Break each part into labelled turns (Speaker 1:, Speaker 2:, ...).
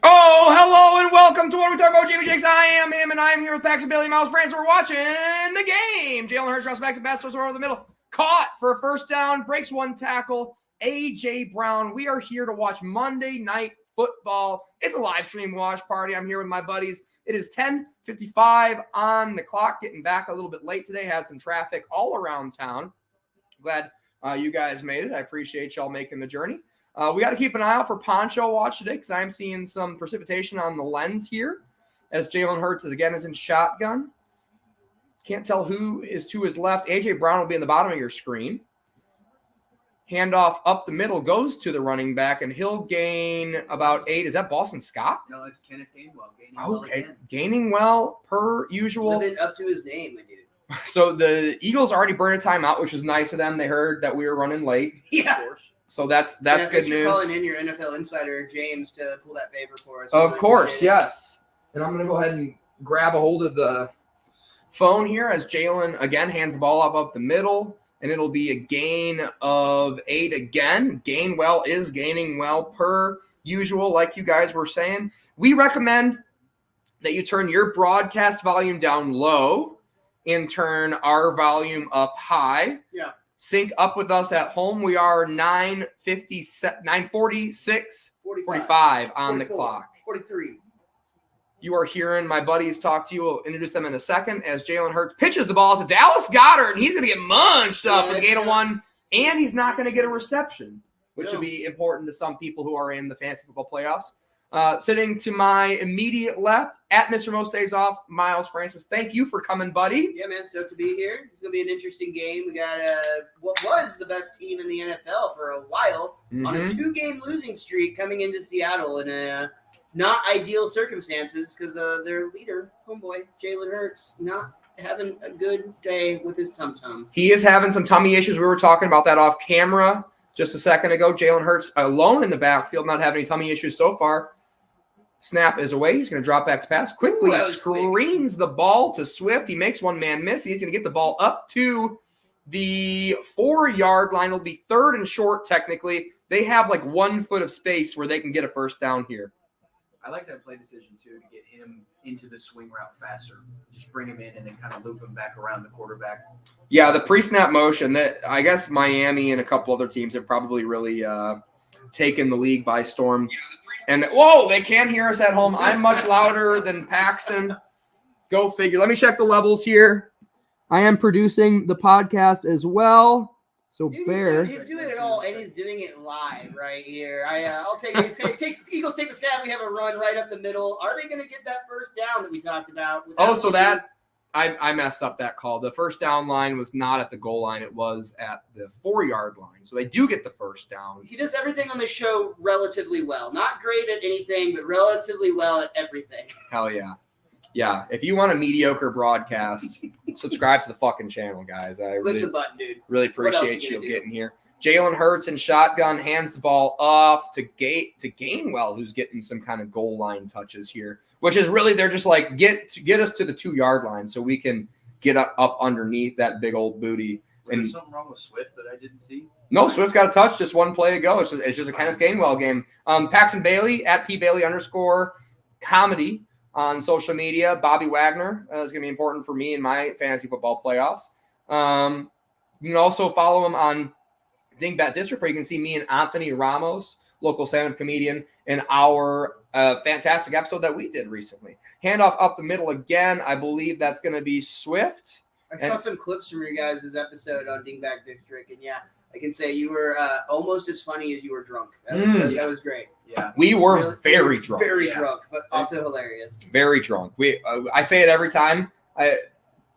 Speaker 1: Oh, hello and welcome to What We Talk About, Jamie Jakes. I am him, and I am here with Paxton Bailey, Miles France. We're watching the game. Jalen Hurts drops back to pass, throws over the middle. Caught for a first down, breaks one tackle. A.J. Brown. We are here to watch Monday Night Football. It's a live stream watch party. I'm here with my buddies. It is 10:55 on the clock, getting back a little bit late today. Had some traffic all around town. Glad you guys made it. I appreciate y'all making the journey. We got to keep an eye out for Poncho watch today because I'm seeing some precipitation on the lens here as Jalen Hurts is in shotgun. Can't tell who is to his left. A.J. Brown will be in the bottom of your screen. Handoff up the middle goes to the running back, and he'll gain about 8. Is that Boston Scott?
Speaker 2: No, it's Kenneth Gainwell.
Speaker 1: Gaining well per usual.
Speaker 3: Living up to his name, my dude.
Speaker 1: So the Eagles already burned a timeout, which was nice of them. They heard that we were running late.
Speaker 3: Yeah.
Speaker 2: Of course.
Speaker 1: So that's good news.
Speaker 3: Calling in your NFL insider, James, to pull that favor for us.
Speaker 1: Of course, yes. And I'm going to go ahead and grab a hold of the phone here as Jalen, again, hands the ball up the middle, and it'll be a gain of 8 again. Gainwell is gaining well per usual, like you guys were saying. We recommend that you turn your broadcast volume down low and turn our volume up high.
Speaker 3: Yeah.
Speaker 1: Sync up with us at home. We are 9:45 on the clock.
Speaker 3: 43.
Speaker 1: You are hearing my buddies talk to you. We'll introduce them in a second as Jalen Hurts pitches the ball to Dallas Goedert, and he's going to get munched up with a gain of 1, and he's not going to get a reception, which would be important to some people who are in the fantasy football playoffs. Sitting to my immediate left, at Mr. Most Days Off, Miles Francis. Thank you for coming, buddy.
Speaker 3: Yeah, man, stoked to be here. It's going to be an interesting game. We got what was the best team in the NFL for a while on a 2-game losing streak coming into Seattle in not ideal circumstances because their leader, homeboy, Jalen Hurts, not having a good day with his tum-tum.
Speaker 1: He is having some tummy issues. We were talking about that off camera just a second ago. Jalen Hurts alone in the backfield, not having any tummy issues so far. Snap is away. He's going to drop back to pass. Quickly screens the ball to Swift. He makes one man miss. He's going to get the ball up to the 4-yard line. It'll be 3rd and short technically. They have like 1 foot of space where they can get a first down here.
Speaker 2: I like that play decision, too, to get him into the swing route faster. Just bring him in and then kind of loop him back around the quarterback.
Speaker 1: Yeah, the pre-snap motion, that I guess Miami and a couple other teams have probably really taken the league by storm. And whoa, they can't hear us at home. I'm much louder than Paxton. Go figure. Let me check the levels here. I am producing the podcast as well. So bear.
Speaker 3: He's doing it all, and he's doing it live right here. I'll take it. Eagles take the snap. We have a run right up the middle. Are they going to get that first down that we talked about?
Speaker 1: So that I messed up that call. The first down line was not at the goal line. It was at the 4-yard line. So they do get the first down.
Speaker 3: He does everything on the show relatively well. Not great at anything, but relatively well at everything.
Speaker 1: Hell yeah. Yeah, if you want a mediocre broadcast, subscribe to the fucking channel, guys.
Speaker 3: Click the button, dude.
Speaker 1: Really appreciate you getting here. Jalen Hurts in shotgun hands the ball off to Gainwell, who's getting some kind of goal line touches here, which is really they're just like get us to the 2-yard line so we can get up underneath that big old booty.
Speaker 2: Was there something wrong with Swift that I didn't see?
Speaker 1: No, Swift got a touch just 1 play ago. It's just a Kenneth Gainwell game. Paxton Bailey at @PBailey_comedy. On social media, Bobby Wagner is going to be important for me in my fantasy football playoffs. You can also follow him on Dingbat District, where you can see me and Anthony Ramos, local stand-up comedian, in our fantastic episode that we did recently. Handoff up the middle again. I believe that's going to be Swift.
Speaker 3: I saw some clips from your guys' episode on Dingbat District, and yeah, I can say you were almost as funny as you were drunk. That was great.
Speaker 2: Yeah,
Speaker 1: we were very drunk.
Speaker 3: Very drunk, but also hilarious.
Speaker 1: Very drunk. I say it every time.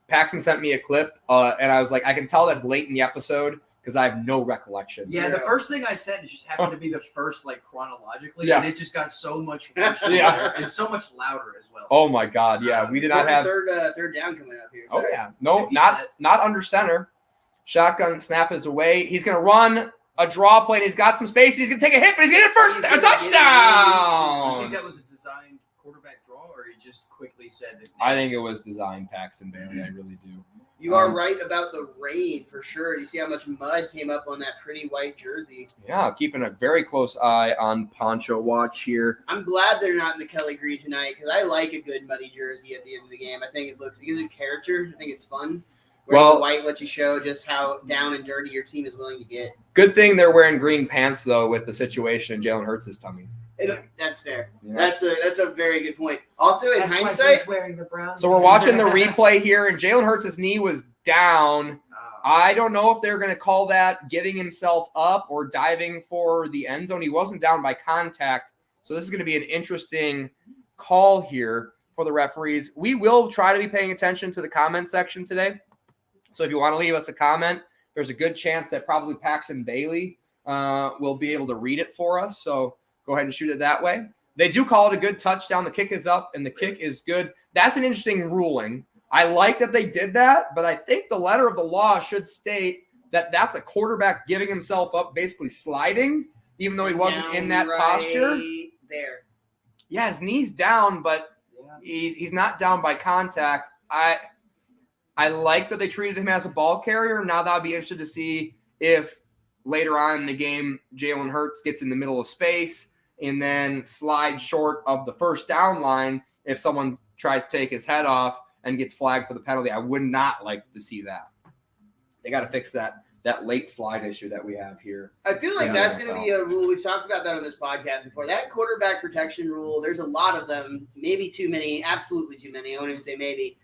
Speaker 1: Paxton sent me a clip, and I was like, I can tell that's late in the episode because I have no recollection.
Speaker 2: Yeah, the first thing I said just happened to be the first, like, chronologically, and it just got so much worse and so much louder as well.
Speaker 1: Oh my God, yeah, we did not have
Speaker 3: third down coming up here.
Speaker 1: Oh yeah, no, not under center. Shotgun snap is away. He's gonna run a draw play, and he's got some space. He's going to take a hit, but he's going to get a touchdown.
Speaker 2: I think that was a designed quarterback draw, or he just quickly said that.
Speaker 1: I think it was designed, Paxton Bailey. I really do.
Speaker 3: You are right about the rain for sure. You see how much mud came up on that pretty white jersey.
Speaker 1: Yeah, keeping a very close eye on Poncho Watch here.
Speaker 3: I'm glad they're not in the Kelly green tonight because I like a good muddy jersey at the end of the game. I think it gives it character. I think it's fun. Whereas the white lets you show just how down and dirty your team is willing to get.
Speaker 1: Good thing they're wearing green pants, though, with the situation in Jalen Hurts' tummy.
Speaker 3: That's fair.
Speaker 1: Yeah.
Speaker 3: That's a very good point. Also, in hindsight,
Speaker 2: wearing the brown.
Speaker 1: So we're watching the replay here, and Jalen Hurts' knee was down. I don't know if they're going to call that getting himself up or diving for the end zone. He wasn't down by contact, so this is going to be an interesting call here for the referees. We will try to be paying attention to the comment section today. So if you want to leave us a comment, there's a good chance that probably Paxton Bailey will be able to read it for us. So go ahead and shoot it that way. They do call it a good touchdown. The kick is up, and the kick is good. That's an interesting ruling. I like that they did that, but I think the letter of the law should state that that's a quarterback giving himself up, basically sliding, even though he wasn't in that posture.
Speaker 3: There.
Speaker 1: Yeah, his knee's down, but he's not down by contact. I like that they treated him as a ball carrier. Now that I'd be interested to see if later on in the game, Jalen Hurts gets in the middle of space and then slides short of the first down line if someone tries to take his head off and gets flagged for the penalty. I would not like to see that. They got to fix that late slide issue that we have here.
Speaker 3: I feel like that's going to be a rule. We've talked about that on this podcast before. That quarterback protection rule, there's a lot of them, maybe too many, absolutely too many. I won't even say maybe.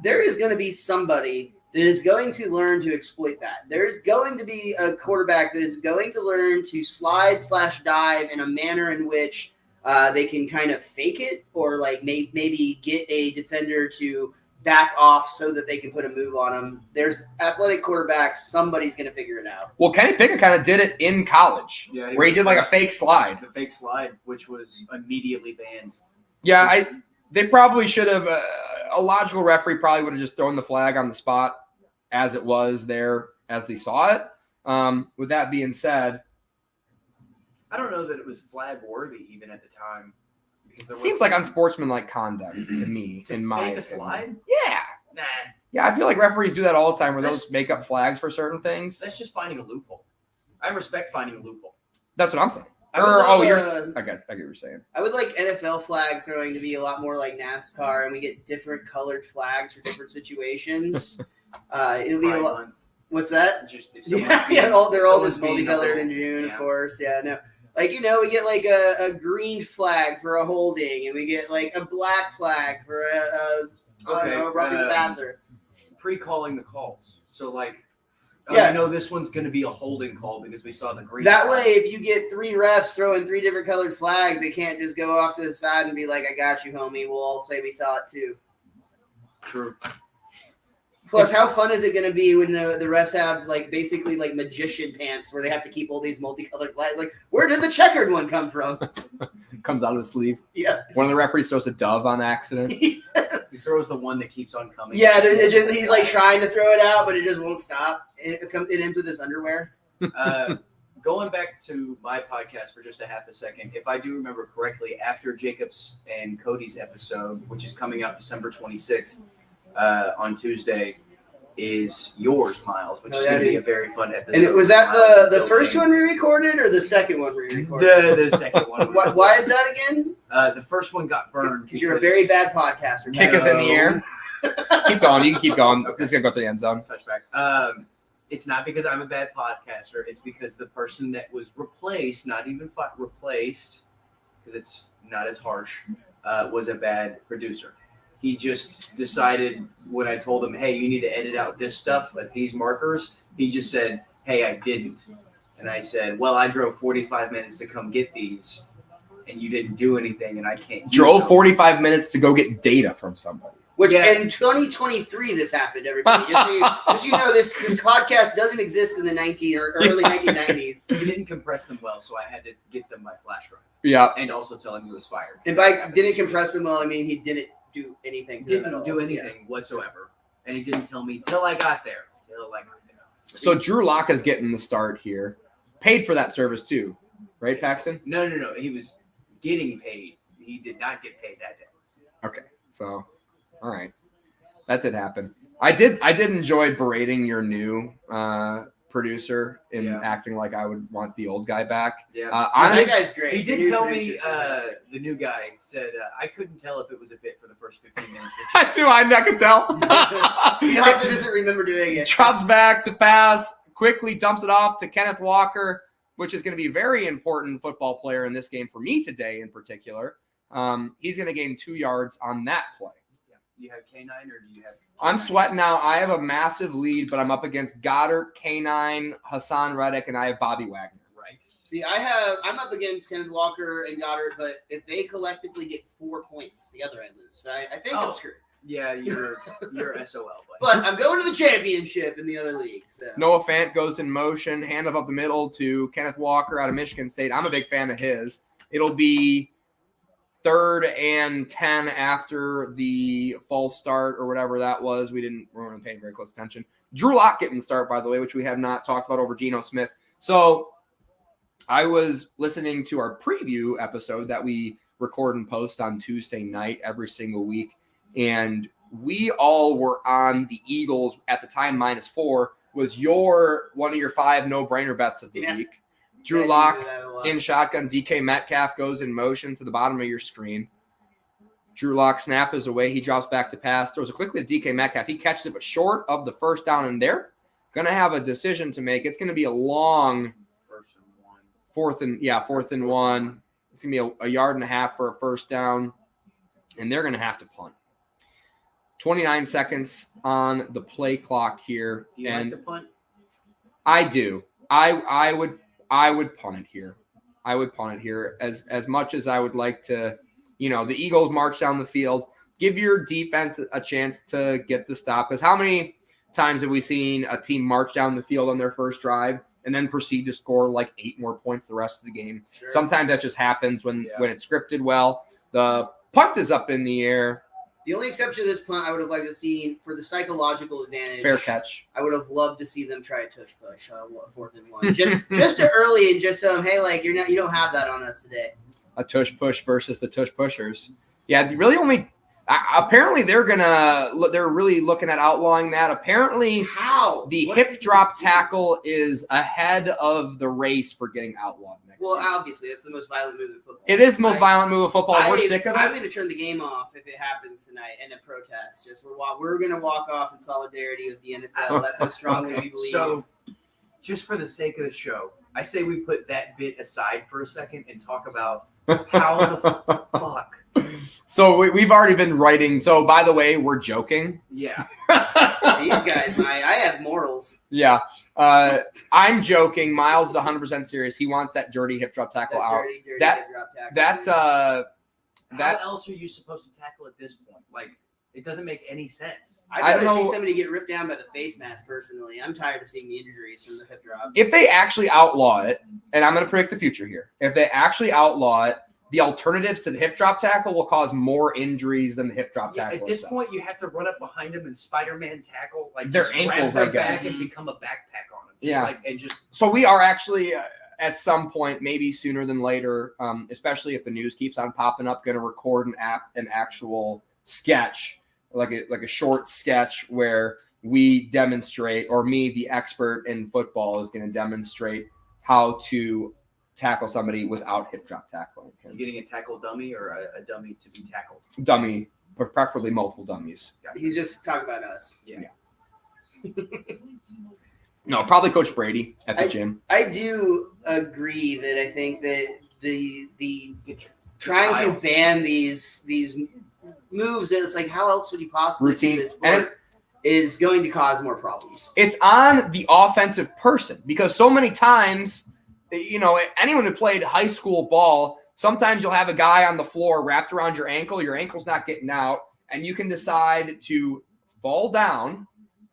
Speaker 3: There is going to be somebody that is going to learn to exploit that. There is going to be a quarterback that is going to learn to slide/dive in a manner in which they can kind of fake it or like maybe get a defender to back off so that they can put a move on them. There's athletic quarterbacks. Somebody's going to figure it out.
Speaker 1: Well, Kenny Pickett kind of did it in college where he did like a fake slide.
Speaker 2: The fake slide, which was immediately banned.
Speaker 1: Yeah, they probably should have a logical referee probably would have just thrown the flag on the spot as it was there as they saw it. With that being said,
Speaker 2: I don't know that it was flag worthy even at the time.
Speaker 1: It seems like unsportsmanlike conduct to me, in my opinion.
Speaker 2: Slide?
Speaker 1: Yeah.
Speaker 2: Nah.
Speaker 1: Yeah, I feel like referees do that all the time where those make up flags for certain things.
Speaker 2: That's just finding a loophole. I respect finding a loophole.
Speaker 1: That's what I'm saying. I get what you're saying.
Speaker 3: I would like NFL flag throwing to be a lot more like NASCAR, and we get different colored flags for different situations. It'll be a lot. What's that? They're all just multicolored in June, of course. Yeah, no. Like, we get like a green flag for a holding, and we get like a black flag for a roughing the passer.
Speaker 2: Pre-calling the calls. So, like, I know this one's going to be a holding call because we saw the green.
Speaker 3: That way, if you get three refs throwing three different colored flags, they can't just go off to the side and be like, I got you, homie. We'll all say we saw it too.
Speaker 2: True.
Speaker 3: Plus, how fun is it going to be when the refs have like basically like magician pants where they have to keep all these multicolored flags? Like, where did the checkered one come from?
Speaker 1: Comes out of the sleeve.
Speaker 3: Yeah.
Speaker 1: One of the referees throws a dove on accident.
Speaker 2: He throws the one that keeps on coming.
Speaker 3: Yeah, he's like trying to throw it out, but it just won't stop. It ends with his underwear.
Speaker 2: Going back to my podcast for just a half a second, if I do remember correctly, after Jacob's and Cody's episode, which is coming up December 26th on Tuesday, is yours, Miles, which is going to be a very fun episode.
Speaker 3: And was that the first one we recorded or the second one we recorded?
Speaker 2: The second one.
Speaker 3: Why is that again?
Speaker 2: The first one got burned.
Speaker 3: Because you're a very bad podcaster.
Speaker 1: Kick us in the air. Keep going. You can keep going. This is going to go to the end zone.
Speaker 2: Touchback. It's not because I'm a bad podcaster. It's because the person that was replaced, not even replaced, because it's not as harsh, was a bad producer. He just decided when I told him, hey, you need to edit out this stuff, like these markers, he just said, hey, I didn't. And I said, well, I drove 45 minutes to come get these, and you didn't do anything, and I can't.
Speaker 1: Drove 45 minutes to go get data from somebody.
Speaker 3: Which in 2023 this happened, everybody. Just so you know, this podcast doesn't exist in the early 1990s.
Speaker 2: He didn't compress them well, so I had to get them by flash drive.
Speaker 1: Yeah.
Speaker 2: And also tell him he was fired.
Speaker 3: If I didn't compress them well, I mean he didn't do anything.
Speaker 2: Didn't do anything whatsoever. And he didn't tell me till I got there.
Speaker 1: So Drew Lock is getting the start here. Paid for that service too, right, Paxton?
Speaker 2: No. He was getting paid. He did not get paid that day.
Speaker 1: Okay. So, all right. That did happen. I did enjoy berating your new producer and
Speaker 2: Yeah.
Speaker 1: acting like I would want the old guy back.
Speaker 2: Yeah.
Speaker 3: That
Speaker 1: Honestly,
Speaker 3: guy's great.
Speaker 2: He
Speaker 3: The
Speaker 2: did
Speaker 3: new
Speaker 2: tell me,
Speaker 3: producer's fantastic.
Speaker 2: the new guy said, I couldn't tell if it was a bit for the first 15 minutes.
Speaker 1: I could tell.
Speaker 3: He also doesn't remember doing it.
Speaker 1: Drops back to pass, quickly dumps it off to Kenneth Walker, which is going to be a very important football player in this game for me today in particular. He's going to gain 2 yards on that play.
Speaker 2: Yeah. You have K9 or do you have?
Speaker 1: I'm sweating now. I have a massive lead, but I'm up against Goddard, K9, Hassan Reddick, and I have Bobby Wagner.
Speaker 2: Right.
Speaker 3: See, I'm up against Kenneth Walker and Goddard, but if they collectively get 4 points together, I lose. So I think I'm screwed.
Speaker 2: Yeah, you're SOL.
Speaker 3: But I'm going to the championship in the other league. So.
Speaker 1: Noah Fant goes in motion, hand up the middle to Kenneth Walker out of Michigan State. I'm a big fan of his. It'll be 3rd and 10 after the false start or whatever that was. We weren't paying very close attention. Drew Lockett in the start, by the way, which we have not talked about over Geno Smith. So I was listening to our preview episode that we record and post on Tuesday night every single week. And we all were on the Eagles at the time. -4 was one of your 5 no-brainer bets of the week. Drew Lock in shotgun. DK Metcalf goes in motion to the bottom of your screen. Drew Lock snap is away. He drops back to pass. Throws it quickly to DK Metcalf. He catches it, but short of the first down. And they're going to have a decision to make. It's going to be a long 4th and 1. It's going to be a yard and a half for a first down. And they're going to have to punt. 29 seconds on the play clock here.
Speaker 2: Do you like the punt?
Speaker 1: I do. I would punt it here. I would punt it here as much as I would like to, the Eagles march down the field, give your defense a chance to get the stop. Because how many times have we seen a team march down the field on their first drive and then proceed to score like 8 more points the rest of the game?
Speaker 3: Sure.
Speaker 1: Sometimes that just happens when it's scripted well. The punt is up in the air.
Speaker 3: The only exception to this punt I would have liked to see for the psychological advantage.
Speaker 1: Fair catch.
Speaker 3: I would have loved to see them try a tush push on 4th and 1, just to early and just hey, like you don't have that on us today.
Speaker 1: A tush push versus the tush pushers. Yeah, really only. Apparently they're really looking at outlawing that. Apparently, the hip drop tackle is ahead of the race for getting outlawed next year.
Speaker 3: Obviously, it's the most violent move in football.
Speaker 1: It is the most violent move of football. We're sick of it.
Speaker 3: I'm going to turn the game off if it happens tonight in a protest. We're going to walk off in solidarity with the NFL. That's how strongly we believe.
Speaker 2: So, just for the sake of the show, I say we put that bit aside for a second and talk about how the fuck.
Speaker 1: So we've already been writing. So by the way, we're joking.
Speaker 2: Yeah.
Speaker 3: These guys, I have morals.
Speaker 1: Yeah. I'm joking. Miles is 100% serious. He wants that dirty hip drop tackle out.
Speaker 3: Dirty hip drop tackle.
Speaker 2: How else are you supposed to tackle at this point? Like, it doesn't make any sense.
Speaker 3: I'd rather see somebody get ripped down by the face mask personally. I'm tired of seeing the injuries from the hip drop.
Speaker 1: If they actually outlaw it, and I'm going to predict the future here, if they actually outlaw it, the alternatives to the hip drop tackle will cause more injuries than the hip drop tackle.
Speaker 2: At this point, you have to run up behind them and Spider-Man tackle, like
Speaker 1: their
Speaker 2: just
Speaker 1: ankles,
Speaker 2: grab
Speaker 1: I
Speaker 2: their
Speaker 1: guess,
Speaker 2: back and become a backpack on them.
Speaker 1: So we are actually at some point, maybe sooner than later, especially if the news keeps on popping up, going to record an actual sketch, like a short sketch where we demonstrate, or me, the expert in football, is going to demonstrate how to tackle somebody without hip drop tackling.
Speaker 2: You're getting a tackle dummy or a dummy to be tackled?
Speaker 1: Dummy, but preferably multiple dummies.
Speaker 3: He's just talking about us.
Speaker 2: Yeah.
Speaker 1: No, probably Coach Brady at the gym.
Speaker 3: I do agree that I think that the trying to ban these moves, that it's like, how else would you possibly do this sport, is going to cause more problems.
Speaker 1: It's on the offensive person, because so many times, anyone who played high school ball, sometimes you'll have a guy on the floor wrapped around your ankle's not getting out, and you can decide to fall down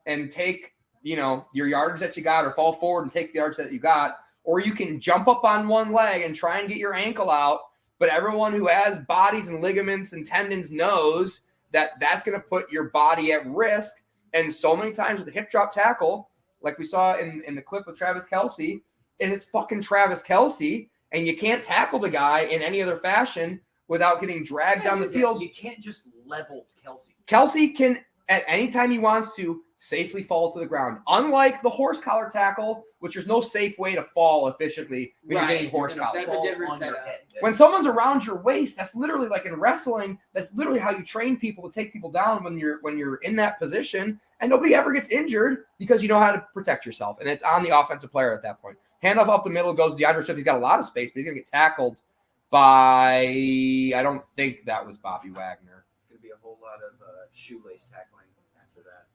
Speaker 1: and take, your yardage that you got, or fall forward and take the yardage that you got, or you can jump up on one leg and try and get your ankle out. But everyone who has bodies and ligaments and tendons knows that that's going to put your body at risk. And so many times with the hip drop tackle, like we saw in the clip with Travis Kelce, it's fucking Travis Kelce, and you can't tackle the guy in any other fashion without getting dragged down the field.
Speaker 2: You can't just level Kelce.
Speaker 1: Kelce can, at any time he wants to safely fall to the ground. Unlike the horse collar tackle, which there's no safe way to fall efficiently when you're getting horse collar.
Speaker 3: That's a different setup.
Speaker 1: When someone's around your waist, that's literally like in wrestling. That's literally how you train people to take people down when you're in that position, and nobody ever gets injured because you know how to protect yourself. And it's on the offensive player at that point. Handoff up the middle goes to DeAndre Swift. He's got a lot of space, but he's gonna get tackled by I don't think that was Bobby Wagner.
Speaker 2: It's gonna be a whole lot of shoelace tackling after that.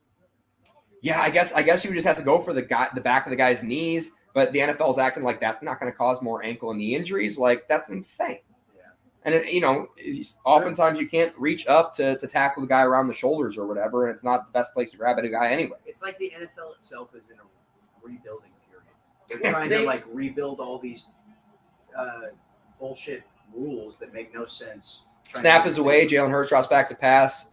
Speaker 1: Yeah, I guess you would just have to go for the back of the guy's knees, but the NFL's acting like that's not going to cause more ankle and knee injuries. Like, that's insane.
Speaker 2: Yeah.
Speaker 1: And oftentimes you can't reach up to tackle the guy around the shoulders or whatever, and it's not the best place to grab at a guy anyway.
Speaker 2: It's like the NFL itself is in a rebuilding period. They're trying to rebuild all these bullshit rules that make no sense.
Speaker 1: Snap is away. Jalen Hurts drops back to pass.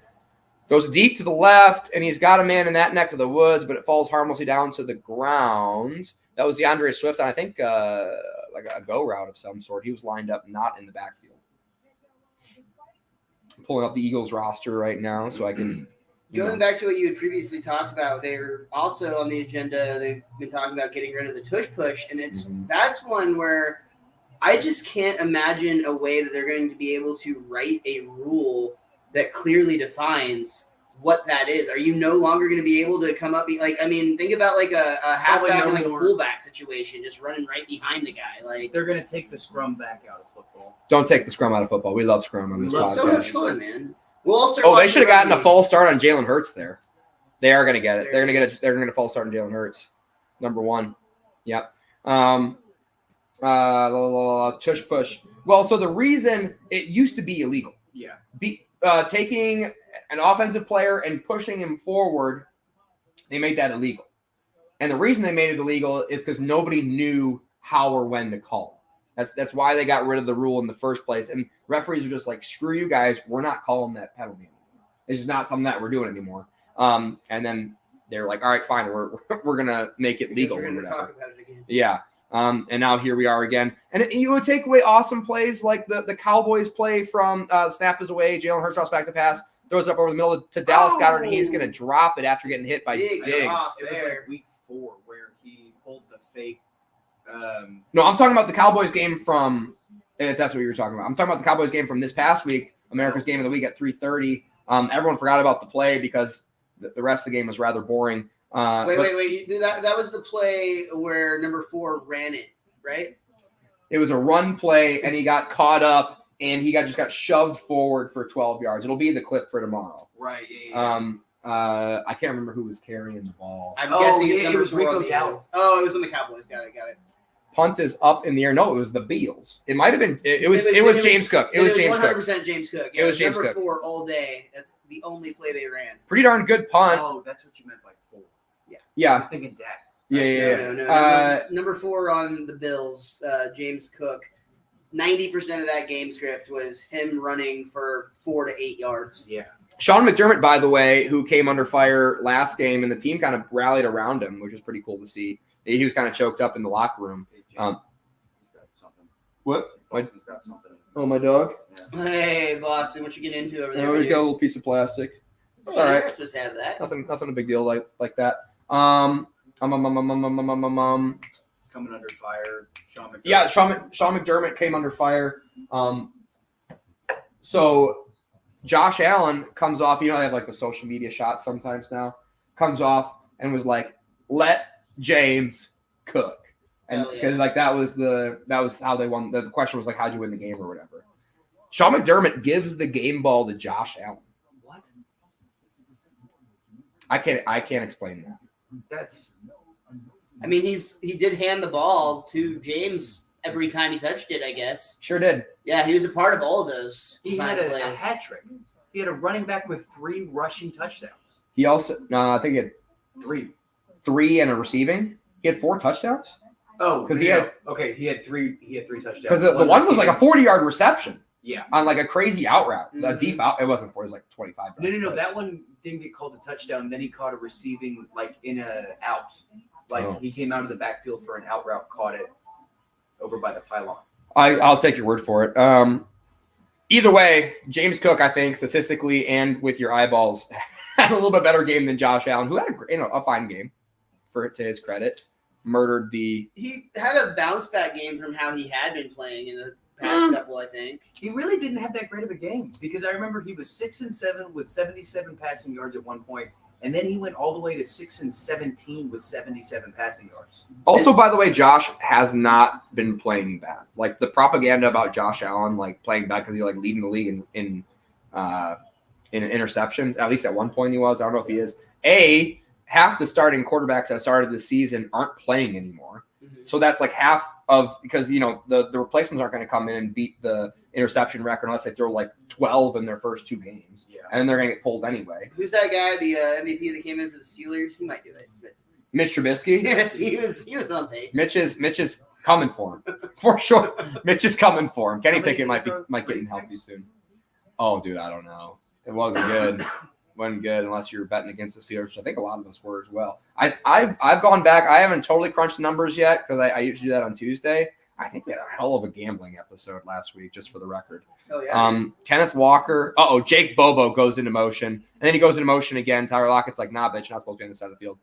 Speaker 1: Goes deep to the left, and he's got a man in that neck of the woods, but it falls harmlessly down to the ground. That was DeAndre Swift on, I think, like a go route of some sort. He was lined up not in the backfield. I'm pulling up the Eagles roster right now so I can...
Speaker 3: Going back to what you had previously talked about, they're also on the agenda. They've been talking about getting rid of the tush push, and that's one where I just can't imagine a way that they're going to be able to write a rule that clearly defines what that is. Are you no longer going to be able to come up? Think about like a halfback and like a fullback situation, just running right behind the guy. Like,
Speaker 2: they're going to take the scrum back out of football.
Speaker 1: Don't take the scrum out of football. We love scrum on this podcast.
Speaker 3: It's so much fun, man. We'll all start
Speaker 1: they should have gotten a false start on Jalen Hurts there. They are going to get it. They're going to get they're going to false start on Jalen Hurts. Number one. Yep. Tush push. Well, so the reason it used to be illegal.
Speaker 2: Yeah.
Speaker 1: Taking an offensive player and pushing him forward, they made that illegal. And the reason they made it illegal is because nobody knew how or when to call. That's why they got rid of the rule in the first place. And referees are just like, screw you guys, we're not calling that penalty anymore. It's just not something that we're doing anymore. And then they're like, all right, fine, we're gonna make it legal.
Speaker 3: We're gonna talk about it again.
Speaker 1: Yeah. And now here we are again. And you would take away awesome plays like the Cowboys play from snap is away. Jalen Hurts drops back to pass, throws it up over the middle to Dallas Goedert, and he's going to drop it after getting hit by Diggs.
Speaker 2: It was like week 4 where he pulled the fake.
Speaker 1: No, I'm talking about the Cowboys game from – if that's what you were talking about. I'm talking about the Cowboys game from this past week, America's Game of the Week at 3:30. Everyone forgot about the play because the rest of the game was rather boring.
Speaker 3: Wait. That was the play where number 4 ran it, right?
Speaker 1: It was a run play, and he got caught up, and he just got shoved forward for 12 yards. It'll be the clip for tomorrow.
Speaker 2: Right. Yeah.
Speaker 1: I can't remember who was carrying the ball.
Speaker 3: I'm guessing it's number 4
Speaker 2: Rico
Speaker 3: on the
Speaker 2: Dallas.
Speaker 3: Oh, it was on the Cowboys. Got it.
Speaker 1: Punt is up in the air. No, it was the Beals. It might have been. It was James Cook. It was James Cook.
Speaker 3: 100% James Cook. Yeah,
Speaker 1: it was James
Speaker 3: number
Speaker 1: Cook.
Speaker 3: 4 all day. That's the only play they ran.
Speaker 1: Pretty darn good punt.
Speaker 2: Oh, that's what you meant by 4.
Speaker 1: Yeah.
Speaker 2: I was thinking Dak.
Speaker 1: Yeah.
Speaker 3: No. Number 4 on the Bills, James Cook. 90% of that game script was him running for 4 to 8 yards.
Speaker 2: Yeah.
Speaker 1: Sean McDermott, by the way, who came under fire last game, and the team kind of rallied around him, which was pretty cool to see. He was kind of choked up in the locker room.
Speaker 2: He's got something.
Speaker 1: What?
Speaker 2: Boston's got something.
Speaker 1: Oh, my dog?
Speaker 2: Yeah.
Speaker 3: Hey, Boston, what you get into over there?
Speaker 1: He's got a little piece of plastic. It's all
Speaker 3: You're
Speaker 1: right.
Speaker 3: not supposed to have that.
Speaker 1: Nothing a big deal like that.
Speaker 2: Coming under fire. Sean McDermott.
Speaker 1: Yeah, Sean McDermott came under fire. So Josh Allen comes off. You know, they have like the social media shots sometimes now. Comes off and was like, "Let James cook," and because that was how they won. The question was like, "How'd you win the game?" or whatever. Sean McDermott gives the game ball to Josh Allen.
Speaker 2: What?
Speaker 1: I can't explain that.
Speaker 3: I mean, he did hand the ball to James every time he touched it, I guess.
Speaker 1: Sure did.
Speaker 3: Yeah, he was a part of all of those.
Speaker 2: He had a hat trick. He had a running back with 3 rushing touchdowns.
Speaker 1: He also I think he had
Speaker 2: 3.
Speaker 1: 3 and a receiving. He had 4 touchdowns.
Speaker 2: Oh,
Speaker 1: because
Speaker 2: he had 3 touchdowns.
Speaker 1: Because the one was like a 40-yard reception.
Speaker 2: Yeah,
Speaker 1: on like a crazy out route, a deep out. It wasn't 4; it was like 25.
Speaker 2: No. That one didn't get called a touchdown. Then he caught a receiving like in a out. He came out of the backfield for an out route, caught it over by the pylon.
Speaker 1: I'll take your word for it. Either way, James Cook, I think statistically and with your eyeballs, had a little bit better game than Josh Allen, who had a fine game, to his credit. Murdered the.
Speaker 3: He had a bounce back game from how he had been playing in the past couple, I think.
Speaker 2: He really didn't have that great of a game because I remember he was 6-7 with 77 passing yards at one point, and then he went all the way to 6-17 with 77 passing yards.
Speaker 1: Also, by the way, Josh has not been playing bad. Like the propaganda about Josh Allen, like playing bad because he's like leading the league in interceptions. At least at one point he was. I don't know if he is. Half the starting quarterbacks that started the season aren't playing anymore. Mm-hmm. So that's like half of because the replacements aren't going to come in and beat the interception record unless they throw like 12 in their first 2 games. Yeah. And they're going to get pulled anyway.
Speaker 3: Who's that guy, the MVP that came in for the Steelers? He might do it. But...
Speaker 1: Mitch Trubisky?
Speaker 3: he was on pace.
Speaker 1: Mitch is coming for him. For sure. Mitch is coming for him. Kenny Pickett might get healthy soon. Oh, dude, I don't know. It wasn't good. Wasn't good unless you're betting against the Steelers, which I think a lot of us were as well. I've gone back. I haven't totally crunched the numbers yet because I usually do that on Tuesday. I think we had a hell of a gambling episode last week, just for the record.
Speaker 3: Oh, yeah.
Speaker 1: Kenneth Walker. Jake Bobo goes into motion. And then he goes into motion again. Tyler Lockett's like, nah, bitch, you're not supposed to be on this side of the field.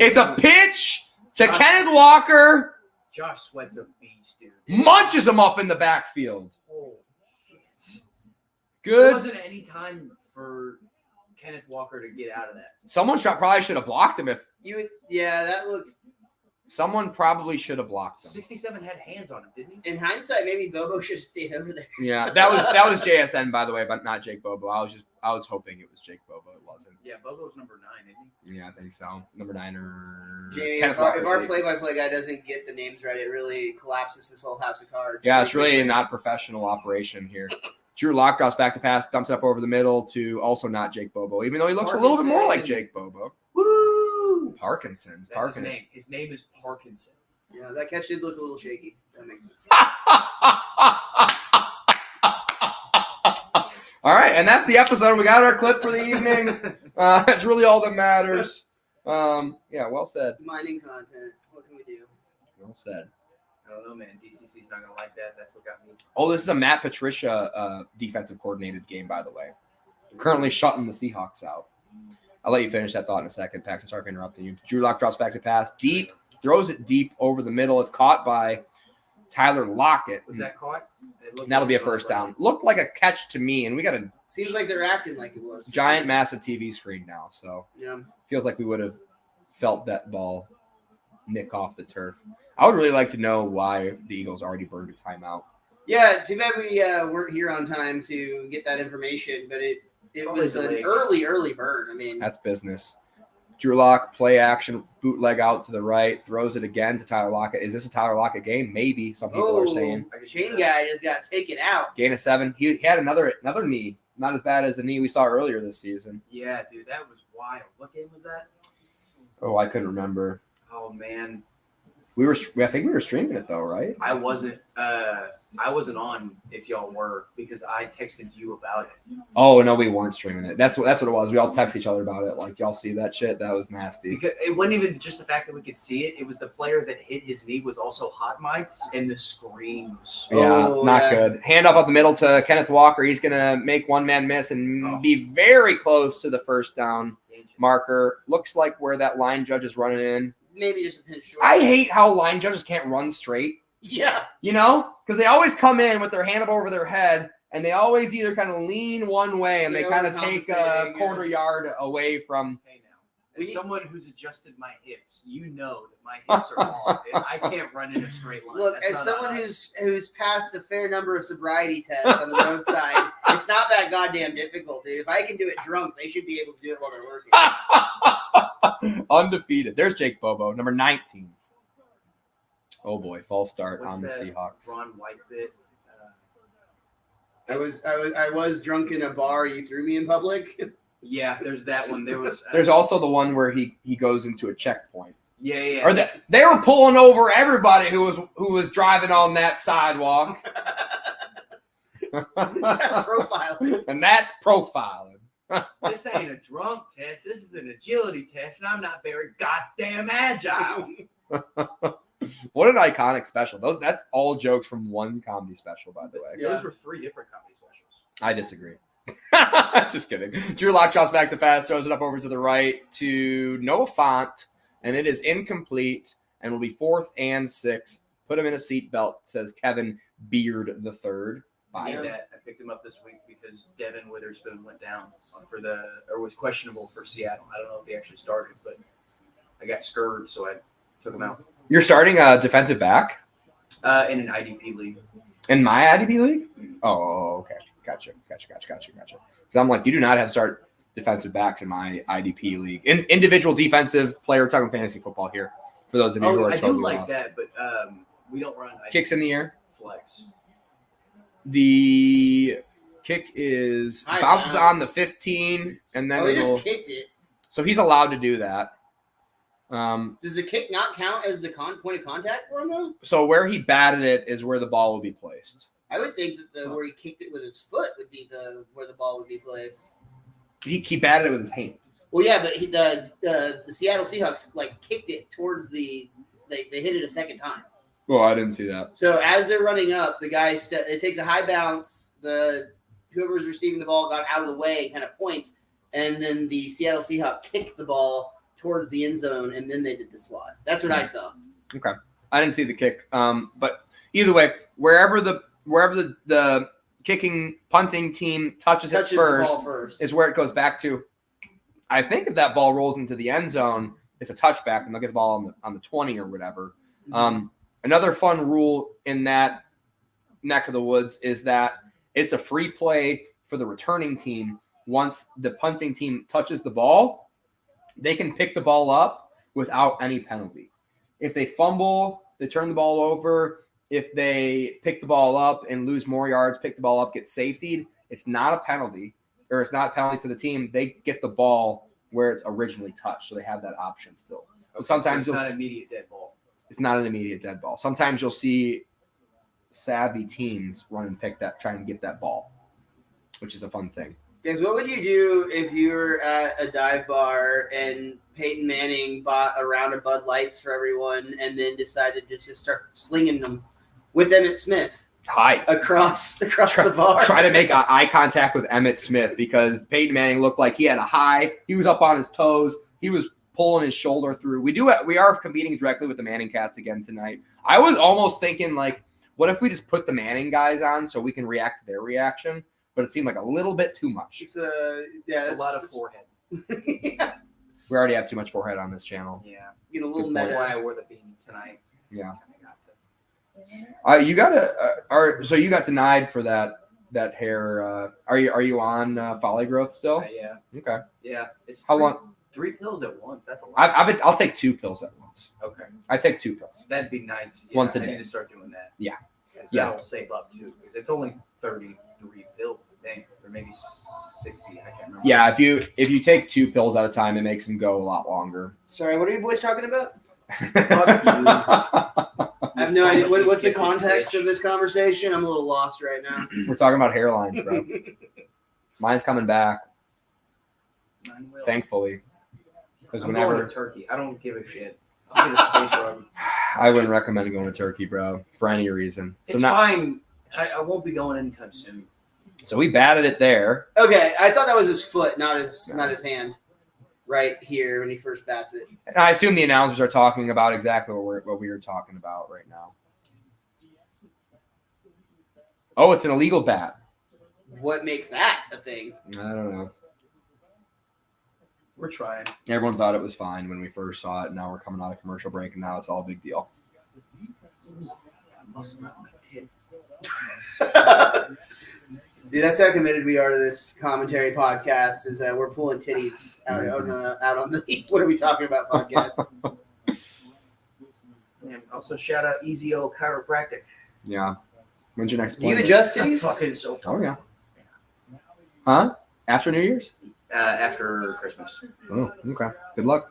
Speaker 1: It's a pitch to Kenneth Walker.
Speaker 2: Josh Sweat's a beast, dude.
Speaker 1: Munches him up in the backfield.
Speaker 2: Oh, shit.
Speaker 1: Good.
Speaker 2: There wasn't any time for Kenneth Walker to get out of that.
Speaker 1: Someone probably should have blocked him
Speaker 3: that looked.
Speaker 1: Someone probably should have blocked him.
Speaker 2: 67 had hands on him, didn't he?
Speaker 3: In hindsight, maybe Bobo should have stayed over there.
Speaker 1: Yeah, that was JSN, by the way, but not Jake Bobo. I was hoping it was Jake Bobo. It wasn't.
Speaker 2: Yeah, Bobo's number 9, isn't he?
Speaker 1: Yeah, I think so. Number 9 or
Speaker 3: Jamie, if our play-by-play guy doesn't get the names right, it really collapses this whole house of cards.
Speaker 1: Yeah, it's really a not professional operation here. Drew Lock drops back to pass, dumps it up over the middle to also not Jake Bobo, even though he looks a little bit more like Jake Bobo.
Speaker 2: Woo!
Speaker 1: Parkinson.
Speaker 2: That's his name. His name is Parkinson.
Speaker 3: Yeah, that catch did look a little shaky. That makes sense.
Speaker 1: All right, and that's the episode. We got our clip for the evening. That's really all that matters. Yeah, well said.
Speaker 3: Mining content. What can we do?
Speaker 1: Well said.
Speaker 2: I don't know, man. DCC's not going to like that. That's what got me.
Speaker 1: Oh, this is a Matt Patricia defensive coordinated game, by the way. Currently shutting the Seahawks out. I'll let you finish that thought in a second, Paxton. Sorry for interrupting you. Drew Lock drops back to pass. Deep. Throws it deep over the middle. It's caught by Tyler Lockett.
Speaker 2: Was that caught?
Speaker 1: That'll be a first down. Looked like a catch to me, and we got a
Speaker 3: seems like they're acting like it was
Speaker 1: giant, massive TV screen now. So
Speaker 3: yeah,
Speaker 1: feels like we would have felt that ball nick off the turf. I would really like to know why the Eagles already burned a timeout.
Speaker 3: Yeah, too bad we weren't here on time to get that information, but it was an early burn. I mean,
Speaker 1: that's business. Drew Lock, play action, bootleg out to the right, throws it again to Tyler Lockett. Is this a Tyler Lockett game? Maybe, some people are saying.
Speaker 3: Chain guy just got taken out.
Speaker 1: Gain of 7. He had another knee. Not as bad as the knee we saw earlier this season.
Speaker 2: Yeah, dude, that was wild. What game was that?
Speaker 1: Oh, I couldn't remember.
Speaker 2: Oh, man.
Speaker 1: I think we were streaming it though, right?
Speaker 2: I wasn't on if y'all were because I texted you about it.
Speaker 1: Oh no, we weren't streaming it. That's what it was. We all text each other about it. Like, y'all see that shit? That was nasty.
Speaker 2: Because it wasn't even just the fact that we could see it. It was the player that hit his knee was also hot mic'd and the screams.
Speaker 1: Yeah, not good. Handoff up the middle to Kenneth Walker. He's gonna make one man miss and be very close to the first down marker. Looks like where that line judge is running in.
Speaker 3: Maybe just a pinch short.
Speaker 1: I hate how line judges can't run straight.
Speaker 3: Yeah.
Speaker 1: You know? Because they always come in with their hand up over their head, and they always either kind of lean one way and they kind of take a quarter yard away from.
Speaker 2: Hey, now, as someone who's adjusted my hips, you know that my hips are off. And I can't run in a straight line.
Speaker 3: Look, as someone who's passed a fair number of sobriety tests on the roadside, it's not that goddamn difficult, dude. If I can do it drunk, they should be able to do it while they're working.
Speaker 1: Undefeated. There's Jake Bobo, number 19. Oh boy, false start on the Seahawks.
Speaker 2: Ron White bit.
Speaker 3: I was drunk in a bar. You threw me in public.
Speaker 2: Yeah, there's that one.
Speaker 1: There's also the one where he goes into a checkpoint.
Speaker 2: Yeah.
Speaker 1: Or they were pulling over everybody who was driving on that sidewalk.
Speaker 3: That's profiling.
Speaker 1: And that's profiling.
Speaker 2: This ain't a drunk test. This is an agility test, and I'm not very goddamn agile.
Speaker 1: What an iconic special. That's all jokes from one comedy special, by the way.
Speaker 3: Yeah.
Speaker 2: Those were 3 different comedy specials.
Speaker 1: I disagree. Just kidding. Drew Lock drops back to pass, throws it up over to the right to Noah Fant, and it is incomplete and will be 4th and 6. Put him in a seatbelt, says Kevin Beard the third.
Speaker 2: I picked him up this week because Devin Witherspoon went down was questionable for Seattle. I don't know if he actually started, but I got scurred, so I took him out.
Speaker 1: You're starting a defensive back?
Speaker 2: In an IDP league.
Speaker 1: In my IDP league? Oh, okay. Gotcha. So I'm like, you do not have to start defensive backs in my IDP league. Individual defensive player, we're talking fantasy football here. For those of you who are
Speaker 2: I do
Speaker 1: totally
Speaker 2: like
Speaker 1: lost.
Speaker 2: that, but we don't run
Speaker 1: Kicks in the air.
Speaker 2: Flex.
Speaker 1: The kick is
Speaker 3: High
Speaker 1: bounces
Speaker 3: bounce.
Speaker 1: on the 15, and then
Speaker 3: he
Speaker 1: it'll.
Speaker 3: just kicked it.
Speaker 1: So he's allowed to do that.
Speaker 3: Does the kick not count as the point of contact for him, though?
Speaker 1: So where he batted it is where the ball will be placed.
Speaker 3: I would think that where he kicked it with his foot would be where the ball would be placed.
Speaker 1: He batted it with his hand.
Speaker 3: Well, yeah, but the Seattle Seahawks kicked it towards they hit it a second time.
Speaker 1: Well, I didn't see that.
Speaker 3: So as they're running up, the guy it takes a high bounce. Whoever's receiving the ball got out of the way and kind of points, and then the Seattle Seahawks kicked the ball towards the end zone, and then they did the swat. That's what I saw.
Speaker 1: Okay, I didn't see the kick. But either way, wherever the kicking punting team touches it
Speaker 3: The ball
Speaker 1: first is where it goes back to. I think if that ball rolls into the end zone, it's a touchback, and they'll get the ball on the 20 or whatever. Another fun rule in that neck of the woods is that it's a free play for the returning team. Once the punting team touches the ball, they can pick the ball up without any penalty. If they fumble, they turn the ball over. If they pick the ball up and lose more yards, pick the ball up, get safetied, it's not a penalty, or it's not a penalty to the team. They get the ball where it's originally touched, so they have that option still.
Speaker 2: Okay,
Speaker 1: Sometimes
Speaker 2: so it's not an immediate dead ball.
Speaker 1: It's not an immediate dead ball. Sometimes you'll see savvy teams run and try and get that ball, which is a fun thing.
Speaker 3: Guys, what would you do if you were at a dive bar and Peyton Manning bought a round of Bud Lights for everyone and then decided to just start slinging them with Emmitt Smith
Speaker 1: Hide.
Speaker 3: across the bar?
Speaker 1: Try to make eye contact with Emmitt Smith because Peyton Manning looked like he had a high. He was up on his toes. He was pulling his shoulder through. We are competing directly with the Manning cast again tonight. I was almost thinking, what if we just put the Manning guys on so we can react to their reaction? But it seemed like a little bit too much.
Speaker 3: It's a
Speaker 2: lot of forehead.
Speaker 3: Yeah.
Speaker 1: We already have too much forehead on this channel.
Speaker 2: Yeah.
Speaker 3: Get a little
Speaker 1: Good point.
Speaker 2: That's why
Speaker 3: meta.
Speaker 2: I wore the beanie tonight.
Speaker 1: Yeah.
Speaker 2: Kinda got to.
Speaker 1: You got so you got denied for that hair. Are you on folly growth still?
Speaker 2: Yeah.
Speaker 1: Okay.
Speaker 2: Yeah. It's
Speaker 1: How long?
Speaker 2: 3 pills at once. That's a lot.
Speaker 1: I'll take 2 pills at once.
Speaker 2: Okay.
Speaker 1: I take 2 pills.
Speaker 2: That'd be nice. Yeah,
Speaker 1: Once a
Speaker 2: I
Speaker 1: day.
Speaker 2: need to start doing that.
Speaker 1: Yeah.
Speaker 2: 'Cause
Speaker 1: Yeah.
Speaker 2: That'll save up too, because it's only 33 pills, I think, or maybe 60. I can't remember.
Speaker 1: Yeah, if you take 2 pills at a time, it makes them go a lot longer.
Speaker 3: Sorry, what are you boys talking about?
Speaker 2: Fuck
Speaker 3: I have no idea. What's the
Speaker 2: Fucking
Speaker 3: context
Speaker 2: bitch.
Speaker 3: of this conversation? I'm a little lost right now.
Speaker 1: We're talking about hairlines, bro. Mine's coming back,
Speaker 2: Mine will.
Speaker 1: thankfully. Because
Speaker 2: I'm going
Speaker 1: whenever
Speaker 2: to Turkey. I don't give a shit. I'll get a space rug.
Speaker 1: I wouldn't recommend going to Turkey, bro, for any reason.
Speaker 2: It's fine. I won't be going anytime soon.
Speaker 1: So we batted it there.
Speaker 3: Okay, I thought that was his foot, not his hand. Right here when he first bats it.
Speaker 1: And I assume the announcers are talking about exactly what we were talking about right now. Oh, it's an illegal bat.
Speaker 3: What makes that a thing?
Speaker 1: I don't know.
Speaker 2: We're trying.
Speaker 1: Everyone thought it was fine when we first saw it, and now we're coming out of commercial break, and now it's all a big deal.
Speaker 2: I must have my tit.
Speaker 3: Dude, that's how committed we are to this commentary podcast. Is that we're pulling titties out on the what are we talking about podcast?
Speaker 2: And also shout out Easy O Chiropractic.
Speaker 1: Yeah. When's your next
Speaker 3: Do you
Speaker 1: appointment?
Speaker 3: adjust
Speaker 2: I'm
Speaker 3: titties?
Speaker 2: fucking so fun.
Speaker 1: Oh, yeah. Huh? After New Year's?
Speaker 2: After Christmas.
Speaker 1: Oh, okay. Good luck.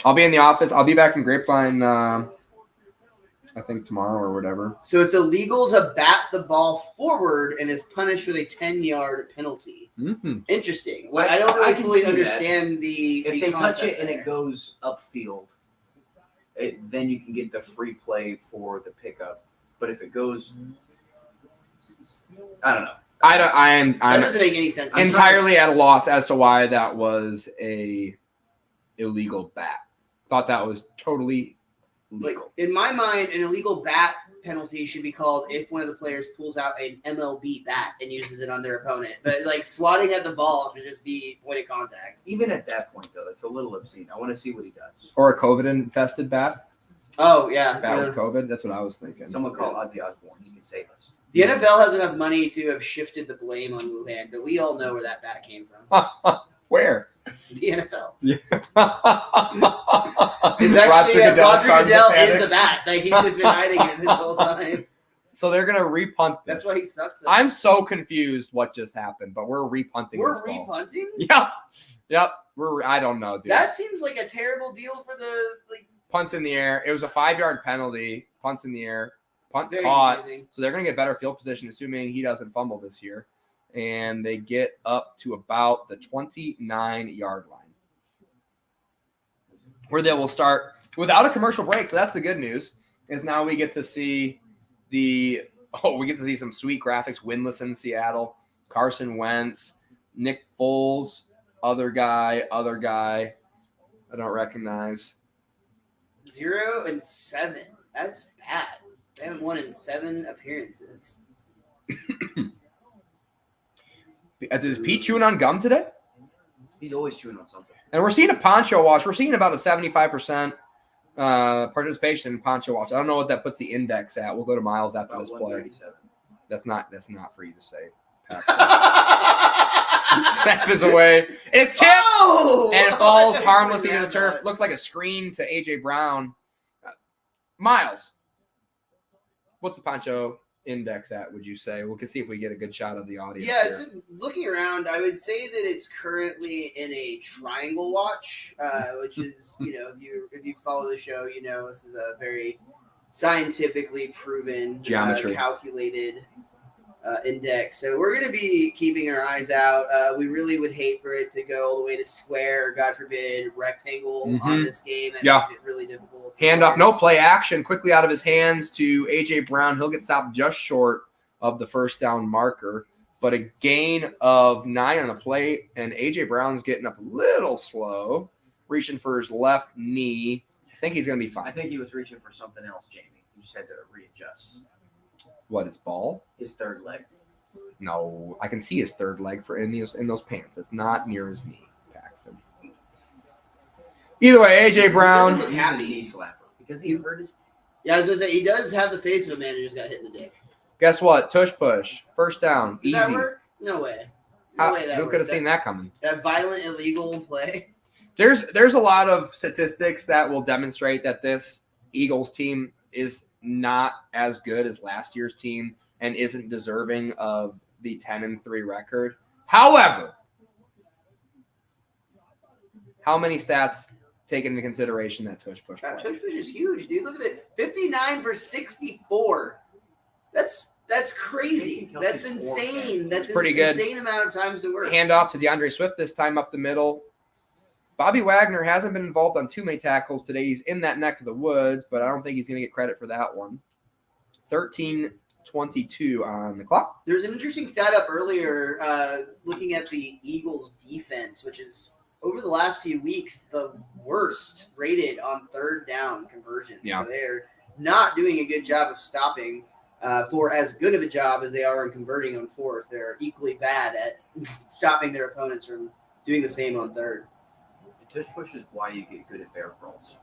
Speaker 1: I'll be in the office. I'll be back in Grapevine, I think tomorrow or whatever.
Speaker 3: So it's illegal to bat the ball forward and is punished with a 10-yard penalty.
Speaker 1: Mm-hmm.
Speaker 3: Interesting. Well, I don't
Speaker 2: I
Speaker 3: really
Speaker 2: can
Speaker 3: fully
Speaker 2: see that.
Speaker 3: understand the
Speaker 2: If they touch
Speaker 3: concept
Speaker 2: it and
Speaker 3: there.
Speaker 2: it goes upfield, then you can get the free play for the pickup. But if it goes, I don't know.
Speaker 3: That doesn't make any sense.
Speaker 1: Entirely at a loss as to why that was a illegal bat. Thought that was totally legal.
Speaker 3: Like, in my mind, an illegal bat penalty should be called if one of the players pulls out an MLB bat and uses it on their opponent. But like swatting at the ball should just be point of contact.
Speaker 2: Even at that point, though, it's a little obscene. I want to see what he does.
Speaker 1: Or a COVID-infested bat.
Speaker 3: Oh, yeah.
Speaker 1: Bat with COVID. That's what I was thinking.
Speaker 2: Someone call Ozzy Osbourne. He can save us.
Speaker 3: The NFL has enough money to have shifted the blame on Wuhan, but we all know where that bat came from.
Speaker 1: Where?
Speaker 3: The NFL.
Speaker 1: Yeah.
Speaker 3: It's actually Roger Goodell is a bat. Like, he's just been hiding it this whole time.
Speaker 1: So they're gonna repunt this.
Speaker 3: That's why he sucks.
Speaker 1: I'm so confused what just happened, but we're repunting.
Speaker 3: We're
Speaker 1: this ball.
Speaker 3: repunting?
Speaker 1: Yep. I don't know, dude.
Speaker 3: That seems like a terrible deal for the
Speaker 1: Punts in the air. It was a 5-yard penalty. Punts in the air. Punt's
Speaker 3: very
Speaker 1: caught.
Speaker 3: confusing.
Speaker 1: So they're gonna get better field position, assuming he doesn't fumble this year. And they get up to about the 29-yard line, where they will start without a commercial break. So that's the good news. Is now we get to see some sweet graphics. Winless in Seattle. Carson Wentz, Nick Foles, other guy. I don't recognize.
Speaker 3: 0-7. That's bad. They haven't won in 7 appearances.
Speaker 1: Is Pete chewing on gum today?
Speaker 2: He's always chewing on something.
Speaker 1: And we're seeing a poncho watch. We're seeing about a 75% participation in poncho watch. I don't know what that puts the index at. We'll go to Miles after
Speaker 2: About
Speaker 1: this play.
Speaker 2: 137.
Speaker 1: That's not for you to say. Snap is away. It's tipped.
Speaker 3: Oh!
Speaker 1: And it falls harmlessly to the turf. Looked like a screen to A.J. Brown. Miles, what's the poncho index at, would you say? We can see if we get a good shot of the audience.
Speaker 3: Yeah,
Speaker 1: here.
Speaker 3: so looking around, I would say that it's currently in a triangle watch, which is, if you follow the show, this is a very scientifically proven,
Speaker 1: geometry,
Speaker 3: calculated index. So we're going to be keeping our eyes out. We really would hate for it to go all the way to square, or God forbid, rectangle on this game. That makes it really difficult.
Speaker 1: Handoff, no play action, quickly out of his hands to A.J. Brown. He'll get stopped just short of the first down marker, but a gain of 9 on the play, and A.J. Brown's getting up a little slow, reaching for his left knee. I think he's going to be fine.
Speaker 2: I think he was reaching for something else, Jamie. He just had to readjust.
Speaker 1: What, his ball?
Speaker 2: His third leg.
Speaker 1: No, I can see his third leg in those pants. It's not near his knee, Paxton. Either way, A.J. Brown.
Speaker 2: He's a knee slapper because he hurt his.
Speaker 3: Yeah, I was going to say, he does have the face of a man who just got hit in the dick.
Speaker 1: Guess what? Tush push. First down.
Speaker 3: Did
Speaker 1: Easy.
Speaker 3: that work? No way. No way that
Speaker 1: Who
Speaker 3: worked.
Speaker 1: could have seen that coming?
Speaker 3: That violent, illegal play.
Speaker 1: There's a lot of statistics that will demonstrate that this Eagles team is not as good as last year's team and isn't deserving of the 10-3 record. However, how many stats take into consideration that tush push play?
Speaker 3: That tush push is huge, dude. Look at it. 59 for 64. That's crazy. That's insane. That's
Speaker 1: pretty
Speaker 3: an
Speaker 1: good.
Speaker 3: Insane amount of times to work.
Speaker 1: Handoff to DeAndre Swift this time up the middle. Bobby Wagner hasn't been involved on too many tackles today. He's in that neck of the woods, but I don't think he's going to get credit for that one. 13-22 on the clock.
Speaker 3: There's an interesting stat up earlier looking at the Eagles' defense, which is over the last few weeks the worst rated on third down conversions.
Speaker 1: Yeah.
Speaker 3: So they're not doing a good job of stopping for as good of a job as they are in converting on fourth. They're equally bad at stopping their opponents from doing the same on third.
Speaker 2: Tush push is why you get good at bear crawls.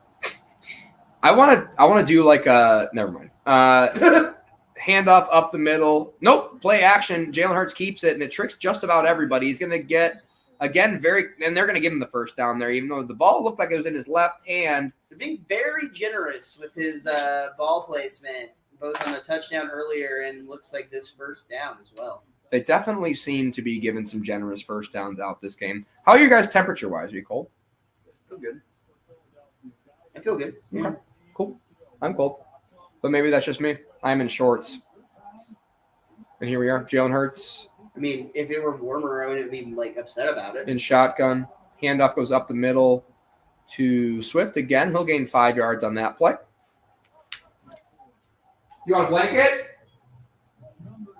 Speaker 1: I want to do like a never mind. Handoff up the middle. Nope. Play action. Jalen Hurts keeps it, and it tricks just about everybody. He's going to get and they're going to give him the first down there, even though the ball looked like it was in his left hand.
Speaker 3: They're being very generous with his ball placement, both on the touchdown earlier and looks like this first down as well.
Speaker 1: They definitely seem to be giving some generous first downs out this game. How are you guys temperature-wise? Are you cold?
Speaker 2: Feel good.
Speaker 3: I feel good.
Speaker 1: Okay, cool. I'm cold. But maybe that's just me. I'm in shorts. And here we are. Jalen Hurts
Speaker 3: I mean, if it were warmer, I wouldn't be upset about it.
Speaker 1: in shotgun. Handoff goes up the middle to Swift again. He'll gain 5 yards on that play. You want a blanket?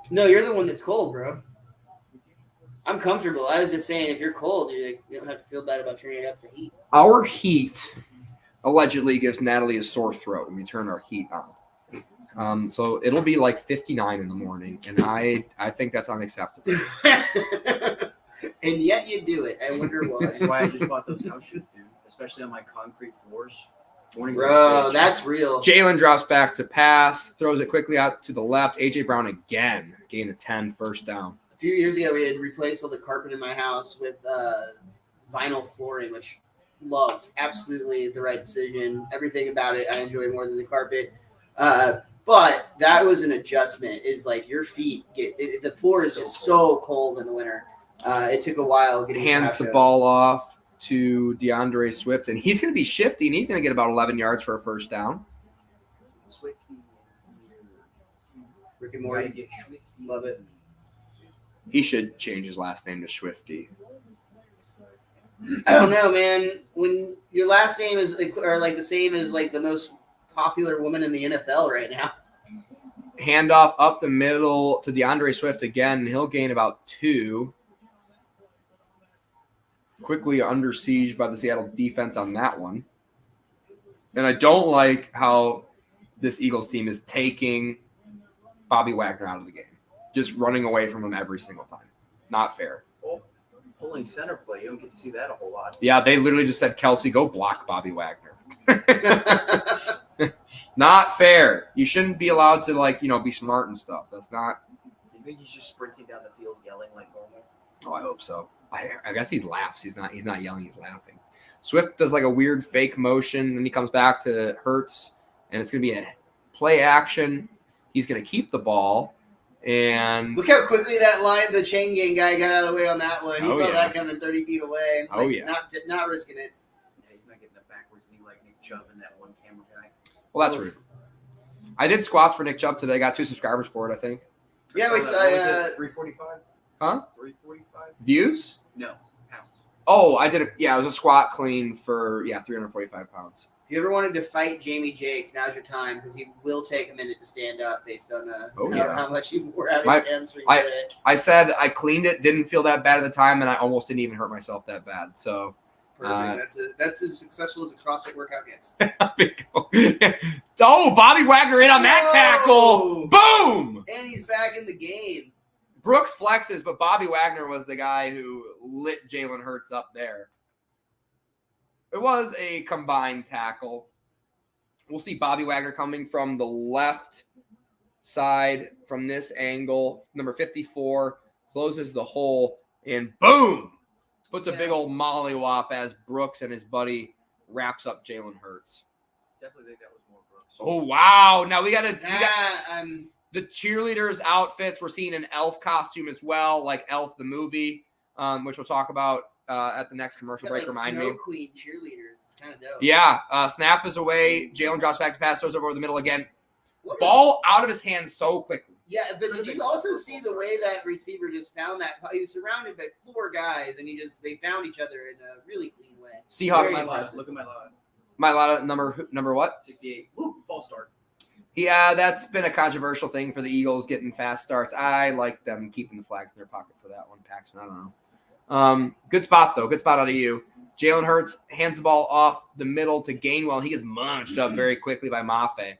Speaker 3: No, you're the one that's cold, bro. I'm comfortable. I was just saying, if you're cold, you don't have to feel bad about turning up the heat.
Speaker 1: Our heat allegedly gives Natalie a sore throat when we turn our heat on. So it'll be like 59 in the morning, and I think that's unacceptable.
Speaker 3: And yet you do it. I wonder why.
Speaker 2: That's why I just bought those house shoes, dude. Especially on my concrete floors. Mornings
Speaker 3: Bro, that's real.
Speaker 1: Jalen drops back to pass, throws it quickly out to the left. A.J. Brown again, gain of 10, first down.
Speaker 3: A few years ago, we had replaced all the carpet in my house with vinyl flooring, which love. Absolutely the right decision. Everything about it I enjoy more than the carpet. But that was an adjustment. Is like your feet the floor is just so cold in the winter. It took a while getting
Speaker 1: hands the ball off to DeAndre Swift, and he's going to be shifty, and he's going to get about 11 yards for a first down.
Speaker 3: Rick and Morty, love it.
Speaker 1: He should change his last name to Swifty.
Speaker 3: I don't know, man. When your last name is like the same as like the most popular woman in the NFL right now.
Speaker 1: Handoff up the middle to DeAndre Swift again. He'll gain about 2. Quickly under siege by the Seattle defense on that one. And I don't like how this Eagles team is taking Bobby Wagner out of the game. Just running away from him every single time. Not fair.
Speaker 2: Well, pulling center play, you don't get to see that a whole lot.
Speaker 1: Yeah, they literally just said, Kelsey, go block Bobby Wagner. Not fair. You shouldn't be allowed to, be smart and stuff. That's not.
Speaker 2: You think he's just sprinting down the field yelling like normal?
Speaker 1: Oh, I hope so. I guess he laughs. He's not yelling. He's laughing. Swift does like a weird fake motion. Then he comes back to Hurts, and it's going to be a play action. He's going to keep the ball. And
Speaker 3: look how quickly the chain gang guy got out of the way on that one. He saw that coming 30 feet away. Not risking it.
Speaker 2: Yeah, he's not getting it backwards knee like Nick Chubb and that one camera guy.
Speaker 1: Well, that's rude. I did squats for Nick Chubb today. Got 2 subscribers for it, I think.
Speaker 3: Yeah, we saw
Speaker 2: 345.
Speaker 1: Huh?
Speaker 2: 345.
Speaker 1: Views?
Speaker 2: No, pounds.
Speaker 1: Oh, I did it. Yeah, it was a squat clean for 345 pounds.
Speaker 3: If you ever wanted to fight Jamie Jakes, now's your time because he will take a minute to stand up based on how much you were having his hamstring today.
Speaker 1: I said I cleaned it, didn't feel that bad at the time, and I almost didn't even hurt myself that bad. So
Speaker 3: perfect. That's as successful as a CrossFit workout gets.
Speaker 1: Oh, Bobby Wagner in on that tackle. Boom!
Speaker 3: And he's back in the game.
Speaker 1: Brooks flexes, but Bobby Wagner was the guy who lit Jalen Hurts up there. It was a combined tackle. We'll see Bobby Wagner coming from the left side from this angle. Number 54 closes the hole, and boom! Puts a big old mollywop as Brooks and his buddy wraps up Jalen Hurts.
Speaker 2: Definitely think that was more Brooks.
Speaker 1: Oh, wow. Now we got the cheerleaders' outfits. We're seeing an elf costume as well, like Elf the movie, which we'll talk about at the next commercial break. Remind me.
Speaker 3: Snow Queen cheerleaders. It's kind of dope.
Speaker 1: Yeah. Snap is away. Jalen drops back to pass, throws over the middle again. Ball out of his hands so quickly.
Speaker 3: Yeah, but did you also see the way that receiver just found that? He was surrounded by 4 guys, and they found each other in a really clean way.
Speaker 1: Seahawks.
Speaker 2: Look at my lot.
Speaker 1: My lot number what?
Speaker 2: 68. Woo, false start.
Speaker 1: Yeah, that's been a controversial thing for the Eagles getting fast starts. I like them keeping the flags in their pocket for that one, Paxton. I don't know. Good spot, though. Good spot out of you. Jalen Hurts hands the ball off the middle to Gainwell. He gets munched up very quickly by Mafe.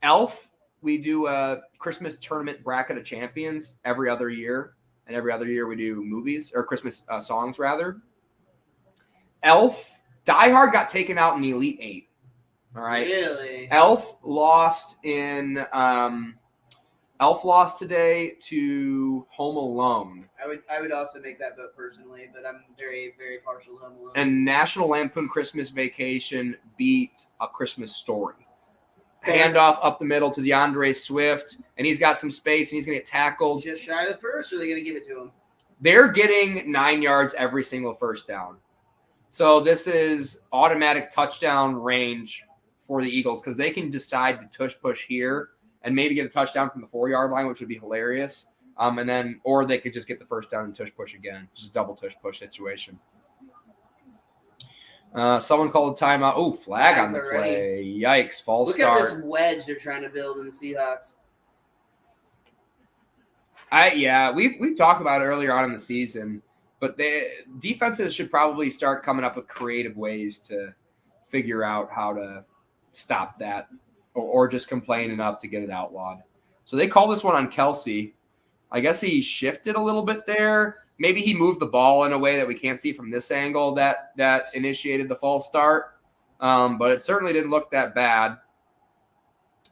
Speaker 1: Elf, we do a Christmas tournament bracket of champions every other year. And every other year we do movies, or Christmas songs, rather. Elf, Die Hard got taken out in the Elite 8. All right.
Speaker 3: Really?
Speaker 1: Elf lost today to Home Alone.
Speaker 3: I would also make that vote personally, but I'm very, very partial to Home Alone.
Speaker 1: And National Lampoon Christmas Vacation beat A Christmas Story. Handoff up the middle to DeAndre Swift, and he's got some space, and he's going to get tackled.
Speaker 3: Just shy of the first, or are they going to give it to him?
Speaker 1: They're getting 9 yards every single first down. So this is automatic touchdown range for the Eagles because they can decide to tush-push here and maybe get a touchdown from the 4-yard line, which would be hilarious. Or they could just get the first down and tush-push again. Just a double tush-push situation. Someone called a timeout. Oh, flag
Speaker 3: Flags
Speaker 1: on the
Speaker 3: already.
Speaker 1: play. Yikes, false
Speaker 3: Look
Speaker 1: start.
Speaker 3: at this wedge they're trying to build in the Seahawks.
Speaker 1: We've talked about it earlier on in the season, but the defenses should probably start coming up with creative ways to figure out how to stop that, or just complain enough to get it outlawed. So they call this one on Kelsey. I guess he shifted a little bit there. Maybe he moved the ball in a way that we can't see from this angle that initiated the false start. But it certainly didn't look that bad.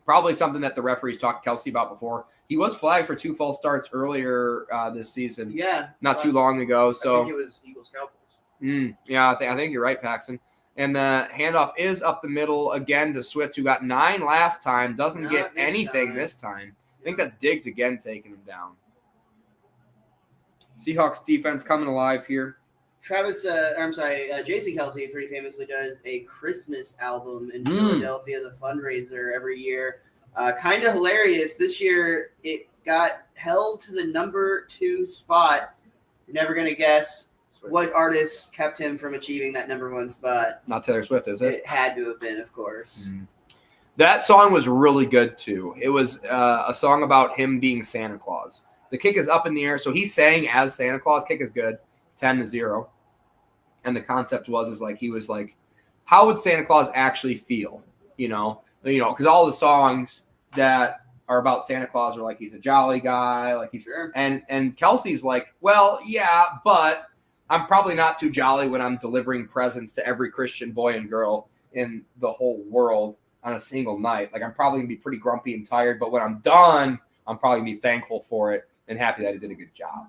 Speaker 1: Probably something that the referees talked to Kelsey about before. He was flagged for 2 false starts earlier this season.
Speaker 3: Yeah.
Speaker 1: Not too long ago. So
Speaker 2: I think it was Eagles Cowboys.
Speaker 1: I think you're right, Paxton. And the handoff is up the middle again to Swift, who got 9 last time. Doesn't
Speaker 3: Not
Speaker 1: get
Speaker 3: this
Speaker 1: anything
Speaker 3: time.
Speaker 1: this time. I think that's Diggs again taking him down. Seahawks defense coming alive here.
Speaker 3: Jason Kelsey pretty famously does a Christmas album in Philadelphia as a fundraiser every year. Kind of hilarious. This year, it got held to the number 2 spot. You're never going to guess what artist kept him from achieving that number 1 spot.
Speaker 1: Not Taylor Swift, is it?
Speaker 3: It had to have been, of course.
Speaker 1: That song was really good, too. It was a song about him being Santa Claus. The kick is up in the air, so he's saying as Santa Claus. Kick is good, 10-0. And the concept he was like, how would Santa Claus actually feel? Because all the songs that are about Santa Claus are like he's a jolly guy, like he's
Speaker 3: Sure.
Speaker 1: and Kelsey's like, well, yeah, but I'm probably not too jolly when I'm delivering presents to every Christian boy and girl in the whole world on a single night. Like I'm probably gonna be pretty grumpy and tired, but when I'm done, I'm probably gonna be thankful for it and happy that he did a good job.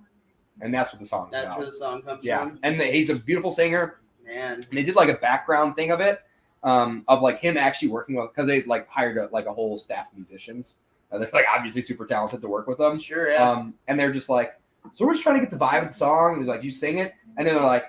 Speaker 1: And that's what the song is
Speaker 3: That's
Speaker 1: about.
Speaker 3: where the song comes
Speaker 1: Yeah,
Speaker 3: from.
Speaker 1: and he's a beautiful singer.
Speaker 3: Man.
Speaker 1: And they did like a background thing of it, of like him actually working with, because they like hired a whole staff of musicians. They're like obviously super talented to work with them.
Speaker 3: Sure, yeah.
Speaker 1: And they're just like, so we're just trying to get the vibe of the song. And they're like, you sing it, and then they're like,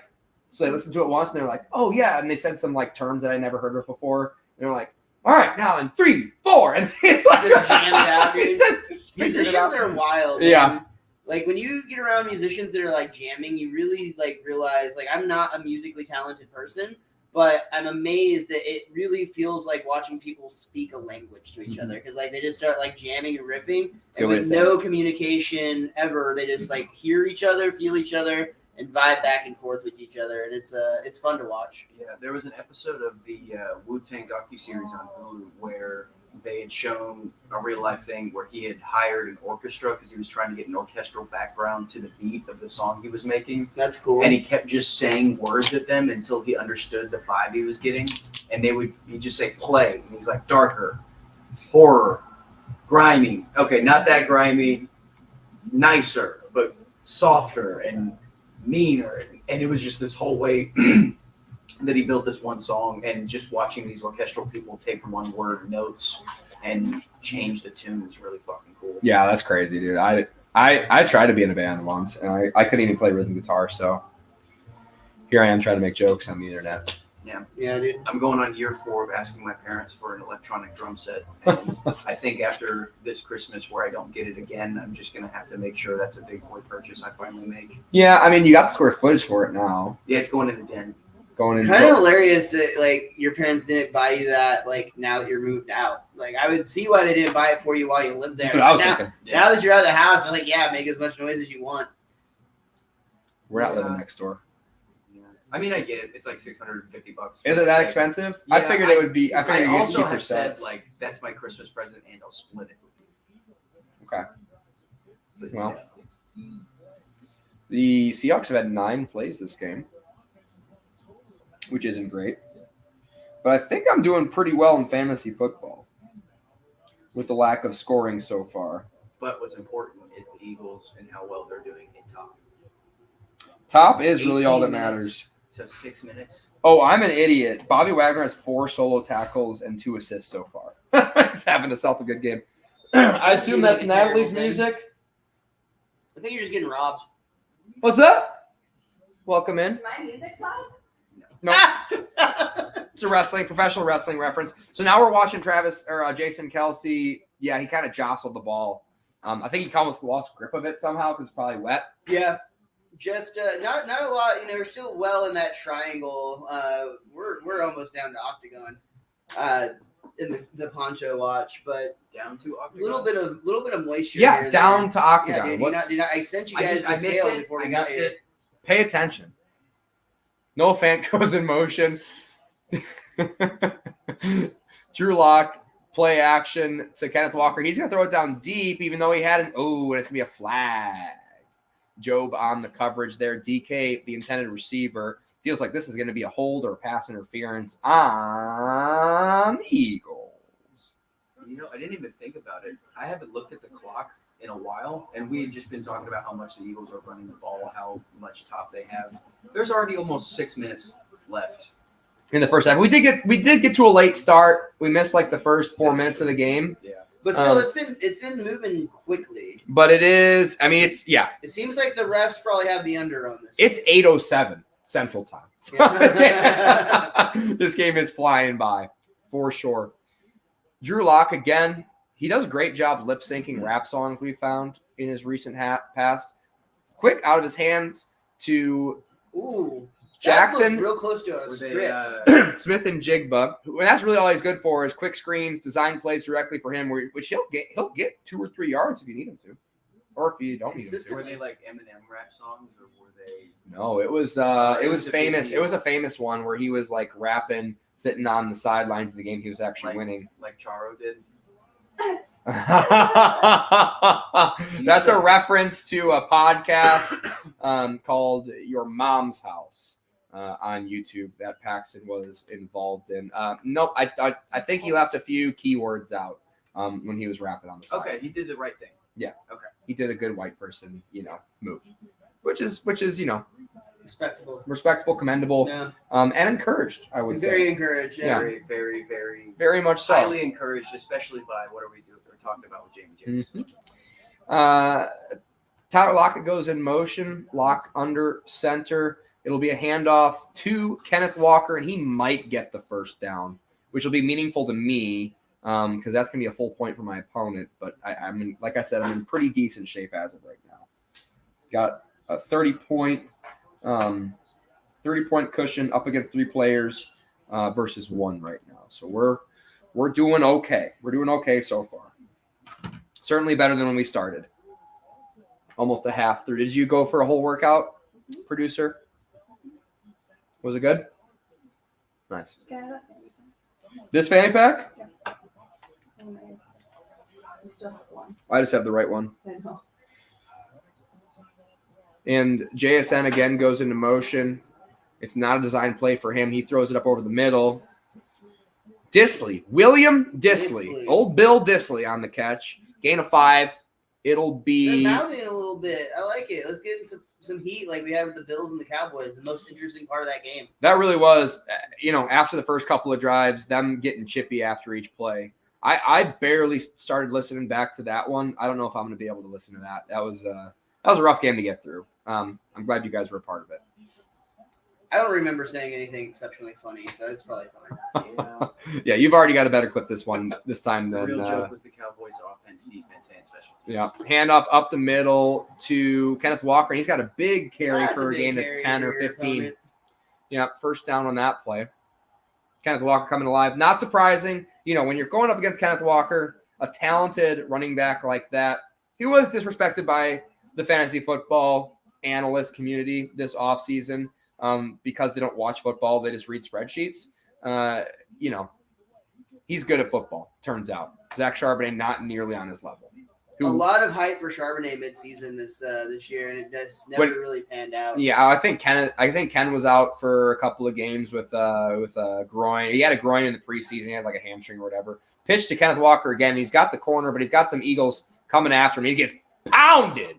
Speaker 1: so they listened to it once, and they're like, oh yeah, and they said some like terms that I never heard of before. And they're like, all right, now in 3, 4, and it's like
Speaker 3: Just jam it out, dude.
Speaker 1: Musicians
Speaker 3: Musicians are wild.
Speaker 1: Yeah.
Speaker 3: Man. Like when you get around musicians that are like jamming, you really like realize like I'm not a musically talented person, but I'm amazed that it really feels like watching people speak a language to each other because like they just start like jamming and riffing and with no communication ever. They just like hear each other, feel each other, and vibe back and forth with each other, and it's fun to watch.
Speaker 2: Yeah, there was an episode of the Wu-Tang docuseries on Hulu where they had shown a real life thing where he had hired an orchestra because he was trying to get an orchestral background to the beat of the song he was making.
Speaker 3: That's cool.
Speaker 2: And he kept just saying words at them until he understood the vibe he was getting. And he'd just say play. And he's like darker, horror, grimy. Okay, not that grimy, nicer, but softer and meaner. And it was just this whole way that he built this one song, and just watching these orchestral people take one word notes and change the tune was really fucking cool.
Speaker 1: Yeah, that's crazy, dude. I tried to be in a band once, and I couldn't even play rhythm guitar, so here I am trying to make jokes on the internet.
Speaker 3: Yeah, dude.
Speaker 2: I'm going on year 4 of asking my parents for an electronic drum set. And I think after this Christmas where I don't get it again, I'm just going to have to make sure that's a big boy purchase I finally make.
Speaker 1: Yeah, I mean, you got the square footage for it now.
Speaker 2: Yeah, it's going in the den.
Speaker 1: Going in.
Speaker 3: Kind of hilarious that like your parents didn't buy you that like now that you're moved out. Like I would see why they didn't buy it for you while you lived there.
Speaker 1: That's what I was
Speaker 3: now,
Speaker 1: thinking.
Speaker 3: Now that you're out of the house, they're like, yeah, make as much noise as you want.
Speaker 1: We're not living next door.
Speaker 2: Yeah. I mean, I get it. It's like $650.
Speaker 1: Is it that expensive?
Speaker 2: Yeah,
Speaker 1: I figured it would be. I figured
Speaker 2: I
Speaker 1: you'd get
Speaker 2: also
Speaker 1: cheaper
Speaker 2: have said
Speaker 1: sets.
Speaker 2: like that's my Christmas present, and I'll split it with you.
Speaker 1: Okay. Well, the Seahawks have had 9 plays this game, which isn't great. But I think I'm doing pretty well in fantasy football with the lack of scoring so far.
Speaker 2: But what's important is the Eagles and how well they're doing in top.
Speaker 1: Top is really all that
Speaker 2: 18 minutes
Speaker 1: matters.
Speaker 2: To 6 minutes.
Speaker 1: Oh, I'm an idiot. Bobby Wagner has 4 solo tackles and 2 assists so far. He's having himself a good game. I assume that's
Speaker 3: Seems like a terrible
Speaker 1: Natalie's
Speaker 3: thing.
Speaker 1: music.
Speaker 3: I think you're just getting robbed.
Speaker 1: What's that? Welcome in.
Speaker 4: My music's loud?
Speaker 1: No, it's a professional wrestling reference. So now we're watching Jason Kelsey. Yeah, he kind of jostled the ball. I think he almost lost grip of it somehow because it's probably wet.
Speaker 3: Yeah. Just not a lot. We're still well in that triangle. We're almost down to octagon. In the poncho watch, but
Speaker 2: down to
Speaker 3: a
Speaker 2: octagon.
Speaker 3: little bit of moisture.
Speaker 1: Yeah,
Speaker 3: here
Speaker 1: down
Speaker 3: there.
Speaker 1: to octagon.
Speaker 3: Yeah, dude, I sent you guys the scale before we got here.
Speaker 1: Pay attention. No fan goes in motion. Drew Lock, play action to Kenneth Walker. He's going to throw it down deep, even though he had and it's going to be a flag. Job on the coverage there. DK, the intended receiver, feels like this is going to be a hold or pass interference on the Eagles.
Speaker 2: I didn't even think about it. I haven't looked at the clock in a while, and we had just been talking about how much the Eagles are running the ball, how much top they have. There's already almost 6 minutes left
Speaker 1: in the first half. We did get to a late start. We missed like the first 4 minutes of the game.
Speaker 2: Yeah.
Speaker 3: But still, it's been moving quickly.
Speaker 1: But it is. I mean, it's yeah.
Speaker 3: It seems like the refs probably have the under on this.
Speaker 1: It's 8:07 Central Time.
Speaker 3: Yeah.
Speaker 1: This game is flying by for sure. Drew Lock again. He does a great job lip syncing rap songs we found in his recent past. Quick out of his hands to Jackson,
Speaker 3: real close to us.
Speaker 1: Smith and Jigba. And that's really all he's good for is quick screens, design plays directly for him, which he'll get 2 or 3 yards if you need him to, or if you don't need him to.
Speaker 2: Were they like Eminem rap songs, or were they?
Speaker 1: No, it was famous. It was a famous one where he was like rapping, sitting on the sidelines of the game. He was actually winning,
Speaker 2: like Charo did.
Speaker 1: That's a reference to a podcast called Your Mom's House on YouTube that Paxton was involved in. Nope, I think he left a few keywords out when he was rapping on the side.
Speaker 2: Okay, he did the right thing.
Speaker 1: Yeah.
Speaker 2: Okay.
Speaker 1: He did a good white person, move, which is respectable, commendable, and encouraged. I would say
Speaker 3: very encouraged. Yeah.
Speaker 2: Very, very, very,
Speaker 1: very much so.
Speaker 2: Highly encouraged, especially by what are we doing? We're talking about with Jamie James.
Speaker 1: Mm-hmm. Tyler Lockett goes in motion. Lock under center. It'll be a handoff to Kenneth Walker, and he might get the first down, which will be meaningful to me because that's going to be a full point for my opponent. But I'm in, like I said, I'm in pretty decent shape as of right now. Got a 30-point cushion up against 3 players versus 1 right now. So we're doing okay. We're doing okay so far. Certainly better than when we started. Almost a half through. Did you go for a whole workout, producer? Was it good? Nice. This fanny pack?
Speaker 4: Yeah. I still have one.
Speaker 1: I just have the right one.
Speaker 4: I know.
Speaker 1: And JSN again goes into motion. It's not a design play for him. He throws it up over the middle. William Disley. Old Bill Disley on the catch. Gain of 5. It'll be...
Speaker 3: They're mouthing a little bit. I like it. Let's get into some heat like we have with the Bills and the Cowboys. The most interesting part of that game.
Speaker 1: That really was, after the first couple of drives, them getting chippy after each play. I barely started listening back to that one. I don't know if I'm going to be able to listen to that. That was a rough game to get through. I'm glad you guys were a part of it.
Speaker 3: I don't remember saying anything exceptionally funny, so it's probably fine.
Speaker 1: Yeah, you've already got a better clip this time
Speaker 2: The
Speaker 1: than
Speaker 2: real joke was the Cowboys' offense, defense, and special teams.
Speaker 1: Yeah, handoff up the middle to Kenneth Walker, and he's got a big carry for a gain of 10 or 15.
Speaker 3: Opponent.
Speaker 1: Yeah, first down on that play. Kenneth Walker coming alive. Not surprising. When you're going up against Kenneth Walker, a talented running back like that, he was disrespected by the fantasy football analyst community this offseason because they don't watch football. They just read spreadsheets. He's good at football, turns out. Zach Charbonnet not nearly on his level.
Speaker 3: A lot of hype for Charbonnet midseason this year, and it just never really panned out.
Speaker 1: Yeah, I think Ken was out for a couple of games with a groin. He had a groin in the preseason. He had like a hamstring or whatever. Pitch to Kenneth Walker again. He's got the corner, but he's got some Eagles coming after him. He gets pounded,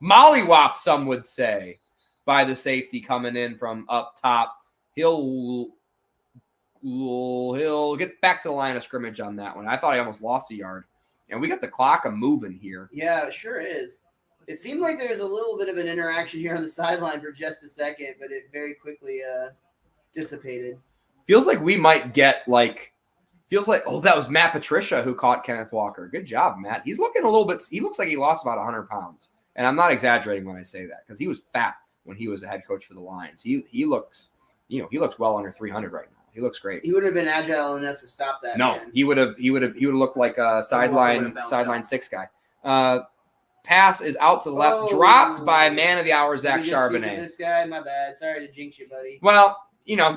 Speaker 1: mollywopped, some would say, by the safety coming in from up top. He'll get back to the line of scrimmage on that one. I thought he almost lost a yard. And we got the clock moving here.
Speaker 3: Yeah, it sure is. It seemed like there was a little bit of an interaction here on the sideline for just a second, but it very quickly dissipated.
Speaker 1: Feels like we might get that was Matt Patricia who caught Kenneth Walker. Good job, Matt. He's looking a little bit – he looks like he lost about 100 pounds. And I'm not exaggerating when I say that because he was fat when he was a head coach for the Lions. He looks, he looks well under 300 right now. He looks great.
Speaker 3: He would have been agile enough to stop that.
Speaker 1: No,
Speaker 3: man.
Speaker 1: he would have looked like a sideline 6 guy. Pass is out to the left, dropped by man of the hour, Zach Charbonnet.
Speaker 3: This guy, my bad. Sorry to jinx you, buddy.
Speaker 1: Well,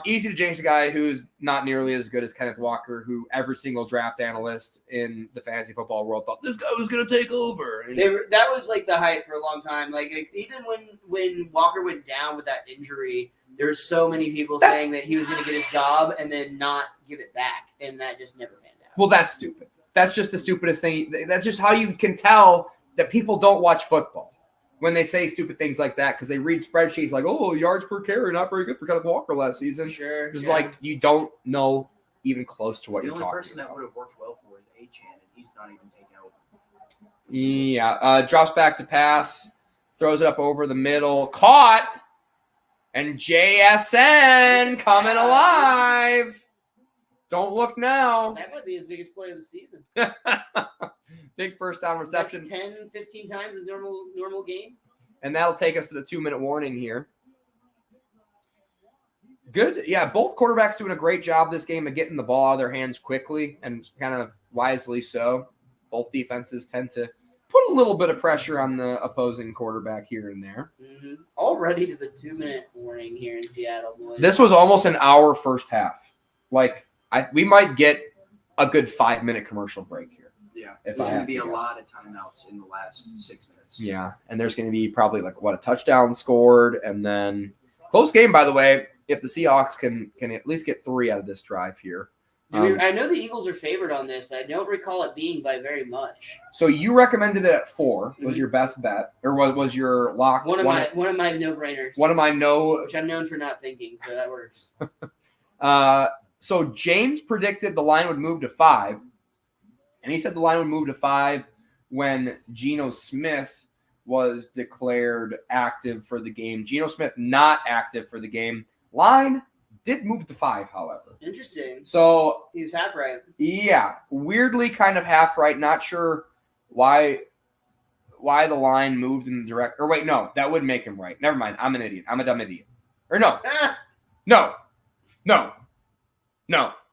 Speaker 1: easy to jinx a guy who's not nearly as good as Kenneth Walker, who every single draft analyst in the fantasy football world thought this guy was going to take over.
Speaker 3: That was like the hype for a long time. Like even when Walker went down with that injury, there were so many people saying that he was going to get his job and then not give it back, and that just never panned out.
Speaker 1: Well, that's stupid. That's just the stupidest thing. That's just how you can tell that people don't watch football when they say stupid things like that, because they read spreadsheets like, oh, yards per carry, not very good for Kenneth Walker last season.
Speaker 3: Sure.
Speaker 1: Just like you don't know even close to what you're talking about.
Speaker 2: The only person that would have worked well for is Achane, and he's not even taking over.
Speaker 1: Yeah. Drops back to pass, throws it up over the middle, caught, and JSN coming alive. Don't look now.
Speaker 3: That might be his biggest play of the season.
Speaker 1: Big first down reception.
Speaker 3: That's 10, 15 times his normal game.
Speaker 1: And that'll take us to the 2-minute warning here. Good. Yeah, both quarterbacks doing a great job this game of getting the ball out of their hands quickly and kind of wisely so. Both defenses tend to put a little bit of pressure on the opposing quarterback here and there.
Speaker 3: Mm-hmm. Already to the 2-minute warning here in Seattle, boys.
Speaker 1: This was almost an hour first half. We might get a good 5-minute commercial break here.
Speaker 2: Yeah,
Speaker 1: there's
Speaker 2: going to be a lot of timeouts in the last 6 minutes.
Speaker 1: Yeah, and there's going to be probably a touchdown scored, and then close game, by the way, if the Seahawks can at least get 3 out of this drive here.
Speaker 3: I know the Eagles are favored on this, but I don't recall it being by very much.
Speaker 1: So you recommended it at 4 was your best bet, or was your lock?
Speaker 3: One of my no-brainers.
Speaker 1: One of my
Speaker 3: which I'm known for not thinking, so that works.
Speaker 1: So James predicted the line would move to 5, and he said the line would move to 5 when Geno Smith was declared active for the game. Geno Smith not active for the game. Line did move to 5, however.
Speaker 3: Interesting.
Speaker 1: So
Speaker 3: he was half right.
Speaker 1: Yeah, weirdly kind of half right. Not sure why the line moved in the direct. Or wait, no, that would make him right. Never mind. I'm an idiot. I'm a dumb idiot. Or no, no,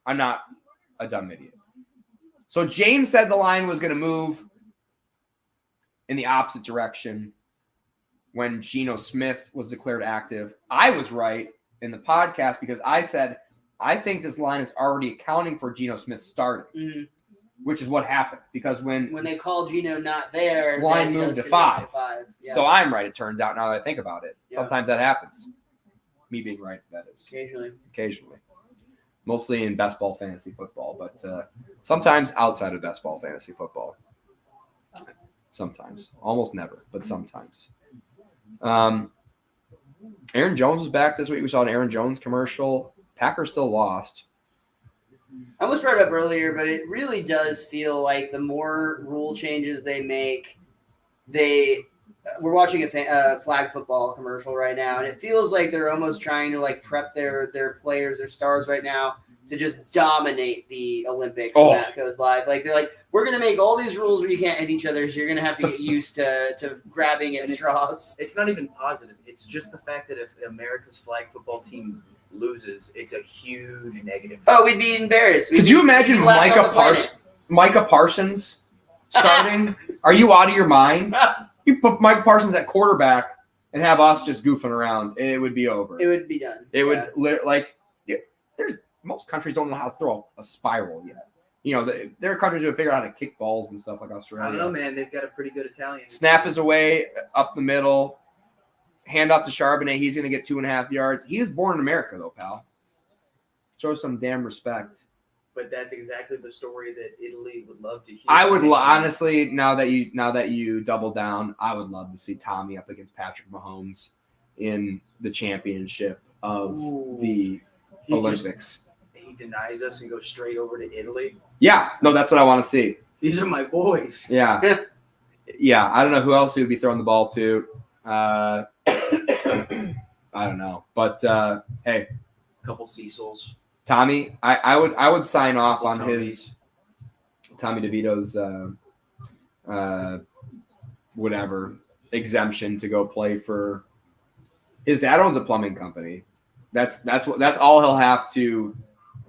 Speaker 1: I'm not a dumb idiot. So James said the line was going to move in the opposite direction when Geno Smith was declared active. I was right in the podcast because I said, I think this line is already accounting for Geno Smith starting, which is what happened. Because when
Speaker 3: they called Geno not there,
Speaker 1: line moved to 5.
Speaker 3: Yeah.
Speaker 1: So I'm right, it turns out, now that I think about it.
Speaker 3: Yeah.
Speaker 1: Sometimes that happens. Me being right, that is.
Speaker 3: Occasionally.
Speaker 1: Mostly in best ball fantasy football, but sometimes outside of best ball fantasy football. Sometimes. Almost never, but sometimes. Aaron Jones is back this week. We saw an Aaron Jones commercial. Packers still lost.
Speaker 3: I almost brought it up earlier, but it really does feel like the more rule changes they make, we're watching a flag football commercial right now, and it feels like they're almost trying to prep their players, their stars right now to just dominate the Olympics when that goes live. They're like, we're going to make all these rules where you can't hit each other, so you're going to have to get used to grabbing at straws.
Speaker 2: It's not even positive. It's just the fact that if America's flag football team loses, it's a huge negative.
Speaker 3: Oh, we'd be embarrassed.
Speaker 1: Could you imagine Micah Parsons starting? Are you out of your mind? You put Mike Parsons at quarterback and have us just goofing around. It would be over.
Speaker 3: It would be done.
Speaker 1: It would there's most countries don't know how to throw a spiral yet. There are countries who have figured out how to kick balls and stuff like Australia.
Speaker 2: I don't know, man. They've got a pretty good Italian.
Speaker 1: Snap is away up the middle. Hand off to Charbonnet. He's going to get 2.5 yards. He was born in America, though, pal. Show some damn respect.
Speaker 2: But that's exactly the story that Italy would love to hear.
Speaker 1: I would honestly, now that you double down, I would love to see Tommy up against Patrick Mahomes in the championship of the Olympics.
Speaker 2: He denies us and goes straight over to Italy.
Speaker 1: Yeah, no, that's what I want to see.
Speaker 2: These are my boys.
Speaker 1: Yeah, yeah. I don't know who else he would be throwing the ball to. I don't know, but hey,
Speaker 2: a couple Cecils.
Speaker 1: Tommy, I would sign off on his Tommy DeVito's whatever exemption to go play for His dad owns a plumbing company. That's all he'll have to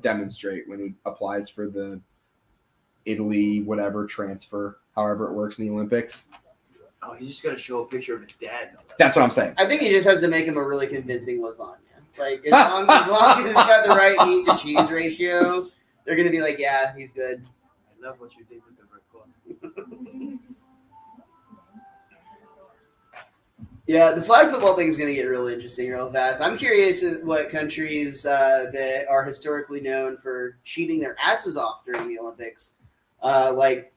Speaker 1: demonstrate when he applies for the Italy whatever transfer, however it works in the Olympics.
Speaker 2: Oh, he's just got to show a picture of his dad.
Speaker 1: That's what I'm saying.
Speaker 3: I think he just has to make him a really convincing lasagna. Like, as long as he's got the right meat to cheese ratio, they're going to be like, yeah, he's good.
Speaker 2: I love what you did with the red.
Speaker 3: Yeah, the flag football thing is going to get really interesting real fast. I'm curious what countries that are historically known for cheating their asses off during the Olympics, like,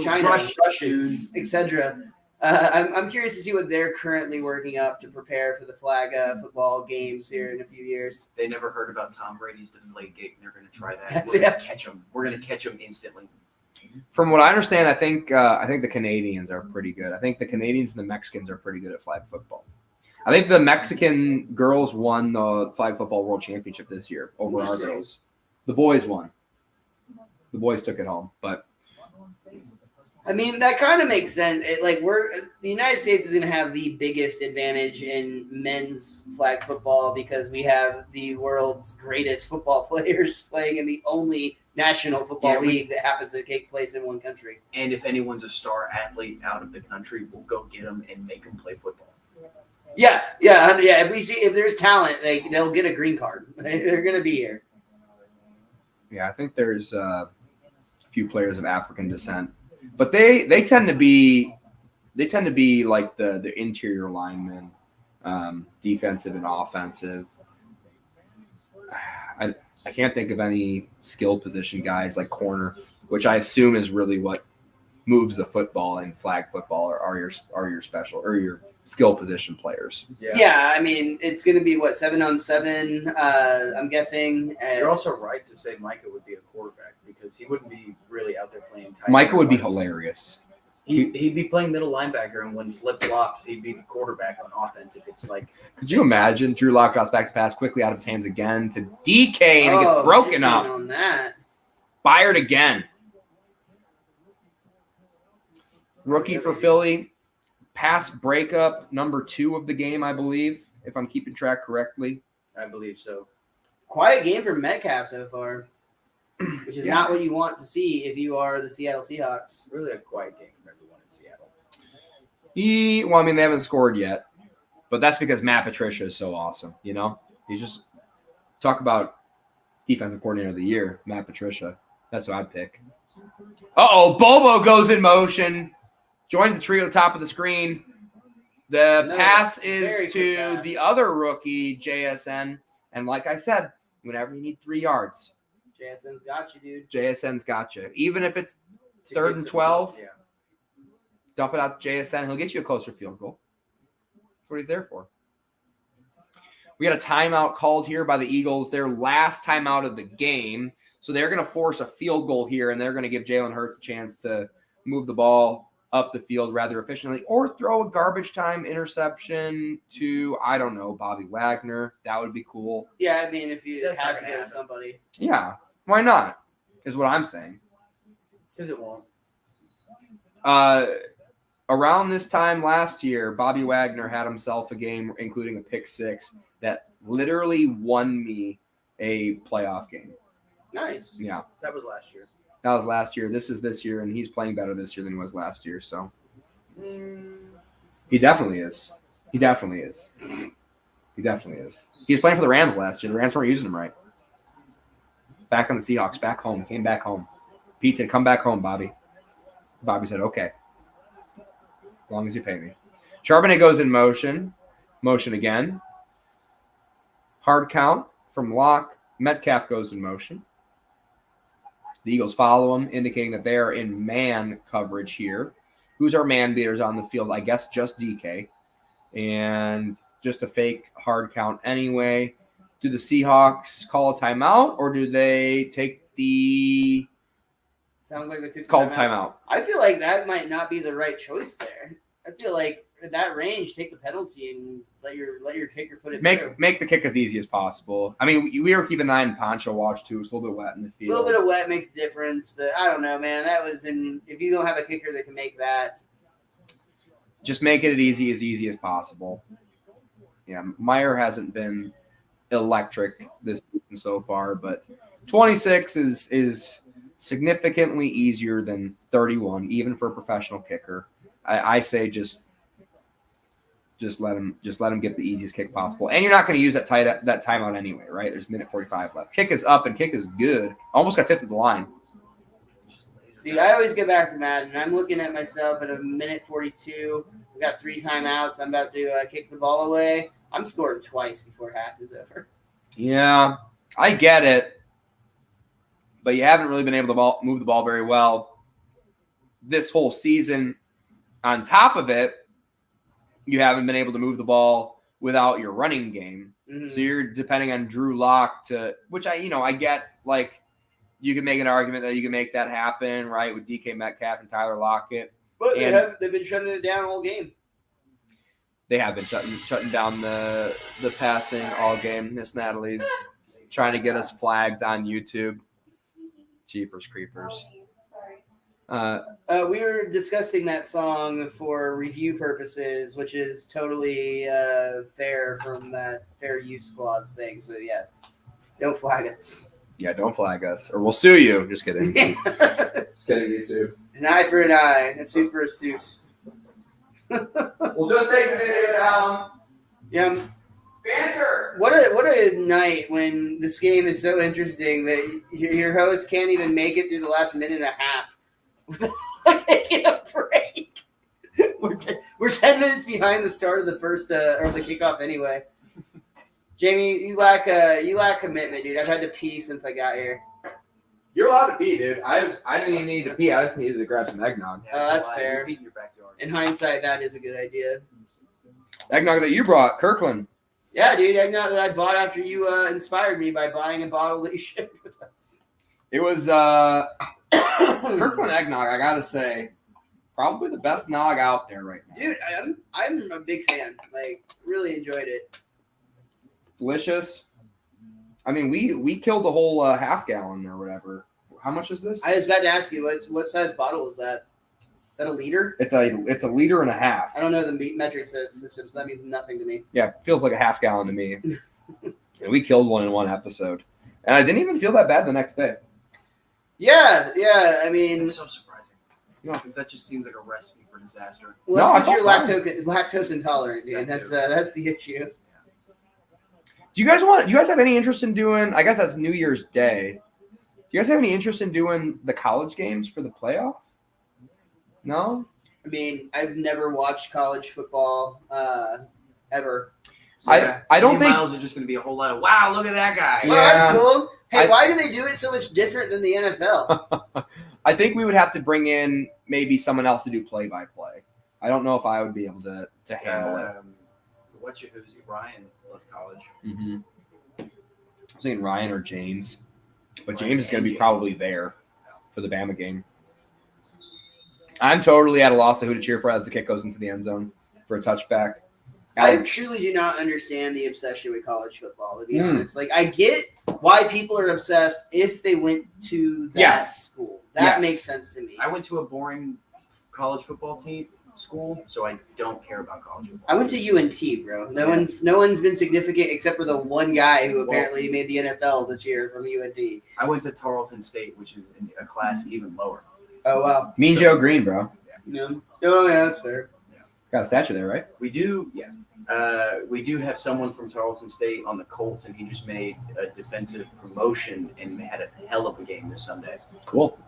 Speaker 3: China, Russians, etc. I'm curious to see what they're currently working up to prepare for the flag football games here in a few years.
Speaker 2: They never heard about Tom Brady's Deflategate, and they're going to try that.
Speaker 3: That's
Speaker 2: We're going to catch him. We're going to catch him instantly.
Speaker 1: From what I understand, I think the Canadians are pretty good. I think the Canadians and the Mexicans are pretty good at flag football. I think the Mexican girls won the flag football world championship this year over our girls. The boys won. The boys took it home, but
Speaker 3: I mean, that kind of makes sense. The United States is going to have the biggest advantage in men's flag football because we have the world's greatest football players playing in the only national football league that happens to take place in one country.
Speaker 2: And if anyone's a star athlete out of the country, we'll go get them and make them play football.
Speaker 3: Yeah. If there's talent, they'll get a green card. They're going to be here.
Speaker 1: Yeah, I think there's a few players of African descent. But they tend to be like the interior linemen, defensive and offensive. I can't think of any skill position guys like corner, which I assume is really what moves the football in flag football are your special or your skill position players.
Speaker 3: Yeah, I mean it's going to be 7-on-7. I'm guessing.
Speaker 2: You're also right to say Micah would be a quarterback because he wouldn't be really out there playing tight.
Speaker 1: Micah would be hilarious.
Speaker 2: He'd be playing middle linebacker, and when flip flopped, he'd be the quarterback on offense. If it's like,
Speaker 1: could you imagine Drew Lock drops back to pass quickly out of his hands again to DK and it gets broken up.
Speaker 3: On that.
Speaker 1: Fired again. Rookie for Philly. Pass breakup number 2 of the game, I believe, if I'm keeping track correctly.
Speaker 2: I believe so.
Speaker 3: Quiet game for Metcalf so far, which is not what you want to see if you are the Seattle Seahawks.
Speaker 2: Really a quiet game from everyone in Seattle.
Speaker 1: They haven't scored yet, but that's because Matt Patricia is so awesome, He's just – talk about defensive coordinator of the year, Matt Patricia. That's what I'd pick. Bobo goes in motion. Joins the trio at the top of the screen. The pass is to the other rookie, JSN. And like I said, whenever you need 3 yards.
Speaker 3: JSN's got you, dude.
Speaker 1: JSN's got you. Even if it's 3rd and 12, dump it out to JSN. He'll get you a closer field goal. That's what he's there for. We got a timeout called here by the Eagles. Their last timeout of the game. So they're going to force a field goal here, and they're going to give Jalen Hurts a chance to move the ball up the field rather efficiently, or throw a garbage time interception to, I don't know, Bobby Wagner. That would be cool.
Speaker 3: Yeah, I mean, if it has to go to somebody.
Speaker 1: Yeah, why not, is what I'm saying.
Speaker 2: Because it won't.
Speaker 1: Around this time last year, Bobby Wagner had himself a game, including a pick 6, that literally won me a playoff game.
Speaker 3: Nice.
Speaker 1: Yeah.
Speaker 2: That was last year.
Speaker 1: That was last year. This is this year, and he's playing better this year than he was last year. So he definitely is. He definitely is. He was playing for the Rams last year. The Rams weren't using him right. Back on the Seahawks, back home. Came back home. Pete said, "Come back home, Bobby." Bobby said, "Okay, as long as you pay me." Charbonnet goes in motion. Motion again. Hard count from Locke. Metcalf goes in motion. The Eagles follow him, indicating that they are in man coverage here. Who's our man beaters on the field? I guess just DK. And just a fake hard count anyway. Do the Seahawks call a timeout, or do they take the
Speaker 3: Sounds like they took
Speaker 1: timeout?
Speaker 3: I feel like that might not be the right choice there. I feel like at that range, take the penalty and let your kicker put it through.
Speaker 1: Make the kick as easy as possible. I mean, we were keeping an eye on Poncho watch too. It's a little bit wet in the field.
Speaker 3: A little bit of wet makes a difference, but I don't know, man. That was if you don't have a kicker that can make that.
Speaker 1: Just make it as easy as possible. Yeah, Meyer hasn't been electric this season so far, but 26 is significantly easier than 31, even for a professional kicker. I say just let him get the easiest kick possible, and you're not going to use that timeout anyway, right? There's minute 45 left. Kick is up and kick is good. Almost got tipped at the line.
Speaker 3: See, I always get back to Madden. I'm looking at myself at a minute 42. We got 3 timeouts. I'm about to kick the ball away. I'm scoring twice before half is over.
Speaker 1: Yeah, I get it, but you haven't really been able to move the ball very well this whole season. On top of it, you haven't been able to move the ball without your running game.
Speaker 3: Mm-hmm.
Speaker 1: So you're depending on Drew Lock to, which I get, like, you can make an argument that you can make that happen, right, with DK Metcalf and Tyler Lockett.
Speaker 3: But they've been shutting it down all game.
Speaker 1: They have been shutting down the passing all game. Miss Natalie's trying to get us flagged on YouTube. Jeepers creepers.
Speaker 3: We were discussing that song for review purposes, which is totally fair from that fair use clause thing. So, yeah, don't flag us.
Speaker 1: Yeah, don't flag us, or we'll sue you. Just kidding. Just kidding, YouTube.
Speaker 3: An eye for an eye, a suit for a suit.
Speaker 1: We'll just take the video down.
Speaker 3: Yeah.
Speaker 1: Banter.
Speaker 3: What a night when this game is so interesting that your host can't even make it through the last minute and a half without taking a break. We're 10 minutes behind the start of the first or the kickoff anyway. Jamie, you lack commitment, dude. I've had to pee since I got here.
Speaker 1: You're allowed to pee, dude. I didn't even need to pee. I just needed to grab some eggnog.
Speaker 3: Oh, that's fair.
Speaker 2: In your backyard.
Speaker 3: In hindsight, that is a good idea.
Speaker 1: Eggnog that you brought, Kirkland.
Speaker 3: Yeah, dude. Eggnog that I bought after you inspired me by buying a bottle that you shared with us.
Speaker 1: It was Kirkland eggnog, I gotta say. Probably the best nog out there right now.
Speaker 3: Dude, I'm a big fan. Like, really enjoyed it.
Speaker 1: Delicious. I mean, we killed a whole half gallon or whatever. How much is this?
Speaker 3: I was about to ask you, what size bottle is that? Is that a liter?
Speaker 1: It's a liter and a half.
Speaker 3: I don't know the metric systems. So that means nothing to me.
Speaker 1: Yeah, feels like a half gallon to me. And we killed one in one episode. And I didn't even feel that bad the next day.
Speaker 3: Yeah. I mean,
Speaker 2: That's so surprising.
Speaker 1: No.
Speaker 2: Because that just seems like a recipe for disaster.
Speaker 3: well, that's
Speaker 1: No,
Speaker 3: because
Speaker 1: I
Speaker 3: you're lactose intolerant, dude. That's the issue.
Speaker 1: Do you guys have any interest in doing, I guess that's New Year's Day. Do you guys have any interest in doing the college games for the playoff? No?
Speaker 3: I mean, I've never watched college football ever.
Speaker 2: So,
Speaker 1: I don't
Speaker 2: me and
Speaker 1: think
Speaker 2: Miles are just going to be a whole lot of, wow, look at that guy.
Speaker 3: Oh,
Speaker 1: Yeah.
Speaker 3: that's cool. Hey,
Speaker 1: I-
Speaker 3: why do they do it so much different than the NFL?
Speaker 1: I think we would have to bring in maybe someone else to do play-by-play. I don't know if I would be able to handle it.
Speaker 2: Who's Ryan left college.
Speaker 1: Mm-hmm. I was thinking Ryan or James. But James is going to be probably there for the Bama game. I'm totally at a loss of who to cheer for as the kick goes into the end zone for a touchback.
Speaker 3: I truly do not understand the obsession with college football, to be honest. Like, I get why people are obsessed if they went to that school. That makes sense to me.
Speaker 2: I went to a boring college football school, so I don't care about college football.
Speaker 3: I went to UNT, bro. No one's been significant except for the one guy who apparently made the NFL this year from UNT.
Speaker 2: I went to Tarleton State, which is in a class even lower.
Speaker 3: Oh, wow.
Speaker 1: Mean Joe Green, bro.
Speaker 3: No. Oh, yeah, that's fair.
Speaker 1: Got a statue there, right?
Speaker 2: We do, yeah. We do have someone from Tarleton State on the Colts, and he just made a defensive promotion and had a hell of a game this Sunday.
Speaker 1: Cool.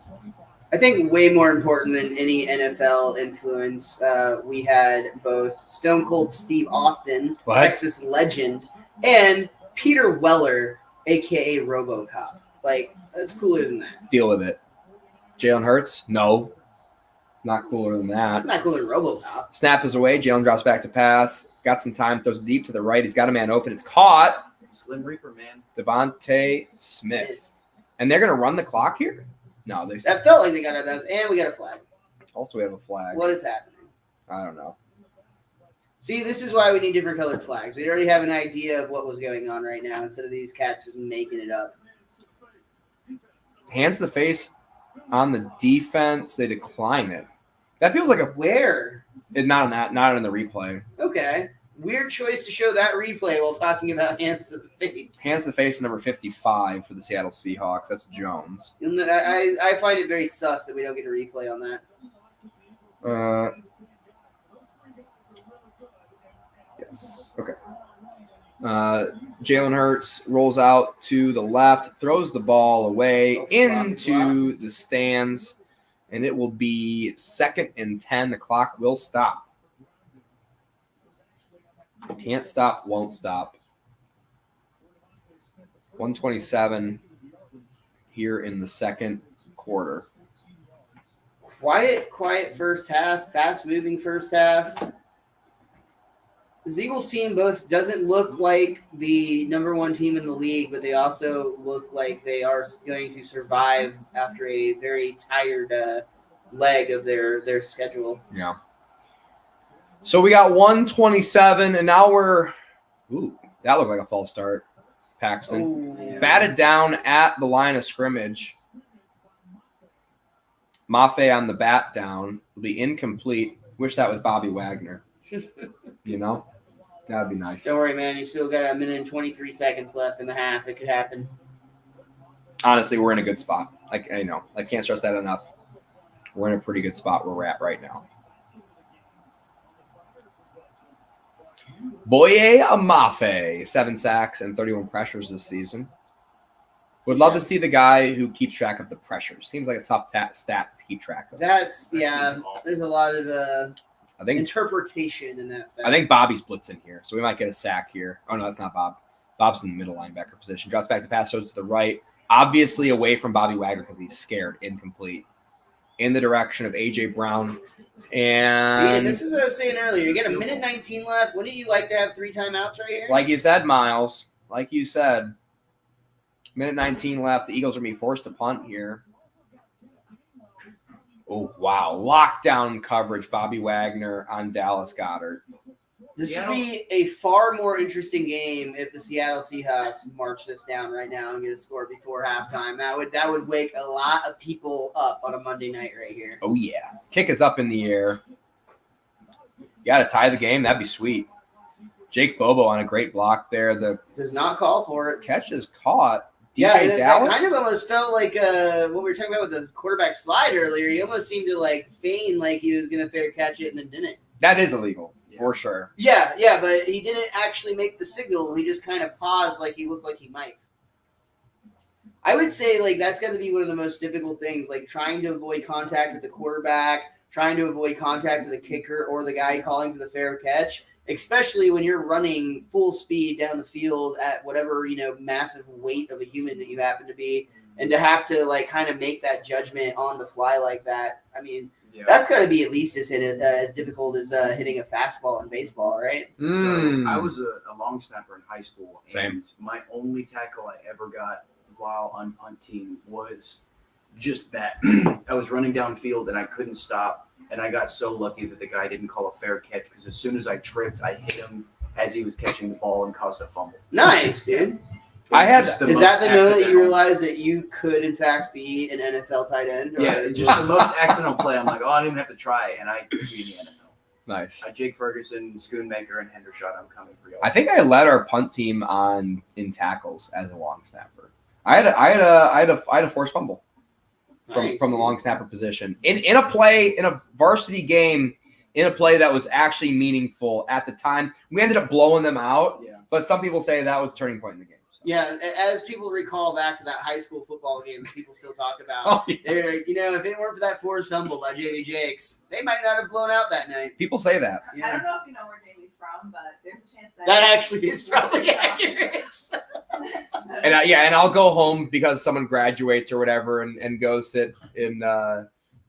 Speaker 3: I think way more important than any NFL influence, we had both Stone Cold Steve Austin,
Speaker 1: What?
Speaker 3: Texas legend, and Peter Weller, a.k.a. RoboCop. Like, that's cooler than that.
Speaker 1: Deal with it. Jalen Hurts? No. Not cooler than that.
Speaker 3: Not cooler than RoboCop.
Speaker 1: Snap is away. Jalen drops back to pass. Got some time. Throws deep to the right. He's got a man open. It's caught.
Speaker 2: Slim Reaper, man.
Speaker 1: Devontae Smith. And they're going to run the clock here? No.
Speaker 3: That felt like they got a bounce, and we got a flag.
Speaker 1: Also, we have a flag.
Speaker 3: What is happening?
Speaker 1: I don't know.
Speaker 3: See, this is why we need different colored flags. We already have an idea of what was going on right now instead of these cats just making it up.
Speaker 1: Hands to the face on the defense. They decline it. That feels like
Speaker 3: Where?
Speaker 1: not in the replay.
Speaker 3: Okay. Weird choice to show that replay while talking about hands to the face.
Speaker 1: Hands to the face, number 55 for the Seattle Seahawks. That's Jones.
Speaker 3: And I find it very sus that we don't get a replay on that.
Speaker 1: Yes. Okay. Jalen Hurts rolls out to the left, throws the ball away into the stands, and it will be 2nd and 10. The clock will stop. Can't stop, won't stop. 127 here in the second quarter.
Speaker 3: Quiet first half, fast-moving first half. The Eagles team both doesn't look like the number one team in the league, but they also look like they are going to survive after a very tired leg of their schedule.
Speaker 1: Yeah. So we got 127, and now we're – ooh, that looked like a false start, Paxton.
Speaker 3: Oh,
Speaker 1: Batted down at the line of scrimmage. Mafe on the bat down will be incomplete. Wish that was Bobby Wagner. You know? That would be nice.
Speaker 3: Don't worry, man. You still got a minute and 23 seconds left in the half. It could happen.
Speaker 1: Honestly, we're in a good spot. Like, I know. I can't stress that enough. We're in a pretty good spot where we're at right now. Boye Amafe, 7 sacks and 31 pressures this season. Would love to see the guy who keeps track of the pressures. Seems like a tough stat to keep track of.
Speaker 3: There's a lot of
Speaker 1: I think
Speaker 3: interpretation in that stat.
Speaker 1: I think Bobby's blitzing here, so we might get a sack here. Oh, no, that's not Bob. Bob's in the middle linebacker position. Drops back to pass, throws to the right. Obviously away from Bobby Wagner because he's scared. Incomplete. In the direction of A.J. Brown. And
Speaker 3: this is what I was saying earlier. You get a minute 19 left. Wouldn't you like to have 3 timeouts right here?
Speaker 1: like you said, Miles, like you said, minute 19 left. The Eagles are being forced to punt here. Oh, wow. Lockdown coverage, Bobby Wagner on Dallas Goedert.
Speaker 3: This would be a far more interesting game if the Seattle Seahawks march this down right now and get a score before halftime. That would wake a lot of people up on a Monday night right here.
Speaker 1: Oh, yeah. Kick is up in the air. You got to tie the game. That'd be sweet. Jake Bobo on a great block there. The
Speaker 3: Does not call for it.
Speaker 1: catch is caught.
Speaker 3: Yeah,
Speaker 1: DK
Speaker 3: that kind of almost felt like what we were talking about with the quarterback slide earlier. He almost seemed to feign like he was going to fair catch it and then didn't.
Speaker 1: That is illegal, for sure.
Speaker 3: Yeah, but he didn't actually make the signal. He just kind of paused like he looked like he might. I would say that's got to be one of the most difficult things, trying to avoid contact with the quarterback, trying to avoid contact with the kicker or the guy calling for the fair catch. Especially when you're running full speed down the field at whatever, massive weight of a human that you happen to be, and to have to kind of make that judgment on the fly like that. I mean, that's got to be at least as difficult as hitting a fastball in baseball, right?
Speaker 2: So I was a long snapper in high school.
Speaker 1: Same.
Speaker 2: And my only tackle I ever got while on punt team was just that. I was running downfield and I couldn't stop. And I got so lucky that the guy didn't call a fair catch because as soon as I tripped, I hit him as he was catching the ball and caused a fumble.
Speaker 3: Nice, dude.
Speaker 1: Is that
Speaker 3: the moment that you realized that you could, in fact, be an NFL tight end?
Speaker 2: Yeah, just the most accidental play. I'm like, I don't even have to try, and I could be in the NFL.
Speaker 1: Nice.
Speaker 2: Jake Ferguson, Schoonmaker, and Hendershot, I'm coming for you.
Speaker 1: I think I led our punt team in tackles as a long snapper. I had a forced fumble. From the long snapper position in a varsity game, in a play that was actually meaningful at the time. We ended up blowing them out, but some people say that was a turning point in the game. So.
Speaker 3: Yeah, as people recall back to that high school football game, people still talk about. They're like, if it weren't for that forced fumble by JV Jakes, they might not have blown out that night.
Speaker 1: People say that.
Speaker 3: Yeah.
Speaker 4: I don't know if you know where Jamie's from, but there's a chance
Speaker 3: that actually is probably accurate.
Speaker 1: And I'll go home because someone graduates or whatever and go sit in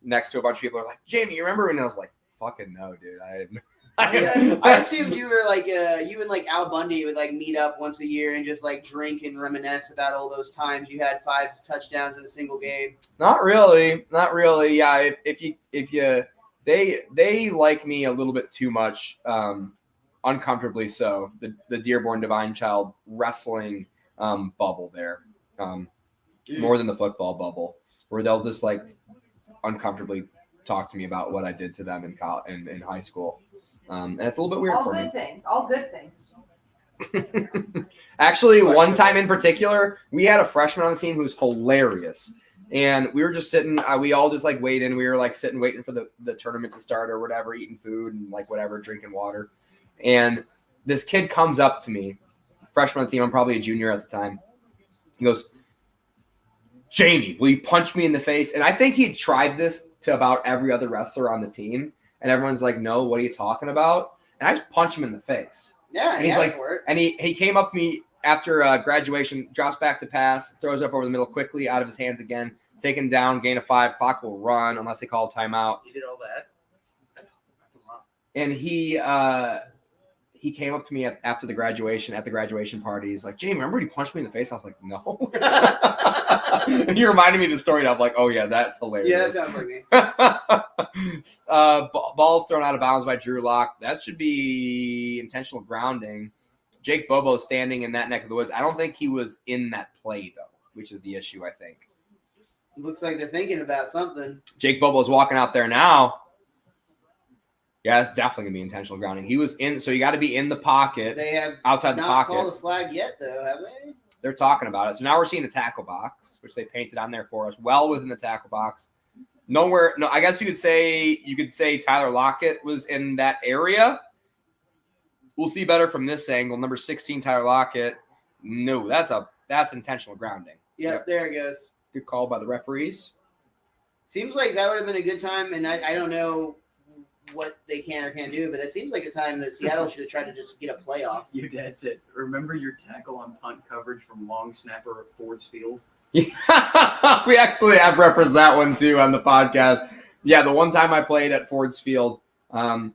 Speaker 1: next to a bunch of people. Are like, Jamie, you remember? And I was like, fucking no, dude.
Speaker 3: I assumed you were you and Al Bundy would meet up once a year and just drink and reminisce about all those times you had 5 touchdowns in a single game.
Speaker 1: Not really. Yeah, they like me a little bit too much, uncomfortably so. The Dearborn Divine Child wrestling bubble there, more than the football bubble, where they'll just uncomfortably talk to me about what I did to them in high school. And it's a little bit weird
Speaker 4: All
Speaker 1: for
Speaker 4: good
Speaker 1: me.
Speaker 4: things. All good things.
Speaker 1: Actually, one time in particular, we had a freshman on the team who's hilarious. And we were just sitting, we all just like waiting. We were like sitting, waiting for the tournament to start or whatever, eating food and like whatever, drinking water. And this kid comes up to me, freshman on the team. I'm probably a junior at the time. He goes, "Jamie, will you punch me in the face?" And I think he tried this to about every other wrestler on the team. And everyone's like, "No, what are you talking about?" And I just punch him in the face.
Speaker 3: Yeah,
Speaker 1: And he's like, and he came up to me after graduation, drops back to pass, throws up over the middle quickly, out of his hands again, taken down, gain of 5, clock will run unless they call a timeout.
Speaker 2: You did all that? That's a lot.
Speaker 1: And he came up to me after the graduation party. He's like, "Jamie, remember when you punched me in the face?" I was like, "No." And he reminded me of the story. And I'm like, "Oh yeah, that's hilarious."
Speaker 3: Yeah, that sounds like me.
Speaker 1: Balls thrown out of bounds by Drew Lock. That should be intentional grounding. Jake Bobo standing in that neck of the woods. I don't think he was in that play though, which is the issue, I think.
Speaker 3: Looks like they're thinking about something.
Speaker 1: Jake Bobo's walking out there now. Yeah, it's definitely gonna be intentional grounding. He was in, so you got to be in the pocket.
Speaker 3: They have
Speaker 1: outside the
Speaker 3: not
Speaker 1: pocket.
Speaker 3: called a flag yet, though, have they?
Speaker 1: They're talking about it. So now we're seeing the tackle box, which they painted on there for us, well within the tackle box. Nowhere. No, I guess you could say Tyler Lockett was in that area. We'll see better from this angle. Number 16, Tyler Lockett. No, that's intentional grounding.
Speaker 3: Yep, there it goes.
Speaker 1: Good call by the referees.
Speaker 3: Seems like that would have been a good time, and I don't know what they can or can't do, but it seems like a time that Seattle should have tried to just get a playoff.
Speaker 2: Your dad said, "Remember your tackle on punt coverage from long snapper at Ford's Field?"
Speaker 1: Yeah, we actually have referenced that one too on the podcast. Yeah, the one time I played at Ford's Field, it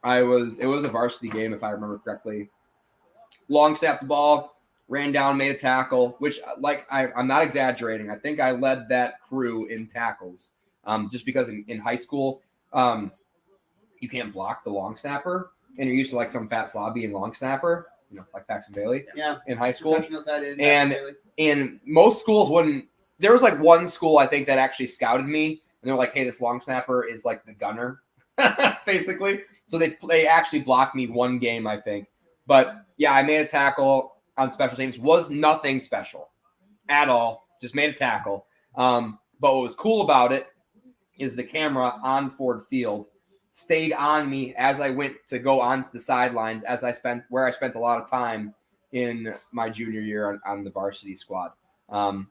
Speaker 1: was a varsity game if I remember correctly. Long snapped the ball, ran down, made a tackle, which I'm not exaggerating. I think I led that crew in tackles, just because in high school, you can't block the long snapper, and you're used to like some fat slob being long snapper, like Paxton Bailey.
Speaker 3: Yeah,
Speaker 1: in high school.
Speaker 3: Professional tight end,
Speaker 1: And in most schools wouldn't. There was like one school I think that actually scouted me, and they're like, "Hey, this long snapper is like the gunner," basically. So they actually blocked me one game, I think. But yeah, I made a tackle on special teams. Was nothing special at all. Just made a tackle. But what was cool about it is the camera on Ford Field stayed on me as I went to go onto the sidelines, where I spent a lot of time in my junior year on the varsity squad. And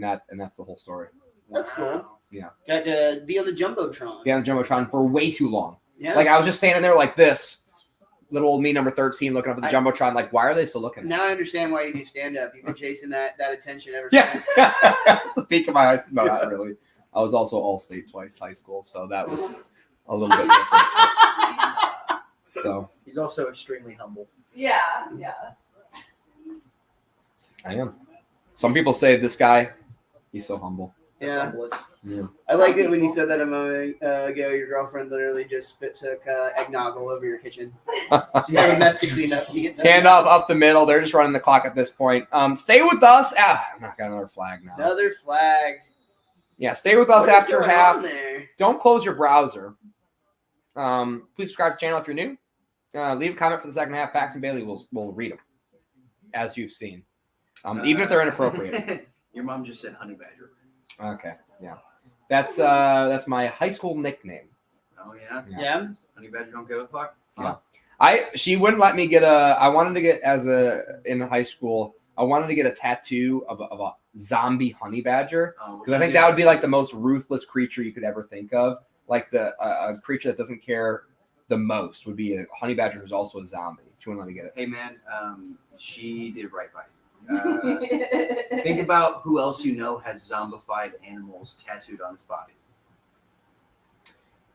Speaker 1: that's the whole story.
Speaker 3: That's cool.
Speaker 1: Yeah.
Speaker 3: Got to be on the Jumbotron.
Speaker 1: Be on the Jumbotron for way too long.
Speaker 3: Yeah.
Speaker 1: Like I was just standing there like this, little old me, number 13, looking up at the Jumbotron. Like, why are they still looking?
Speaker 3: Now I understand why you do stand up. You've been chasing that attention ever
Speaker 1: Yeah.
Speaker 3: since.
Speaker 1: That's the peak of my high school. No, not really. I was also all-state twice high school, so that was a little bit different. So
Speaker 2: He's also extremely humble.
Speaker 4: Yeah.
Speaker 1: I am. Some people say this guy, he's so humble.
Speaker 3: Yeah.
Speaker 2: Humblest.
Speaker 1: Yeah.
Speaker 3: I like it when you said that a moment ago. Your girlfriend literally just took eggnog all over your kitchen. So you have a mess to clean up. You get to
Speaker 1: Hand up the middle. They're just running the clock at this point. Stay with us. I'm not got another flag now.
Speaker 3: Another flag.
Speaker 1: Yeah, stay with us
Speaker 3: What is
Speaker 1: after
Speaker 3: going
Speaker 1: half.
Speaker 3: on there?
Speaker 1: Don't close your browser. Please subscribe to the channel if you're new. Leave a comment for the second half. Paxton Bailey will read them, as you've seen, even if they're inappropriate.
Speaker 2: Your mom just said honey badger.
Speaker 1: Okay, yeah, that's my high school nickname.
Speaker 2: Oh yeah.
Speaker 3: Yeah.
Speaker 2: Honey badger don't go with fuck.
Speaker 1: Yeah. She wouldn't let me get I wanted to get in high school. I wanted to get a tattoo of a zombie honey badger because I think that would be like the most ruthless creature you could ever think of. Like a creature that doesn't care the most would be a honey badger who's also a zombie. She wouldn't let me get it.
Speaker 2: Hey man, she did right by you. Think about who else you know has zombified animals tattooed on his body.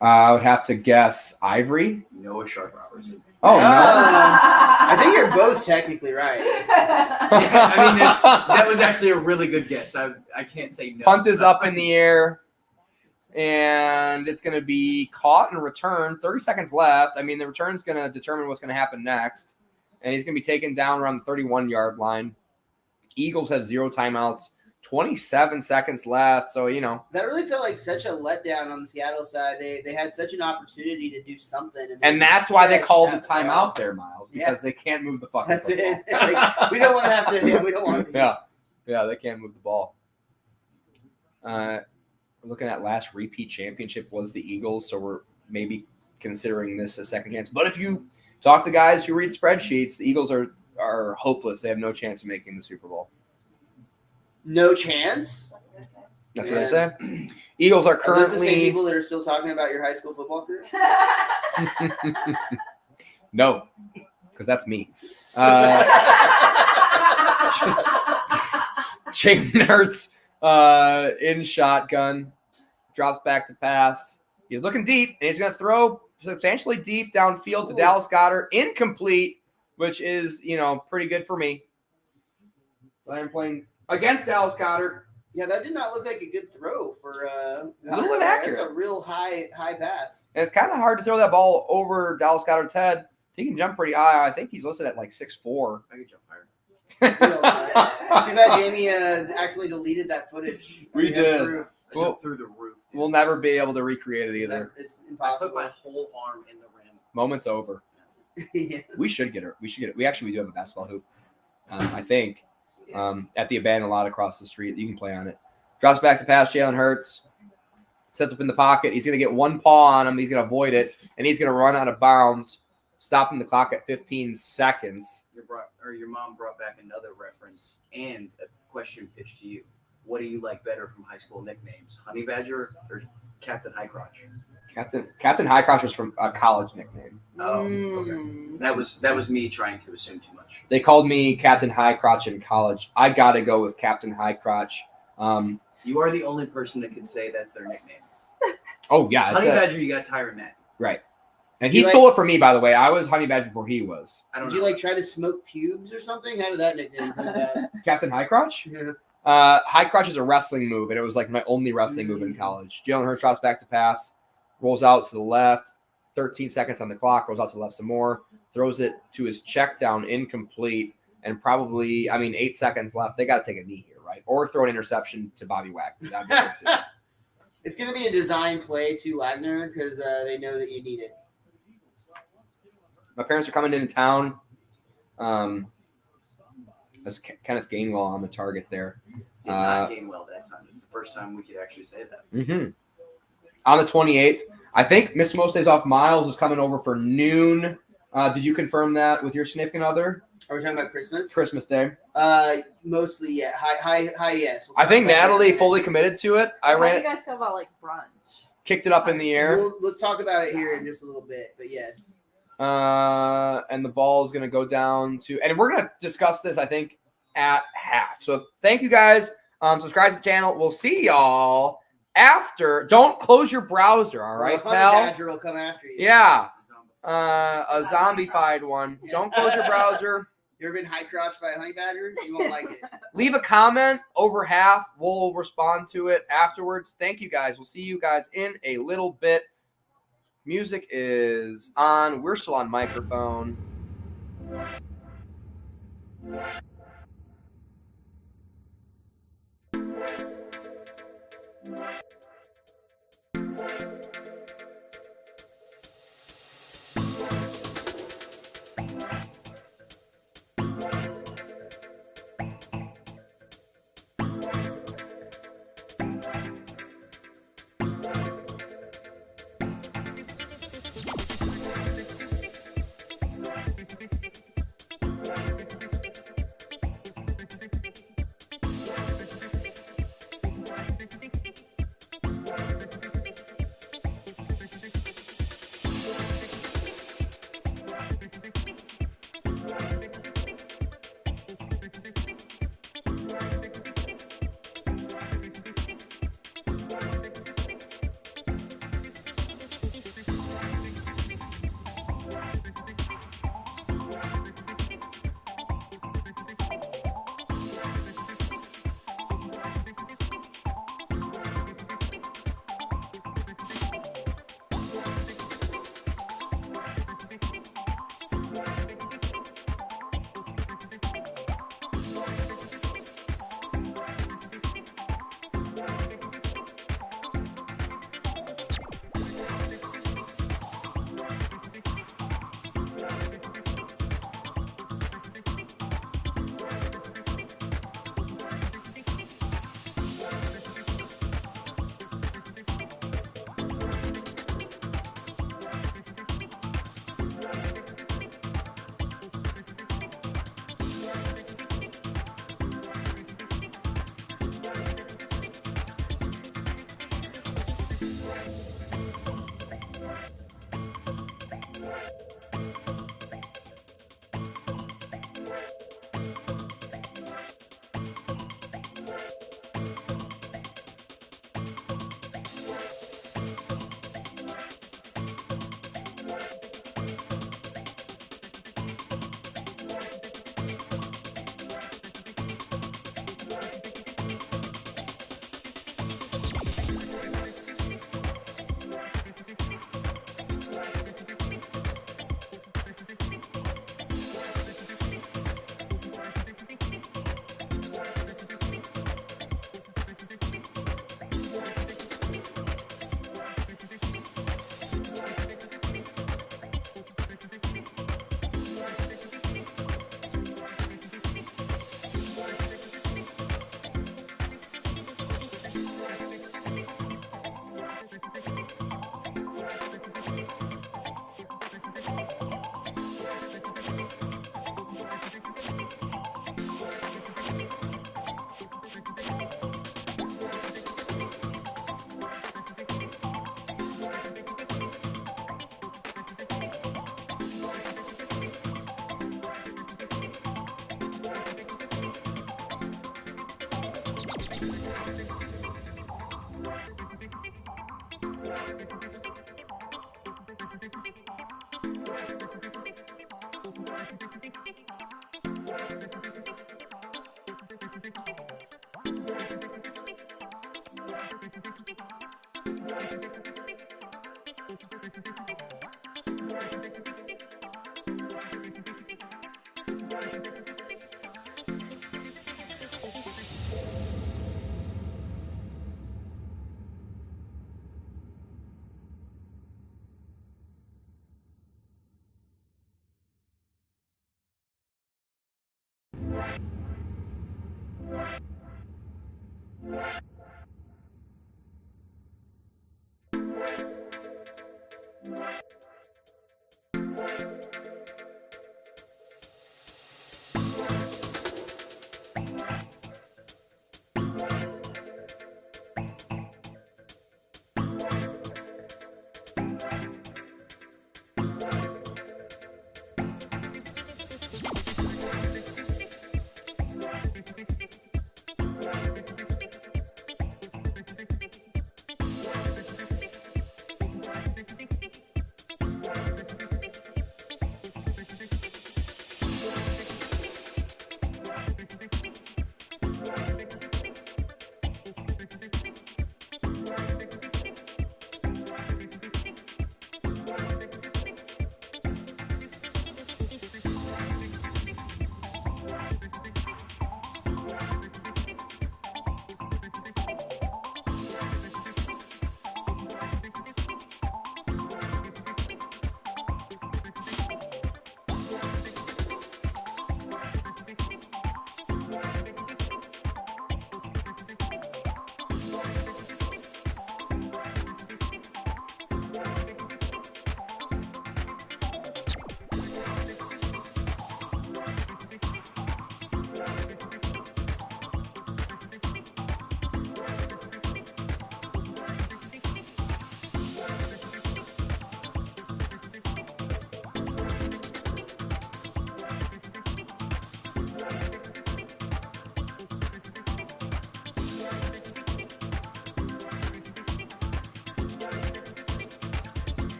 Speaker 1: I would have to guess Ivory.
Speaker 2: Noah Sharp Roberts.
Speaker 1: Oh no!
Speaker 3: I think you're both technically right.
Speaker 2: Yeah, I mean that was actually a really good guess. I can't say no.
Speaker 1: Punt is up in the air, and it's going to be caught and returned. 30 seconds left. I mean, the return's going to determine what's going to happen next, and he's going to be taken down around the 31-yard line. Eagles have 0 timeouts. 27 seconds left. So,
Speaker 3: That really felt like such a letdown on the Seattle side. They had such an opportunity to do something.
Speaker 1: And that's why they
Speaker 3: just
Speaker 1: called the
Speaker 3: shut down.
Speaker 1: timeout there, Miles, because they can't move the fucking
Speaker 3: That's
Speaker 1: football.
Speaker 3: it. Like, we don't want to have to. We don't want these.
Speaker 1: Yeah, they can't move the ball. We're looking at last repeat championship was the Eagles, so we're maybe considering this a second chance. But if you talk to guys who read spreadsheets, the Eagles are hopeless. They have no chance of making the Super Bowl.
Speaker 3: No chance.
Speaker 1: That's what I said. Eagles are
Speaker 3: Are those the same
Speaker 1: currently
Speaker 3: people that are still talking about your high school football career?
Speaker 1: no, because that's me. Jalen Hurts in shotgun, drops back to pass. He's looking deep, and he's going to throw substantially deep downfield to Dallas Goedert, incomplete, which is pretty good for me. I'm playing against Dallas Goedert.
Speaker 3: Yeah, that did not look like a good throw for
Speaker 1: A little inaccurate.
Speaker 3: That's a real high pass.
Speaker 1: And it's kind of hard to throw that ball over Dallas Goedert's head. He can jump pretty high. I think he's listed at like 6'4".
Speaker 2: I can jump higher.
Speaker 3: Too bad Jamie actually deleted that footage.
Speaker 1: We did.
Speaker 2: I
Speaker 1: Well,
Speaker 2: jumped through the roof. dude.
Speaker 1: We'll never be able to recreate it either.
Speaker 3: It's
Speaker 2: I put
Speaker 3: impossible.
Speaker 2: my whole arm in the rim.
Speaker 1: Moment's over.
Speaker 3: Yeah.
Speaker 1: We should get it. We actually do have a basketball hoop. I think at the abandoned lot across the street. You can play on it. Drops back to pass. Jalen Hurts sets up in the pocket. He's going to get one paw on him. He's going to avoid it, and he's going to run out of bounds, stopping the clock at 15 seconds.
Speaker 2: Your mom brought back another reference and a question pitched to you. What do you like better from high school nicknames, Honey Badger or Captain High Crotch?
Speaker 1: Captain High Crotch was from a college nickname.
Speaker 2: Oh, okay. That was me trying to assume too much.
Speaker 1: They called me Captain High Crotch in college. I got to go with Captain High Crotch.
Speaker 2: You are the only person that could say that's their nickname.
Speaker 1: Oh, yeah.
Speaker 2: Honey Badger, you got Tyron Matt.
Speaker 1: Right. And he stole it from me, by the way. I was Honey Badger before he was.
Speaker 2: I don't
Speaker 3: Did
Speaker 2: know.
Speaker 3: you try to smoke pubes or something? How did that nickname come about?
Speaker 1: Captain High Crotch?
Speaker 3: Yeah.
Speaker 1: High Crotch is a wrestling move, and it was like my only wrestling move in college. Jalen Hurts drops back to pass, rolls out to the left, 13 seconds on the clock, rolls out to the left some more, throws it to his check down, incomplete, and probably, 8 seconds left. They got to take a knee here, right? Or throw an interception to Bobby Wagner. That'd be good too.
Speaker 3: It's going to be a design play to Wagner because they know that you need it.
Speaker 1: My parents are coming into town. That's Kenneth Gainwell on the target there.
Speaker 2: Did not game well that time. It's the first time we could actually say that.
Speaker 1: Mm-hmm. On the 28th, I think Mr. Most Days Off Miles is coming over for noon. Did you confirm that with your significant other?
Speaker 3: Are we talking about Christmas?
Speaker 1: Christmas Day.
Speaker 3: Mostly, yeah. Hi, yes. We'll
Speaker 1: I think
Speaker 3: talk about
Speaker 1: Natalie
Speaker 3: that.
Speaker 1: fully committed to it. I
Speaker 4: How do you
Speaker 1: ran,
Speaker 4: guys feel about like brunch?
Speaker 1: kicked it up in the air,
Speaker 3: Let's talk about it here in just a little bit, but yes.
Speaker 1: and the ball is going to go down to, and we're going to discuss this, I think, at half. So thank you guys. Subscribe to the channel. We'll see y'all after. Don't close your browser, all right,
Speaker 3: Honey
Speaker 1: pal?
Speaker 3: Badger will come after you.
Speaker 1: Yeah. A zombified one. Don't close your browser.
Speaker 3: You ever been high crotched by a honey badger? You won't like it.
Speaker 1: Leave a comment over half. We'll respond to it afterwards. Thank you guys. We'll see you guys in a little bit. Music is on. We're still on microphone.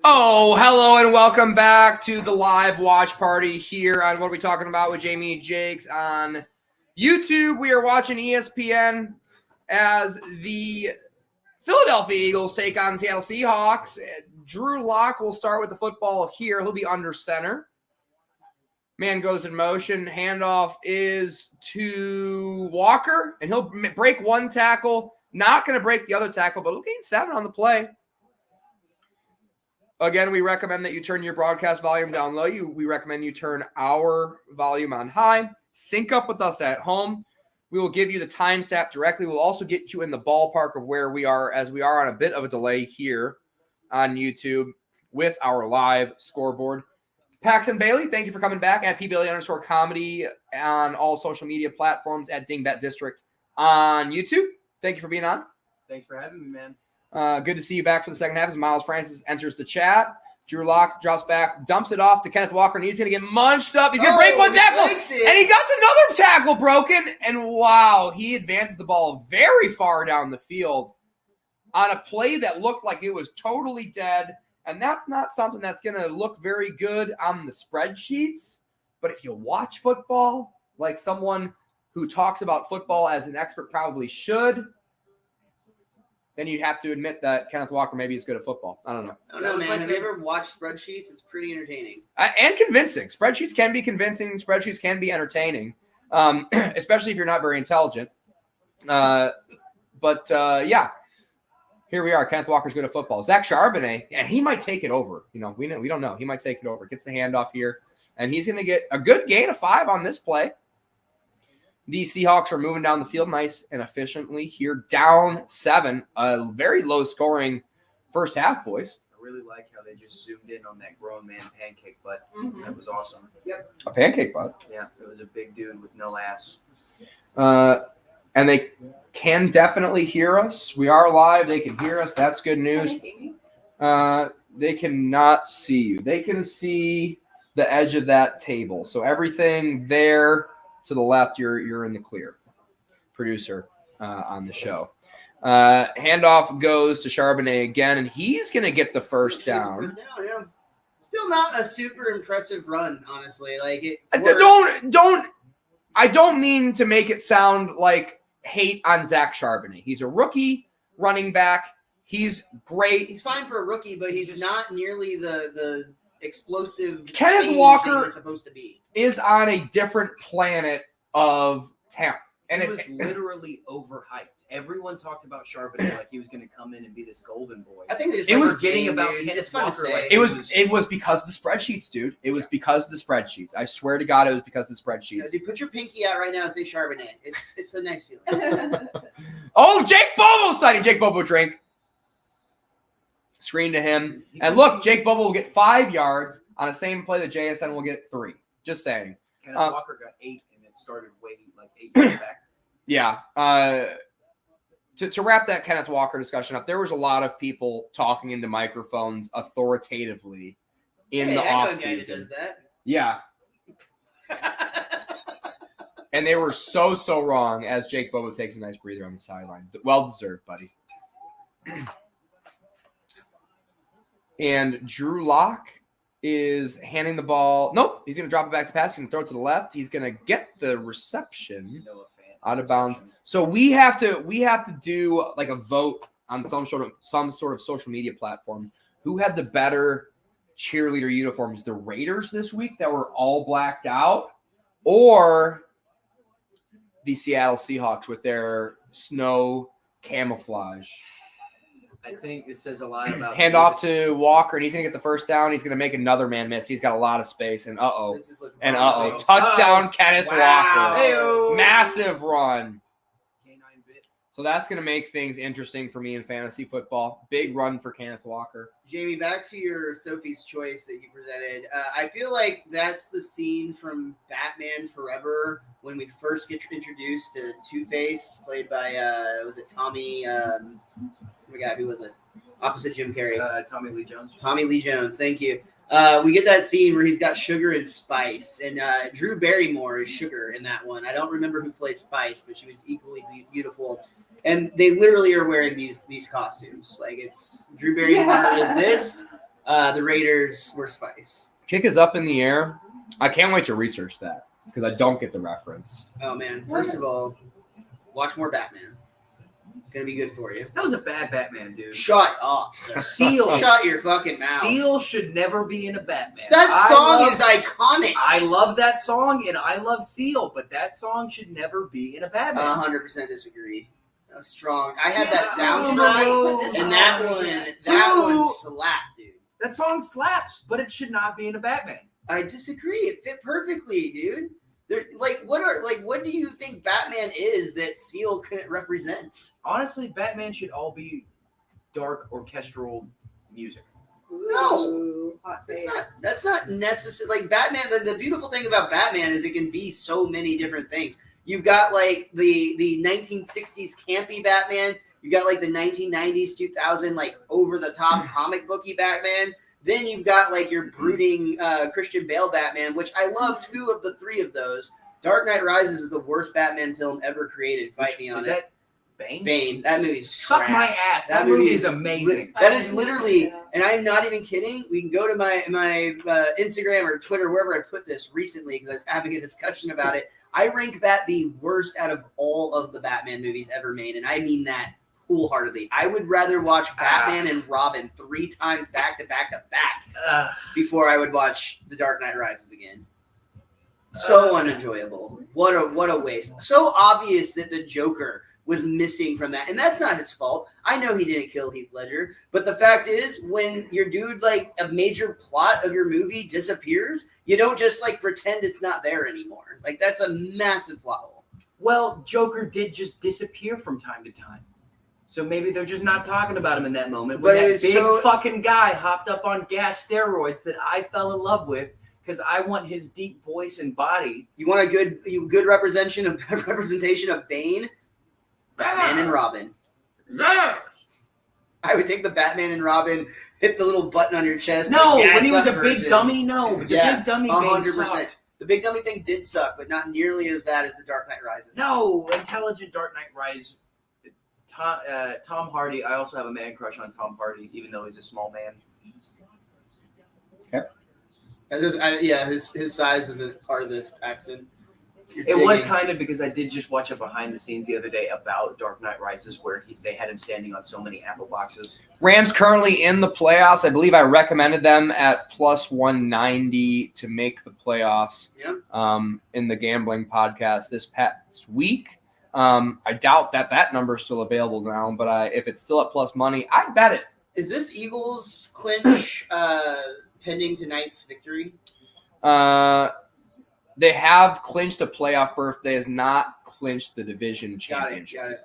Speaker 1: Oh, hello and welcome back to the live watch party here on What Are We Talking About with Jamie and Jakes on YouTube. We are watching ESPN as the Philadelphia Eagles take on Seattle Seahawks. Drew Lock will start with the football here. He'll be under center. Man goes in motion. Handoff is to Walker, and he'll break one tackle. Not going to break the other tackle, but he'll gain 7 on the play. Again, we recommend that you turn your broadcast volume down low. We recommend you turn our volume on high. Sync up with us at home. We will give you the timestamp directly. We'll also get you in the ballpark of where we are, as we are on a bit of a delay here on YouTube with our live scoreboard. Paxton Bailey, thank you for coming back at pbailey_comedy on all social media platforms, at Dingbat District on YouTube. Thank you for being on.
Speaker 2: Thanks for having me, man.
Speaker 1: Good to see you back for the second half as Miles Francis enters the chat. Drew Lock drops back, dumps it off to Kenneth Walker, and he's going to get munched up. He's going to break one tackle, and he got another tackle broken. And wow, he advances the ball very far down the field on a play that looked like it was totally dead. And that's not something that's going to look very good on the spreadsheets. But if you watch football, like someone who talks about football as an expert probably should, then you'd have to admit that Kenneth Walker maybe is good at football. I don't know.
Speaker 3: I don't know, man. Have you ever watched spreadsheets? It's pretty entertaining.
Speaker 1: And convincing. Spreadsheets can be convincing. Spreadsheets can be entertaining, especially if you're not very intelligent. Yeah. here we are. Kenneth Walker's good at football. Zach Charbonnet, and he might take it over. We don't know. He might take it over. Gets the handoff here, and he's going to get a good gain of 5 on this play. The Seahawks are moving down the field nice and efficiently here, down 7. A very low-scoring first half, boys.
Speaker 2: I really like how they just zoomed in on that grown man pancake butt.
Speaker 4: Mhm.
Speaker 2: That was awesome.
Speaker 4: Yep.
Speaker 1: A pancake butt.
Speaker 2: Yeah, it was a big dude with no ass.
Speaker 1: And they can definitely hear us. We are live. They can hear us. That's good
Speaker 4: Can you
Speaker 1: news.
Speaker 4: see me?
Speaker 1: They cannot see you. They can see the edge of that table. So everything there to the left, you're in the clear. Producer on the show. Handoff goes to Charbonnet again, and he's going to get the first down.
Speaker 3: Yeah. Still not a super impressive run, honestly. Like it.
Speaker 1: I don't mean to make it sound like hate on Zach Charbonnet. He's a rookie running back. He's great.
Speaker 3: He's fine for a rookie, but he's not nearly the explosive.
Speaker 1: Kenneth
Speaker 3: change
Speaker 1: Walker
Speaker 3: that he's supposed to be.
Speaker 1: Is on a different planet of talent. And
Speaker 2: It was literally overhyped. Everyone talked about Charbonnet like he was going to come in and be this golden boy.
Speaker 3: I think they just
Speaker 1: It
Speaker 3: like
Speaker 1: was
Speaker 3: his
Speaker 2: getting
Speaker 3: game,
Speaker 2: about
Speaker 3: dude.
Speaker 2: Kenneth
Speaker 3: It's fun
Speaker 2: Walker,
Speaker 3: to say.
Speaker 2: like,
Speaker 1: it was because of the spreadsheets, dude. It was because of the spreadsheets. I swear to God, it was because of the spreadsheets.
Speaker 3: Dude, put your pinky out right now and say Charbonnet. It's a nice feeling.
Speaker 1: Oh, Jake Bobo sighting. Jake Bobo drink. Screen to him. And look, Jake Bobo will get 5 yards on the same play that JSN will get 3. Just saying.
Speaker 2: Kenneth Walker got 8, and it started way like 8 years back.
Speaker 1: Yeah. To wrap that Kenneth Walker discussion up, there was a lot of people talking into microphones authoritatively in the
Speaker 3: I know a guy that
Speaker 1: offseason.
Speaker 3: does that.
Speaker 1: Yeah. And they were so wrong as Jake Bobo takes a nice breather on the sideline. Well deserved, buddy. And Drew Lock is handing the ball. Nope, he's going to drop it back to pass. He's going to throw it to the left. He's going to get the reception out of bounds. So we have to do like a vote on some sort of social media platform. Who had the better cheerleader uniforms? The Raiders this week that were all blacked out, or the Seattle Seahawks with their snow camouflage?
Speaker 2: I think it says a lot about
Speaker 1: Hand off to Walker, and he's going to get the first down. He's going to make another man miss. He's got a lot of space, and
Speaker 3: This is looking
Speaker 1: and
Speaker 3: promising.
Speaker 1: touchdown, Kenneth
Speaker 3: Wow.
Speaker 1: Walker.
Speaker 2: Heyo.
Speaker 1: Massive run.
Speaker 2: K9 bit.
Speaker 1: So that's going to make things interesting for me in fantasy football. Big run for Kenneth Walker.
Speaker 3: Jamie, back to your Sophie's Choice that you presented. I feel like that's the scene from Batman Forever when we first get introduced to Two-Face, played by, was it Tommy, my God, who was it? Opposite Jim Carrey.
Speaker 2: Tommy Lee Jones.
Speaker 3: Tommy Lee Jones, thank you. We get that scene where he's got Sugar and Spice, and Drew Barrymore is Sugar in that one. I don't remember who plays Spice, but she was equally beautiful. And they literally are wearing these costumes. Like, it's Drew Barrymore is this. The Raiders were Spice.
Speaker 1: Kick is up in the air. I can't wait to research that because I don't get the reference.
Speaker 3: Oh, man. First of all, watch more Batman. It's going to be good for you.
Speaker 2: That was a bad Batman, dude.
Speaker 3: Shut up, sir.
Speaker 2: Seal.
Speaker 3: Shut your fucking mouth.
Speaker 2: Seal should never be in a Batman.
Speaker 3: That song is iconic.
Speaker 2: I love that song, and I love Seal, but that song should never be in a Batman.
Speaker 3: 100% disagree. Strong. I had that
Speaker 2: Yeah.
Speaker 3: soundtrack, and that one slapped, dude.
Speaker 2: That song slaps, but it should not be in a Batman.
Speaker 3: I disagree. It fit perfectly, dude. What do you think Batman is that Seal couldn't represent?
Speaker 2: Honestly, Batman should all be dark orchestral music.
Speaker 3: No.
Speaker 4: Hot take.
Speaker 3: That's not necessary. Like Batman, the beautiful thing about Batman is it can be so many different things. You've got like the 1960s campy Batman. You got like the 1990s, 2000 like over the top comic booky Batman. Then you've got like your brooding Christian Bale Batman, which I love 2 of the 3 of those. Dark Knight Rises is the worst Batman film ever created. Fight me on
Speaker 2: Is
Speaker 3: it.
Speaker 2: that Bane?
Speaker 3: Bane. That movie's
Speaker 2: Suck
Speaker 3: trash.
Speaker 2: my ass. That movie is amazing.
Speaker 3: That is literally, and I'm not even kidding. We can go to my Instagram or Twitter, wherever I put this recently, because I was having a discussion about it. I rank that the worst out of all of the Batman movies ever made, and I mean that wholeheartedly. I would rather watch Batman and Robin 3 times back to back before I would watch The Dark Knight Rises again. So unenjoyable. What a waste. So obvious that the Joker was missing from that. And that's not his fault. I know he didn't kill Heath Ledger. But the fact is, when your dude, like, a major plot of your movie disappears, you don't just, like, pretend it's not there anymore. Like, that's a massive plot hole.
Speaker 2: Well, Joker did just disappear from time to time. So maybe they're just not talking about him in that moment. When that big fucking guy hopped up on gas steroids that I fell in love with because I want his deep voice and body.
Speaker 3: You want a good representation of Bane? Batman and Robin.
Speaker 1: Yeah.
Speaker 3: I would take the Batman and Robin, hit the little button on your chest.
Speaker 2: No, when he was a big dummy, no. But the big dummy
Speaker 3: 100%.
Speaker 2: sucked.
Speaker 3: The big dummy thing did suck, but not nearly as bad as the Dark Knight Rises.
Speaker 2: No, intelligent Dark Knight Rise. Tom Hardy. I also have a man crush on Tom Hardy, even though he's a small man.
Speaker 3: His size isn't part of this, Paxton.
Speaker 2: It was kind of because I did just watch a behind the scenes the other day about Dark Knight Rises where they had him standing on so many apple boxes.
Speaker 1: Rams currently in the playoffs. I believe I recommended them at plus 190 to make the playoffs in the gambling podcast this past week. I doubt that number is still available now, but if it's still at plus money, I'd bet it.
Speaker 3: Is this Eagles clinch pending tonight's victory?
Speaker 1: They have clinched a playoff berth. They has not clinched the division championship.
Speaker 3: Got it.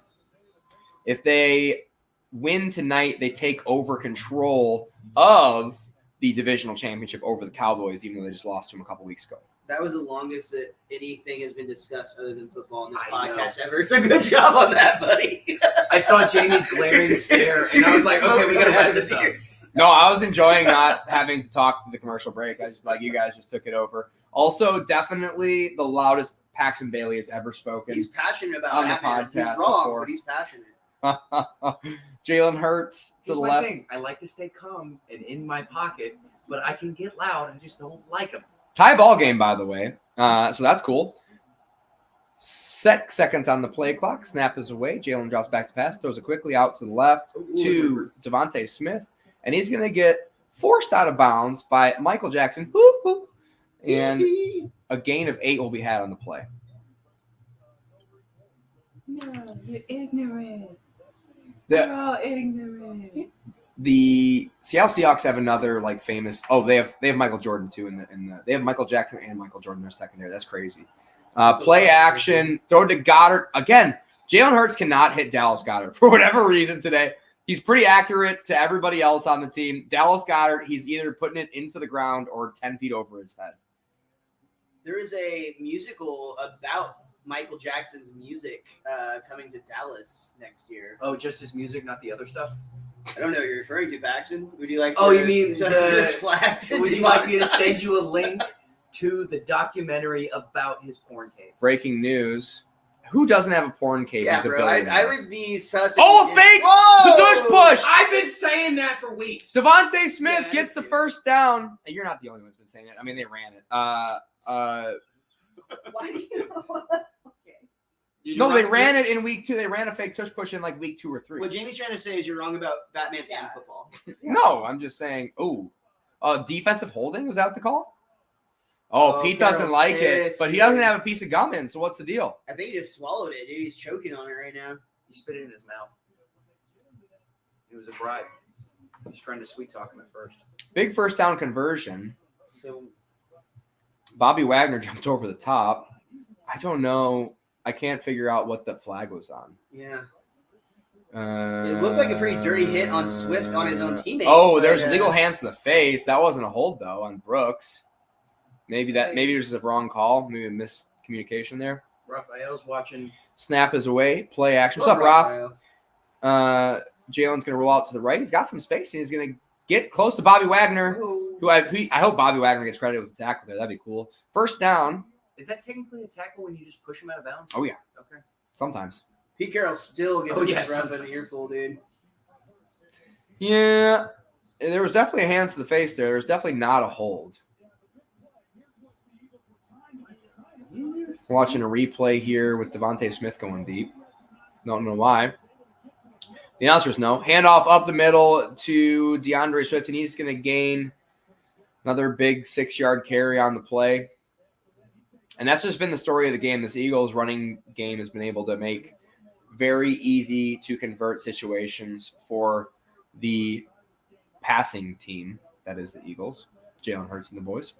Speaker 1: If they win tonight, they take over control of the divisional championship over the Cowboys, even though they just lost to them a couple weeks ago.
Speaker 3: That was the longest that anything has been discussed other than football in this podcast ever. So good job on that, buddy.
Speaker 2: I saw Jamie's glaring stare, and I was like, okay, we got to wrap this up.
Speaker 1: No, I was enjoying not having to talk through the commercial break. I just you guys just took it over. Also, definitely the loudest Paxton Bailey has ever spoken.
Speaker 3: He's passionate about
Speaker 1: on the
Speaker 3: Batman.
Speaker 1: podcast.
Speaker 3: He's wrong,
Speaker 1: before.
Speaker 3: but he's passionate.
Speaker 1: Jalen Hurts to the left.
Speaker 2: Thing. I like to stay calm and in my pocket, but I can get loud. I just don't like them.
Speaker 1: Tie ball game, by the way. So that's cool. 6 seconds on the play clock. Snap is away. Jalen drops back to pass. Throws it quickly out to the left to Devontae Smith. And he's going to get forced out of bounds by Michael Jackson. And a gain of 8 will be had on the play.
Speaker 2: No, you're ignorant.
Speaker 1: You're
Speaker 2: all ignorant.
Speaker 1: The Seattle Seahawks have another famous. Oh, they have Michael Jordan too. They have Michael Jackson and Michael Jordan in their secondary. That's crazy. Play action, throw to Goddard again. Jalen Hurts cannot hit Dallas Goedert for whatever reason today. He's pretty accurate to everybody else on the team. Dallas Goedert, he's either putting it into the ground or 10 feet over his head.
Speaker 3: There is a musical about Michael Jackson's music coming to Dallas next year.
Speaker 2: Oh, just his music, not the other stuff?
Speaker 3: I don't know what you're referring to, Paxton. Would you like to,
Speaker 2: you mean
Speaker 3: this flag to
Speaker 2: would you like me to send you a link to the documentary about his porn cave?
Speaker 1: Breaking news. Who doesn't have a porn cave?
Speaker 3: Yeah, bro. I would be sus.
Speaker 1: Oh, a fake tush push.
Speaker 2: I've been saying that for weeks.
Speaker 1: Devontae Smith gets the first down. You're not the only one who's been saying it. I mean, they ran it.
Speaker 4: Why do you? Okay.
Speaker 1: No, they ran it in week 2. They ran a fake tush push in week 2 or 3.
Speaker 3: What Jamie's trying to say is you're wrong about Batman and football.
Speaker 1: No, I'm just saying. Defensive holding, was that the call? Oh, Pete doesn't like it, but he doesn't have a piece of gum in. So what's the deal?
Speaker 3: I think he just swallowed it, dude. He's choking on it right now.
Speaker 2: He spit it in his mouth. It was a bribe. He was trying to sweet talk him at first.
Speaker 1: Big first down conversion.
Speaker 3: So
Speaker 1: Bobby Wagner jumped over the top. I don't know. I can't figure out what the flag was on.
Speaker 3: Yeah. It looked like a pretty dirty hit on Swift on his own teammate.
Speaker 1: Oh, there's legal hands to the face. That wasn't a hold though on Brooks. Maybe it was a wrong call. Maybe a miscommunication there.
Speaker 2: Raphael's watching.
Speaker 1: Snap is away. Play action. What's up, Raph? Jalen's going to roll out to the right. He's got some space, and he's going to get close to Bobby Wagner. Who I hope Bobby Wagner gets credit with the tackle there. That'd be cool. First down.
Speaker 2: Is that technically a tackle when you just push him out of bounds?
Speaker 1: Oh, yeah.
Speaker 2: Okay.
Speaker 1: Sometimes.
Speaker 3: Pete Carroll still gets his rough in the earful, dude.
Speaker 1: Yeah. There was definitely a hands to the face there. There's definitely not a hold. Watching a replay here with Devontae Smith going deep. Don't know why. The announcers know. Handoff up the middle to DeAndre Swift, and he's going to gain another big 6-yard carry on the play. And that's just been the story of the game. This Eagles running game has been able to make very easy to convert situations for the passing team. That is the Eagles. Jalen Hurts and the boys.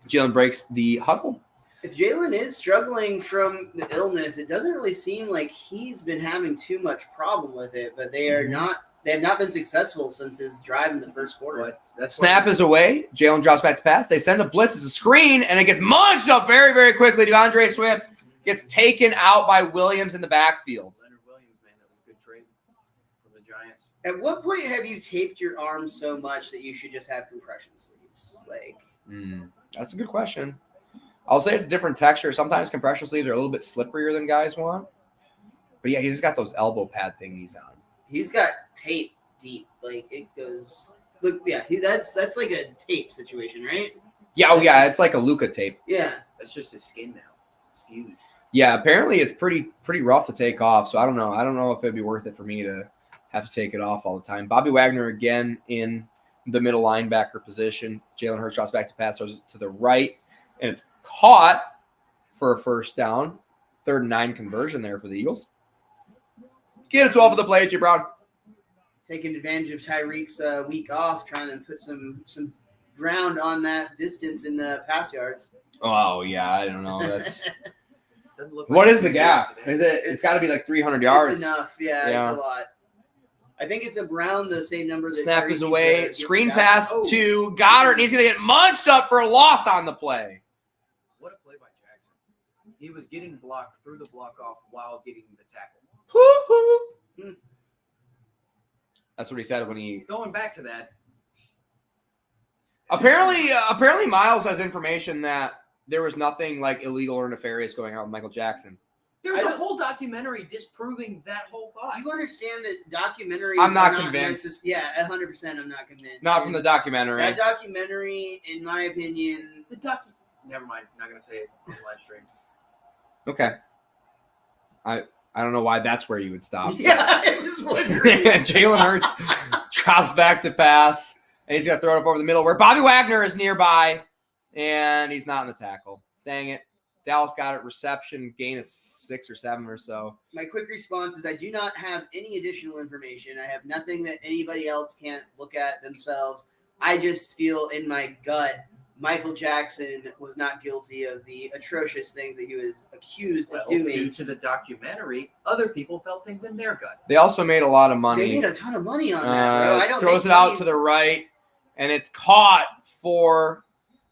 Speaker 1: Jalen breaks the huddle.
Speaker 3: If Jalen is struggling from the illness, it doesn't really seem like he's been having too much problem with it, but they are not. They have not been successful since his drive in the first quarter.
Speaker 1: Snap is away. Jalen drops back to pass. They send a blitz. It's a screen, and it gets munched up very, very quickly. DeAndre Swift gets taken out by Williams in the backfield.
Speaker 2: Leonard Williams, man, that was a good trade for the Giants.
Speaker 3: At what point have you taped your arm so much that you should just have compression sleeves? Like,
Speaker 1: That's a good question. I'll say it's a different texture. Sometimes compression sleeves are a little bit slipperier than guys want. But yeah, he's just got those elbow pad thingies on.
Speaker 3: he's got tape deep. Like, it goes. Look, yeah, that's like a tape situation, right?
Speaker 1: Yeah, oh yeah, it's like a Luca tape.
Speaker 3: Yeah.
Speaker 2: That's just his skin now. It's fused.
Speaker 1: Yeah, apparently it's pretty rough to take off. So I don't know. I don't know if it'd be worth it for me to have to take it off all the time. Bobby Wagner again in the middle linebacker position. Jalen Hurts drops back to pass to the right, and it's caught for a first down. 3rd and 9 conversion there for the Eagles. Get a 12 of the play, J. Brown.
Speaker 3: Taking advantage of Tyreek's week off, trying to put some ground on that distance in the pass yards.
Speaker 1: Oh yeah, I don't know. That's
Speaker 2: Doesn't look
Speaker 1: what
Speaker 2: like
Speaker 1: is the gap? Is it? It's got to be like 300 yards.
Speaker 3: It's enough. Yeah, it's a lot. I think it's around the same number. That
Speaker 1: Snap
Speaker 3: Tyreek
Speaker 1: is away.
Speaker 3: gets
Speaker 1: Screen
Speaker 3: back.
Speaker 1: pass to Goddard, and he's going to get munched up for a loss on the play.
Speaker 2: What a play by Jackson. He was getting blocked, threw the block off while getting the tackle.
Speaker 1: That's what he said when he.
Speaker 2: Going back to that.
Speaker 1: Apparently, Miles has information that there was nothing like illegal or nefarious going on with Michael Jackson.
Speaker 2: There's a whole documentary disproving that whole thought.
Speaker 3: You understand that documentaries
Speaker 1: I'm not
Speaker 3: are
Speaker 1: convinced.
Speaker 3: Yeah, 100%. I'm not convinced.
Speaker 1: Not from the documentary.
Speaker 3: That documentary, in my opinion.
Speaker 2: Never mind. Not gonna say it on the live stream.
Speaker 1: Okay. I don't know why that's where you would stop.
Speaker 3: Yeah, I was wondering.
Speaker 1: Jalen Hurts drops back to pass, and he's going to throw it up over the middle where Bobby Wagner is nearby, and he's not in the tackle. Dang it. Dallas got it. Reception, gain of 6 or 7 or so.
Speaker 3: My quick response is I do not have any additional information. I have nothing that anybody else can't look at themselves. I just feel in my gut Michael Jackson was not guilty of the atrocious things that he was accused of doing.
Speaker 2: Due to the documentary, other people felt things in their gut.
Speaker 1: They also made a lot of money.
Speaker 3: They made a ton of money on that, bro. I don't
Speaker 1: throws it out to the right, and it's caught for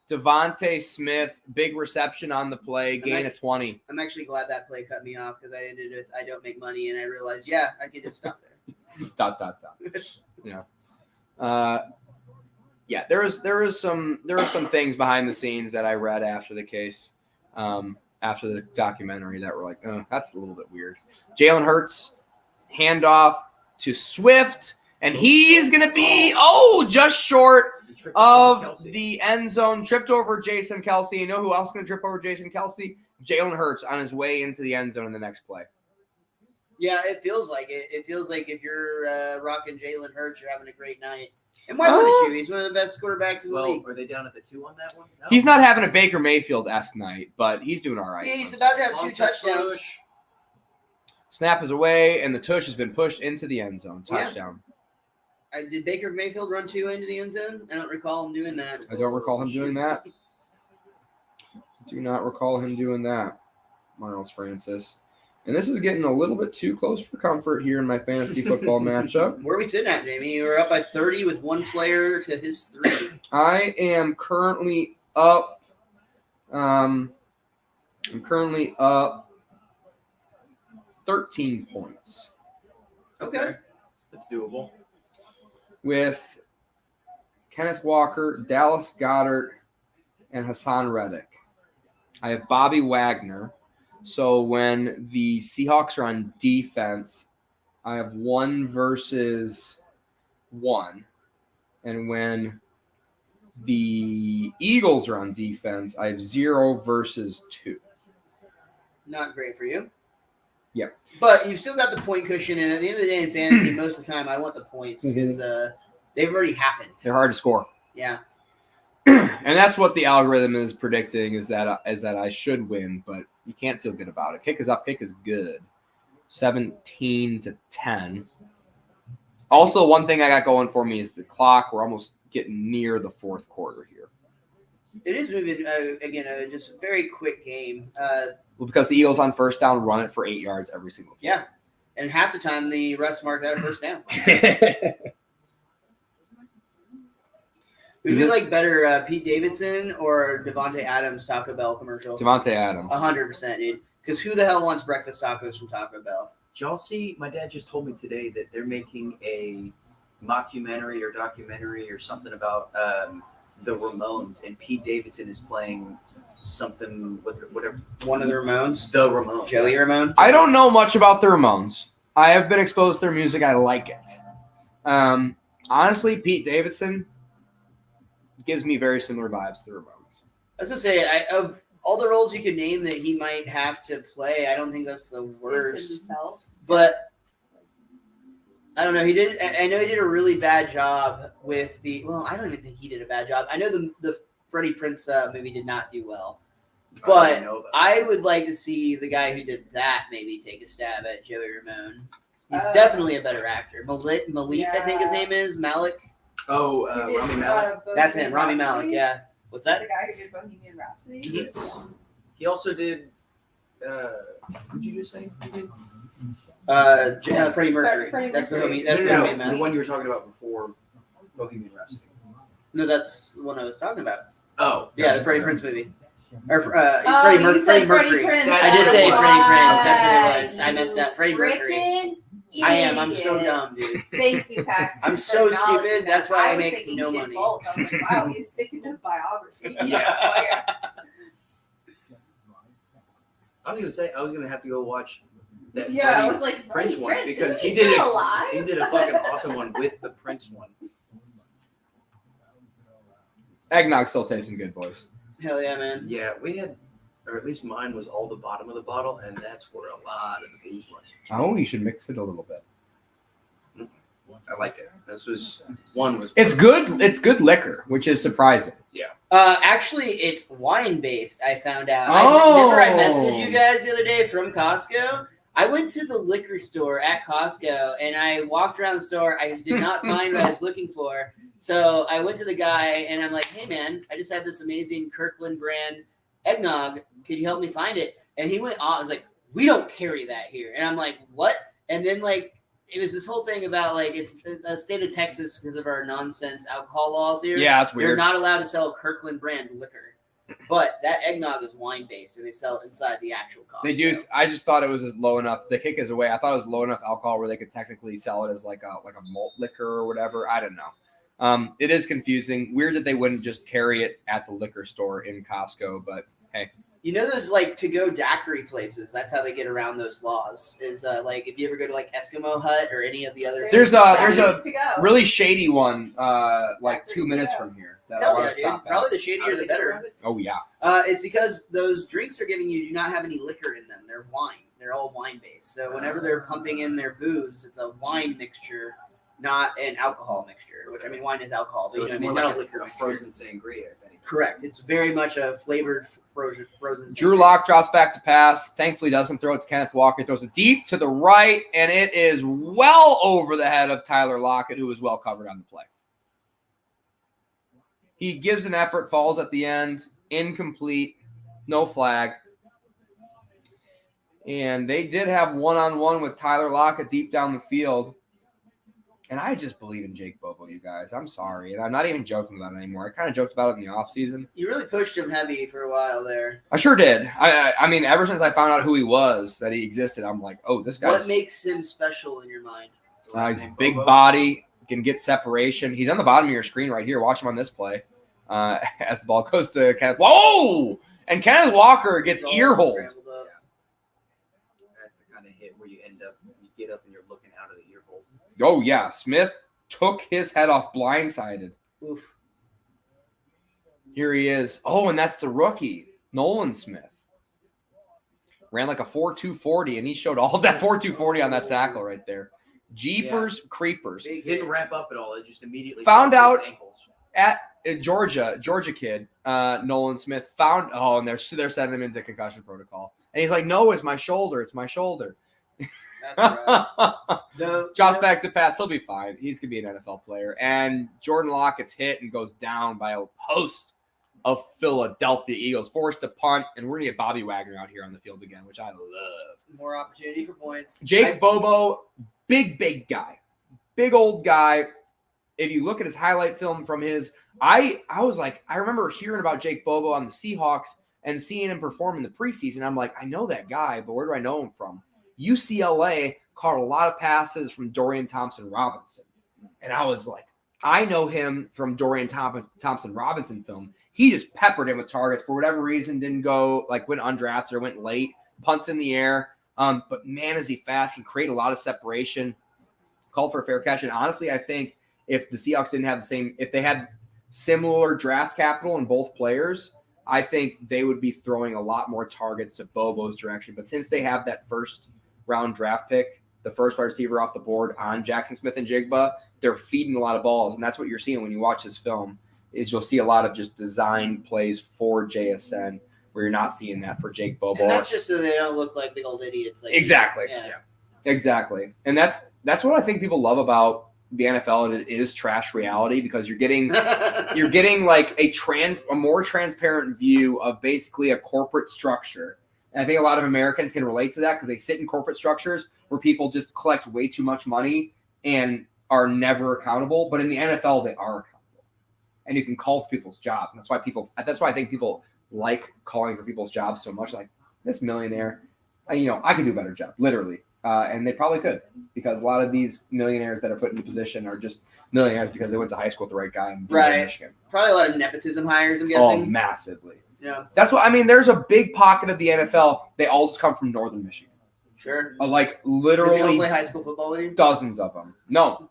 Speaker 1: Devontae Smith. Big reception on the play, gain of 20.
Speaker 3: I'm actually glad that play cut me off because I ended with I don't make money, and I realized, I could just stop there. ...
Speaker 1: Yeah. Yeah, there was some things behind the scenes that I read after the case, after the documentary that were like, oh, that's a little bit weird. Jalen Hurts, handoff to Swift, and he's going to be, just short of the end zone. Tripped over Jason Kelce. You know who else is going to trip over Jason Kelce? Jalen Hurts on his way into the end zone in the next play.
Speaker 3: Yeah, it feels like it. It feels like if you're rocking Jalen Hurts, you're having a great night. And why wouldn't you? He's one of the best quarterbacks in the league.
Speaker 2: Are they down at the 2 on that one? No.
Speaker 1: He's not having a Baker Mayfield-esque night, but he's doing all right.
Speaker 3: Yeah, he's about to have 2 touchdowns.
Speaker 1: Snap is away, and the tush has been pushed into the end zone. Touchdown.
Speaker 3: Did Baker Mayfield run 2 into the end zone? I don't recall him doing that.
Speaker 1: I don't recall him doing that. Do not recall him doing that, Miles Francis. And this is getting a little bit too close for comfort here in my fantasy football matchup.
Speaker 3: Where are we sitting at, Jamie? You were up by 30 with 1 player to his 3.
Speaker 1: I am currently up. I'm currently up 13 points.
Speaker 3: Okay.
Speaker 2: That's doable.
Speaker 1: With Kenneth Walker, Dallas Goedert, and Hassan Reddick. I have Bobby Wagner. So when the Seahawks are on defense, I have 1 versus 1. And when the Eagles are on defense, I have 0 versus 2.
Speaker 3: Not great for you.
Speaker 1: Yep.
Speaker 3: But you've still got the point cushion, and at the end of the day in fantasy, most of the time I want the points because they've already happened.
Speaker 1: They're hard to score.
Speaker 3: Yeah.
Speaker 1: And that's what the algorithm is predicting is that I should win, but You can't feel good about it. Kick is up. Kick is good. 17-10. Also, one thing I got going for me is the clock. We're almost getting near the fourth quarter here.
Speaker 3: It is moving, again, just a very quick game.
Speaker 1: Well, because the Eagles on first down run it for 8 yards every single play.
Speaker 3: Yeah. And half the time, the refs mark that a first down. Would you like better Pete Davidson or Devontae Adams Taco Bell commercial?
Speaker 1: Devontae Adams.
Speaker 3: 100%, dude. Because who the hell wants breakfast tacos from Taco Bell?
Speaker 2: Did y'all see? My dad just told me today that they're making a mockumentary or documentary or something about the Ramones, and Pete Davidson is playing something with whatever.
Speaker 3: One of the Ramones?
Speaker 2: The Ramones.
Speaker 3: Joey Ramone?
Speaker 1: I don't know much about the Ramones. I have been exposed to their music. I like it. Honestly, Pete Davidson gives me very similar vibes to the Ramones.
Speaker 3: I was going to say, of all the roles you could name that he might have to play, I don't think that's the worst.
Speaker 4: Himself.
Speaker 3: But I don't know. I know he did a really bad job with the. Well, I don't even think he did a bad job. I know the Freddie Prinze movie did not do well, but I would like to see the guy who did that maybe take a stab at Joey Ramone. He's definitely a better actor. Malik, I think his name is Malik.
Speaker 2: Oh, Rami Malek.
Speaker 3: That's him, Rami Malek. Yeah. What's that?
Speaker 4: The guy who did Bohemian Rhapsody.
Speaker 2: He also did. What did you just say?
Speaker 3: Freddie Mercury.
Speaker 4: Freddie
Speaker 3: That's
Speaker 4: Mercury.
Speaker 3: Bohemian. That's
Speaker 2: No,
Speaker 3: Bohemian
Speaker 2: the
Speaker 3: Malek.
Speaker 2: one you were talking about before Bohemian Rhapsody.
Speaker 3: No, that's the one I was talking about.
Speaker 2: Oh,
Speaker 3: Yeah, the Freddie Prinze movie. Or
Speaker 4: You said
Speaker 3: Freddie Mercury.
Speaker 4: Prinze.
Speaker 3: I did say
Speaker 2: That's
Speaker 3: Freddie Prinze.
Speaker 2: why.
Speaker 3: That's what it was. I messed up. Freddie Mercury.
Speaker 4: Frickin'
Speaker 3: I am. I'm so
Speaker 4: idiot.
Speaker 3: dumb, dude.
Speaker 4: Thank you, Paxton.
Speaker 3: I'm
Speaker 4: for
Speaker 3: so
Speaker 4: acknowledging
Speaker 3: stupid.
Speaker 4: that.
Speaker 3: That's why I
Speaker 4: was
Speaker 3: make
Speaker 4: thinking
Speaker 3: no
Speaker 4: he did
Speaker 3: money.
Speaker 4: Both. I was like, wow, he's sticking to biography.
Speaker 3: Yeah.
Speaker 2: I was gonna say I was gonna have to go watch that.
Speaker 4: Yeah, I
Speaker 2: Freddie
Speaker 4: was like,
Speaker 2: Prince one
Speaker 4: Prince,
Speaker 2: because
Speaker 4: isn't
Speaker 2: he did
Speaker 4: still
Speaker 2: it.
Speaker 4: alive?
Speaker 2: He did a fucking awesome one with the Prince one.
Speaker 1: Eggnog still tasting good, boys.
Speaker 3: Hell yeah, man.
Speaker 2: Yeah, we had, or at least mine was all the bottom of the bottle, and that's where a lot of the booze was.
Speaker 1: Oh, you should mix it a little bit.
Speaker 2: I liked it. This was one was.
Speaker 1: It's good. It's good liquor, which is surprising.
Speaker 3: Actually, it's wine based. I found out.
Speaker 1: Oh.
Speaker 3: Remember I messaged you guys the other day from Costco. I went to the liquor store at Costco and I walked around the store. I did not find what I was looking for, so I went to the guy and I'm like, "Hey, man, I just had this amazing Kirkland brand eggnog. Could you help me find it?" And he went on. I was like, "We don't carry that here." And I'm like, "What?" And then it was this whole thing about it's the state of Texas because of our nonsense alcohol laws here.
Speaker 1: Yeah, that's
Speaker 3: You're
Speaker 1: weird.
Speaker 3: not allowed to sell Kirkland brand liquor, but that eggnog is wine based, and they sell it inside the actual Costco.
Speaker 1: They do. I just thought it was low enough. The kick is away. I thought it was low enough alcohol where they could technically sell it as like a malt liquor or whatever. I don't know. It is confusing. Weird that they wouldn't just carry it at the liquor store in Costco, but hey.
Speaker 3: You know those to-go daiquiri places? That's how they get around those laws. Is if you ever go to Eskimo Hut or any of the other.
Speaker 1: There's
Speaker 4: Places
Speaker 1: a
Speaker 4: to go.
Speaker 1: really shady one 2
Speaker 4: Daiquiris,
Speaker 1: minutes
Speaker 4: yeah.
Speaker 1: from here. That I
Speaker 3: Hell
Speaker 1: want
Speaker 3: yeah,
Speaker 1: to
Speaker 3: dude.
Speaker 1: stop at.
Speaker 3: Probably the shadier the better.
Speaker 1: Oh yeah.
Speaker 3: It's because those drinks they're giving you do not have any liquor in them. They're wine. They're all wine based. So whenever they're pumping in their booze, it's a wine mixture, not an alcohol mixture. Which wine is alcohol, but
Speaker 2: So
Speaker 3: you know
Speaker 2: it's
Speaker 3: what I mean.
Speaker 2: more
Speaker 3: Not
Speaker 2: like
Speaker 3: a liquor
Speaker 2: a
Speaker 3: mixture.
Speaker 2: frozen sangria. If anything.
Speaker 3: Correct. It's very much a flavored frozen.
Speaker 1: Drew Lock drops back to pass. Thankfully, doesn't throw it to Kenneth Walker. Throws it deep to the right, and it is well over the head of Tyler Lockett, who was well covered on the play. He gives an effort, falls at the end, incomplete, no flag. And they did have one-on-one with Tyler Lockett deep down the field. And I just believe in Jake Bobo, you guys. I'm sorry. And I'm not even joking about it anymore. I kind of joked about it in the offseason.
Speaker 3: You really pushed him heavy for a while there.
Speaker 1: I sure did. I mean, ever since I found out who he was, that he existed, I'm like, oh, this guy's
Speaker 3: What makes him special in your mind?
Speaker 1: he's big body, can get separation. He's on the bottom of your screen right here. Watch him on this play. As the ball goes to Kenneth. Whoa! And Kenneth Walker gets
Speaker 3: It's all
Speaker 1: ear hold.
Speaker 3: scrambled up.
Speaker 2: That's the kind of hit where you get up and you're looking out of the ear hole.
Speaker 1: Oh, yeah. Smith took his head off blindsided.
Speaker 3: Oof.
Speaker 1: Here he is. Oh, and that's the rookie, Nolan Smith. Ran like a 4.240, and he showed all that 4.240 on that tackle right there. Jeepers Creepers.
Speaker 2: It didn't wrap up at all. It just immediately
Speaker 1: Found
Speaker 2: fell to
Speaker 1: out
Speaker 2: his ankles.
Speaker 1: At Georgia kid, Nolan Smith found. Oh, and they're sending him into concussion protocol. And he's like, no, it's my shoulder. It's my shoulder.
Speaker 3: That's right.
Speaker 1: Drops back to pass. He'll be fine. He's going to be an NFL player. And Jordan Lockett's hit and goes down by a post of Philadelphia Eagles, forced to punt. And we're going to get Bobby Wagner out here on the field again, which I love.
Speaker 3: More opportunity for points.
Speaker 1: Jake Bobo, big guy. Big old guy. If you look at his highlight film from his, I was like, I remember hearing about Jake Bobo on the Seahawks and seeing him perform in the preseason. I'm like, I know that guy, but where do I know him from? UCLA caught a lot of passes from Dorian Thompson-Robinson. And I was like, I know him from Dorian Thompson-Robinson film. He just peppered him with targets for whatever reason, didn't go, like went undrafted or went late, punts in the air. But man, is he fast, can create a lot of separation, call for a fair catch. And honestly, I think if the Seahawks didn't have if they had similar draft capital in both players, I think they would be throwing a lot more targets to Bobo's direction. But since they have that first round draft pick, the first wide receiver off the board on Jackson Smith and Jigba, they're feeding a lot of balls. And that's what you're seeing when you watch this film, is you'll see a lot of just design plays for JSN where you're not seeing that for Jake Bobo.
Speaker 3: And that's just so they don't look like big old idiots. Like
Speaker 1: Exactly.
Speaker 3: Yeah.
Speaker 1: Exactly. And that's what I think people love about the NFL, and it is trash reality, because you're getting like a more transparent view of basically a corporate structure. And I think a lot of Americans can relate to that because they sit in corporate structures where people just collect way too much money and are never accountable. But in the NFL, they are accountable, and you can call for people's jobs. And that's why I think people like calling for people's jobs so much. Like, this millionaire, I could do a better job, literally. And they probably could, because a lot of these millionaires that are put into position are just millionaires because they went to high school with the right guy in Michigan.
Speaker 3: Probably a lot of nepotism hires, I'm
Speaker 1: Oh,
Speaker 3: guessing.
Speaker 1: massively.
Speaker 3: Yeah.
Speaker 1: That's what I mean. There's a big pocket of the NFL. They all just come from Northern Michigan.
Speaker 3: Sure.
Speaker 1: Like
Speaker 3: Did they all
Speaker 1: literally
Speaker 3: play high school football with you?
Speaker 1: dozens of them. No,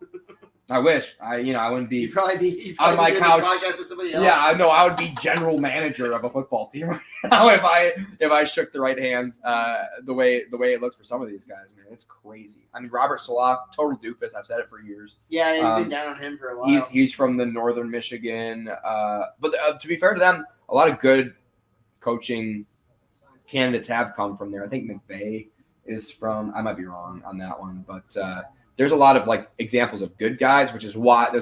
Speaker 1: I wish. I wouldn't be.
Speaker 3: You'd probably be
Speaker 1: on my
Speaker 3: doing this
Speaker 1: couch.
Speaker 3: podcast with somebody else.
Speaker 1: Yeah, I know. I would be general manager of a football team right now if I shook the right hands the way it looks for some of these guys. Man, it's crazy. I mean, Robert Salah, total doofus. I've said it for years.
Speaker 3: Yeah, I've been down on him for a while.
Speaker 1: He's from the Northern Michigan. But to be fair to them, a lot of good coaching candidates have come from there. I think McVay is from. I might be wrong on that one, but. There's a lot of like examples of good guys, which is what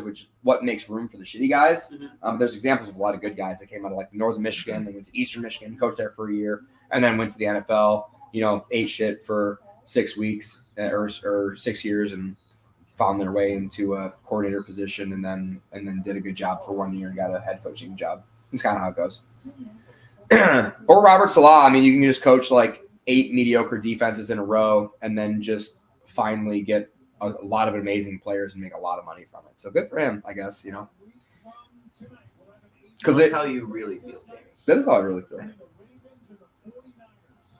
Speaker 1: makes room for the shitty guys.
Speaker 3: Mm-hmm.
Speaker 1: There's examples of a lot of good guys that came out of like Northern Michigan, they went to Eastern Michigan, coached there for a year, and then went to the NFL. Ate shit for 6 weeks or 6 years and found their way into a coordinator position, and then did a good job for 1 year and got a head coaching job. That's kind of how it goes. Or Robert Salah. I mean, you can just coach like 8 mediocre defenses in a row and then just finally get a lot of amazing players and make a lot of money from it. So good for him, I guess, Because
Speaker 2: That's how you really feel, Jamie.
Speaker 1: That is how I really feel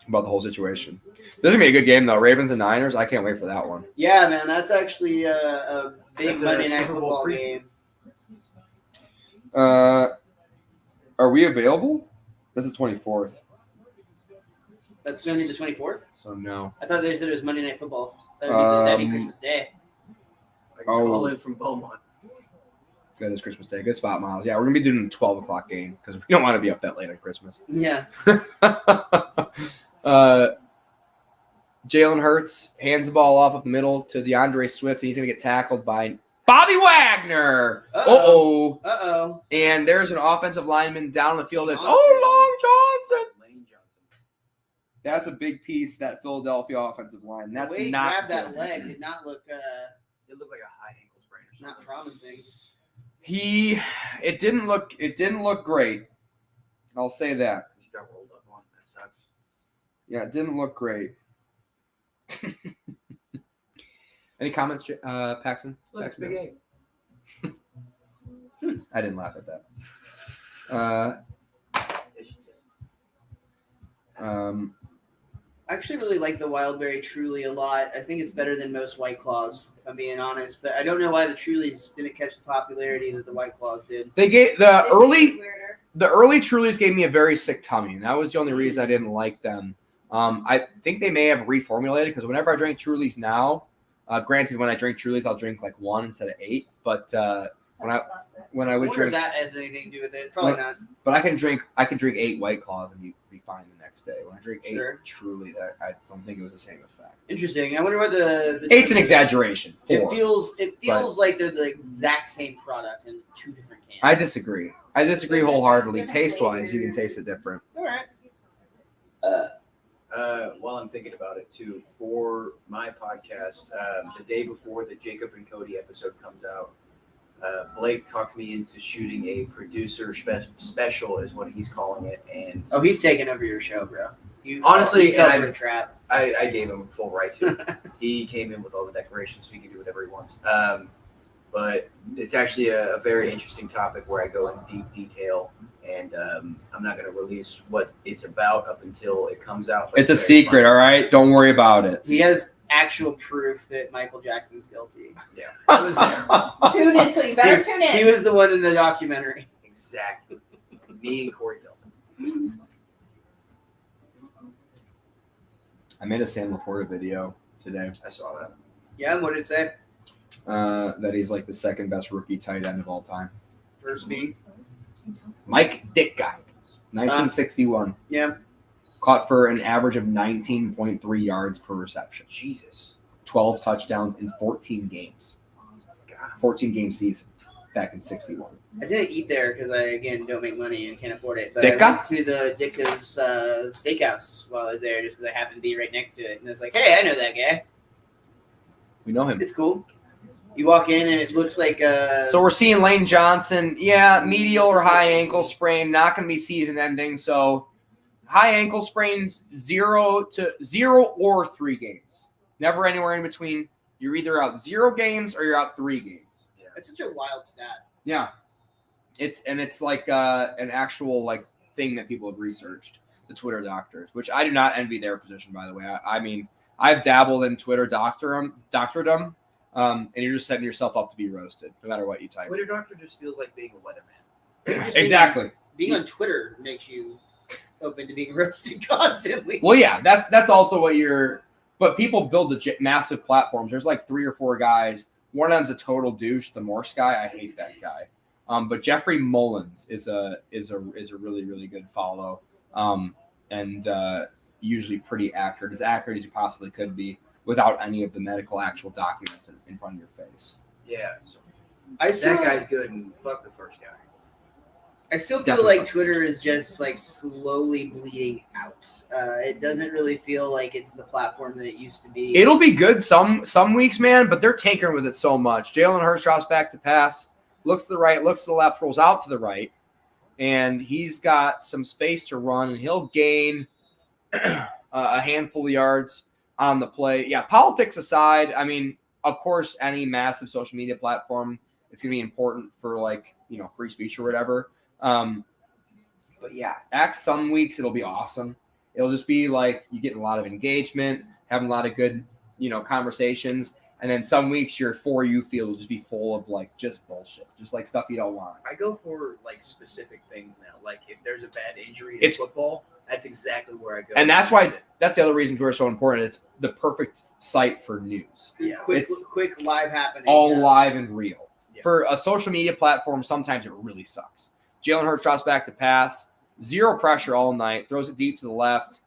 Speaker 1: about the whole situation. This is going to be a good game, though. Ravens and Niners. I can't wait for that one.
Speaker 3: Yeah, man, that's actually a big
Speaker 2: That's a
Speaker 3: Monday Night
Speaker 2: Super Bowl
Speaker 3: Football
Speaker 2: preview.
Speaker 3: game.
Speaker 1: Are we available? This is 24th.
Speaker 3: That's only the 24th?
Speaker 1: So no.
Speaker 3: I thought they said it was Monday Night Football. That'd be Christmas Day.
Speaker 2: I can call in from Beaumont.
Speaker 1: That is Christmas Day. Good spot, Miles. Yeah, we're going to be doing a 12 o'clock game because we don't want to be up that late on Christmas.
Speaker 3: Yeah.
Speaker 1: Jalen Hurts hands the ball off up the middle to DeAndre Swift, and he's going to get tackled by Bobby Wagner.
Speaker 3: Uh-oh.
Speaker 1: Uh-oh.
Speaker 3: Uh-oh.
Speaker 1: And there's an offensive lineman down the field. It's
Speaker 3: Johnson.
Speaker 1: Long Johnson.
Speaker 2: Lane Johnson.
Speaker 1: That's a big piece, that Philadelphia offensive line. That's
Speaker 3: The way he
Speaker 1: not
Speaker 3: grabbed that
Speaker 1: good.
Speaker 3: leg did not look
Speaker 2: It looked like a high ankle sprain or
Speaker 3: not
Speaker 2: something.
Speaker 3: promising.
Speaker 1: It didn't look great. I'll say that.
Speaker 2: He got rolled up on. That sucks.
Speaker 1: Yeah, it didn't look great. Any comments, Paxton?
Speaker 2: Look, it's a
Speaker 1: Paxton?
Speaker 2: big game.
Speaker 1: I didn't laugh at that.
Speaker 3: I actually really like the Wildberry Truly a lot. I think it's better than most White Claws, if I'm being honest. But I don't know why the Trulies didn't catch the popularity that the White Claws did.
Speaker 1: They gave
Speaker 4: It's weirder.
Speaker 1: the early Trulies gave me a very sick tummy, and that was the only reason I didn't like them. I think they may have reformulated because whenever I drink Trulies now, granted, when I drink Trulies, I'll drink like 1 instead of 8. But when I
Speaker 3: I
Speaker 1: would
Speaker 3: wonder if
Speaker 1: drink,
Speaker 3: that has anything to do with it. Probably not.
Speaker 1: but I can drink 8 White Claws and be be fine the next day. When I drink 8,
Speaker 3: Sure.
Speaker 1: truly, that I don't think it was the same effect.
Speaker 3: Interesting. I wonder what the
Speaker 1: 8's an exaggeration. 4.
Speaker 3: It feels like they're the exact same product in 2 different cans.
Speaker 1: I disagree. Wholeheartedly. Taste-wise, you can taste it different.
Speaker 3: All right.
Speaker 2: While I'm thinking about it too, for my podcast, the day before the Jacob and Cody episode comes out, Blake talked me into shooting a producer special, is what he's calling it, and
Speaker 3: Oh, he's taking over your show, bro.
Speaker 2: Honestly,
Speaker 3: you fell
Speaker 2: and
Speaker 3: for a trap.
Speaker 2: I gave him full right to it. He came in with all the decorations, so he can do whatever he wants. But it's actually a very interesting topic where I go in deep detail, and I'm not going to release what it's about up until it comes out.
Speaker 1: It's a secret, all right? Don't worry about it.
Speaker 3: He has actual proof that Michael Jackson's guilty.
Speaker 2: Yeah, I was there.
Speaker 4: Tune in, so you better tune in.
Speaker 3: He was the one in the documentary.
Speaker 2: Exactly. Me and Corey Feldman.
Speaker 1: I made a Sam Laporta video today
Speaker 2: I saw that.
Speaker 3: Yeah, what did it say?
Speaker 1: that he's like the second best rookie tight end of all time.
Speaker 3: First being?
Speaker 1: Mike Ditka, 1961.
Speaker 3: Yeah.
Speaker 1: Caught for an average of 19.3 yards per reception.
Speaker 2: Jesus.
Speaker 1: 12 touchdowns in 14 games. 14-game season back in 61.
Speaker 3: I didn't eat there because I, again, don't make money and can't afford it. But
Speaker 1: Ditka?
Speaker 3: I went to the Ditka's steakhouse while I was there just because I happened to be right next to it. And I was like, hey, I know that guy.
Speaker 1: We know him.
Speaker 3: It's cool. You walk in and it looks like
Speaker 1: So we're seeing Lane Johnson. Yeah, medial or high ankle sprain, not going to be season ending. So high ankle sprains 0 or 3 games. Never anywhere in between. You're either out 0 games or you're out 3 games.
Speaker 3: It's such a wild stat.
Speaker 1: Yeah. It's like an actual like thing that people have researched, the Twitter doctors, which I do not envy their position, by the way. I mean, I've dabbled in Twitter doctordom, and you're just setting yourself up to be roasted, no matter what you type.
Speaker 2: Twitter doctor just feels like being a weatherman.
Speaker 3: Just
Speaker 1: Exactly.
Speaker 3: Being on Twitter makes you open to being roasted constantly.
Speaker 1: Well, yeah, that's also what you're. But people build massive platforms. There's like 3 or 4 guys. One of them's a total douche, the Morse guy. I hate that guy. But Jeffrey Mullins is a really, really good follow, and usually pretty accurate, as accurate as you possibly could be, without any of the medical actual documents in front of your face.
Speaker 2: Yeah. So
Speaker 3: that
Speaker 2: guy's good, and fuck the first guy.
Speaker 3: I still feel
Speaker 1: Definitely.
Speaker 3: like Twitter is just like slowly bleeding out. It doesn't really feel like it's the platform that it used to be.
Speaker 1: It'll be good some weeks, man, but they're tinkering with it so much. Jalen Hurts drops back to pass, looks to the right, looks to the left, rolls out to the right, and he's got some space to run, and he'll gain a handful of yards on the play. Yeah, politics aside, I mean, of course, any massive social media platform, it's going to be important for, like, free speech or whatever. But yeah, some weeks it'll be awesome. It'll just be like you getting a lot of engagement, having a lot of good, conversations. And then some weeks your For You feed will just be full of like just bullshit, just like stuff you don't want.
Speaker 2: I go for like specific things now. Like if there's a bad injury in football, that's exactly where I go.
Speaker 1: And that's the other reason Twitter's so important. It's the perfect site for news.
Speaker 2: Yeah.
Speaker 3: quick live happening.
Speaker 1: All live and real.
Speaker 2: Yeah.
Speaker 1: For a social media platform, sometimes it really sucks. Jalen Hurts drops back to pass, 0 pressure all night, throws it deep to the left.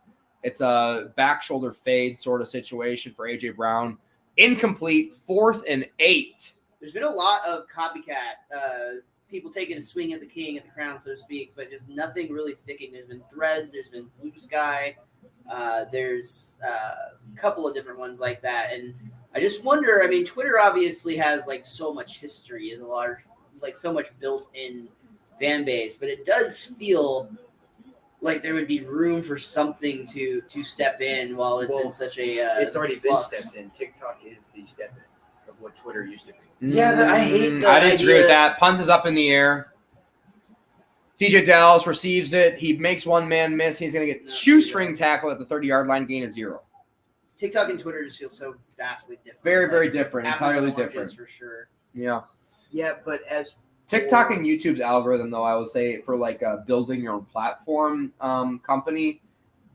Speaker 1: It's a back shoulder fade sort of situation for A.J. Brown. Incomplete, 4th and 8.
Speaker 3: There's been a lot of copycat people taking a swing at the king, at the crown, so to speak, but just nothing really sticking. There's been threads. There's been blue sky. There's a couple of different ones like that. And I just wonder, I mean, Twitter obviously has like so much history, is a large, like so much built in fan base, but it does feel like there would be room for something to step in while it's in such a
Speaker 2: it's already
Speaker 3: flux.
Speaker 2: been stepped in. TikTok is the step in of what Twitter used to be.
Speaker 3: Yeah, but I hate the
Speaker 1: I disagree with
Speaker 3: idea-
Speaker 1: that. Punt is up in the air. TJ Dallas receives it. He makes one man miss. He's going to get shoestring tackle at the 30-yard line, gain of 0.
Speaker 3: TikTok and Twitter just feel so vastly different.
Speaker 1: Very,
Speaker 3: Like,
Speaker 1: very different.
Speaker 3: apples
Speaker 1: Entirely
Speaker 3: and oranges
Speaker 1: different.
Speaker 3: for sure.
Speaker 1: Yeah.
Speaker 2: Yeah, but as
Speaker 1: TikTok and YouTube's algorithm, though, I would say for like building your own platform company,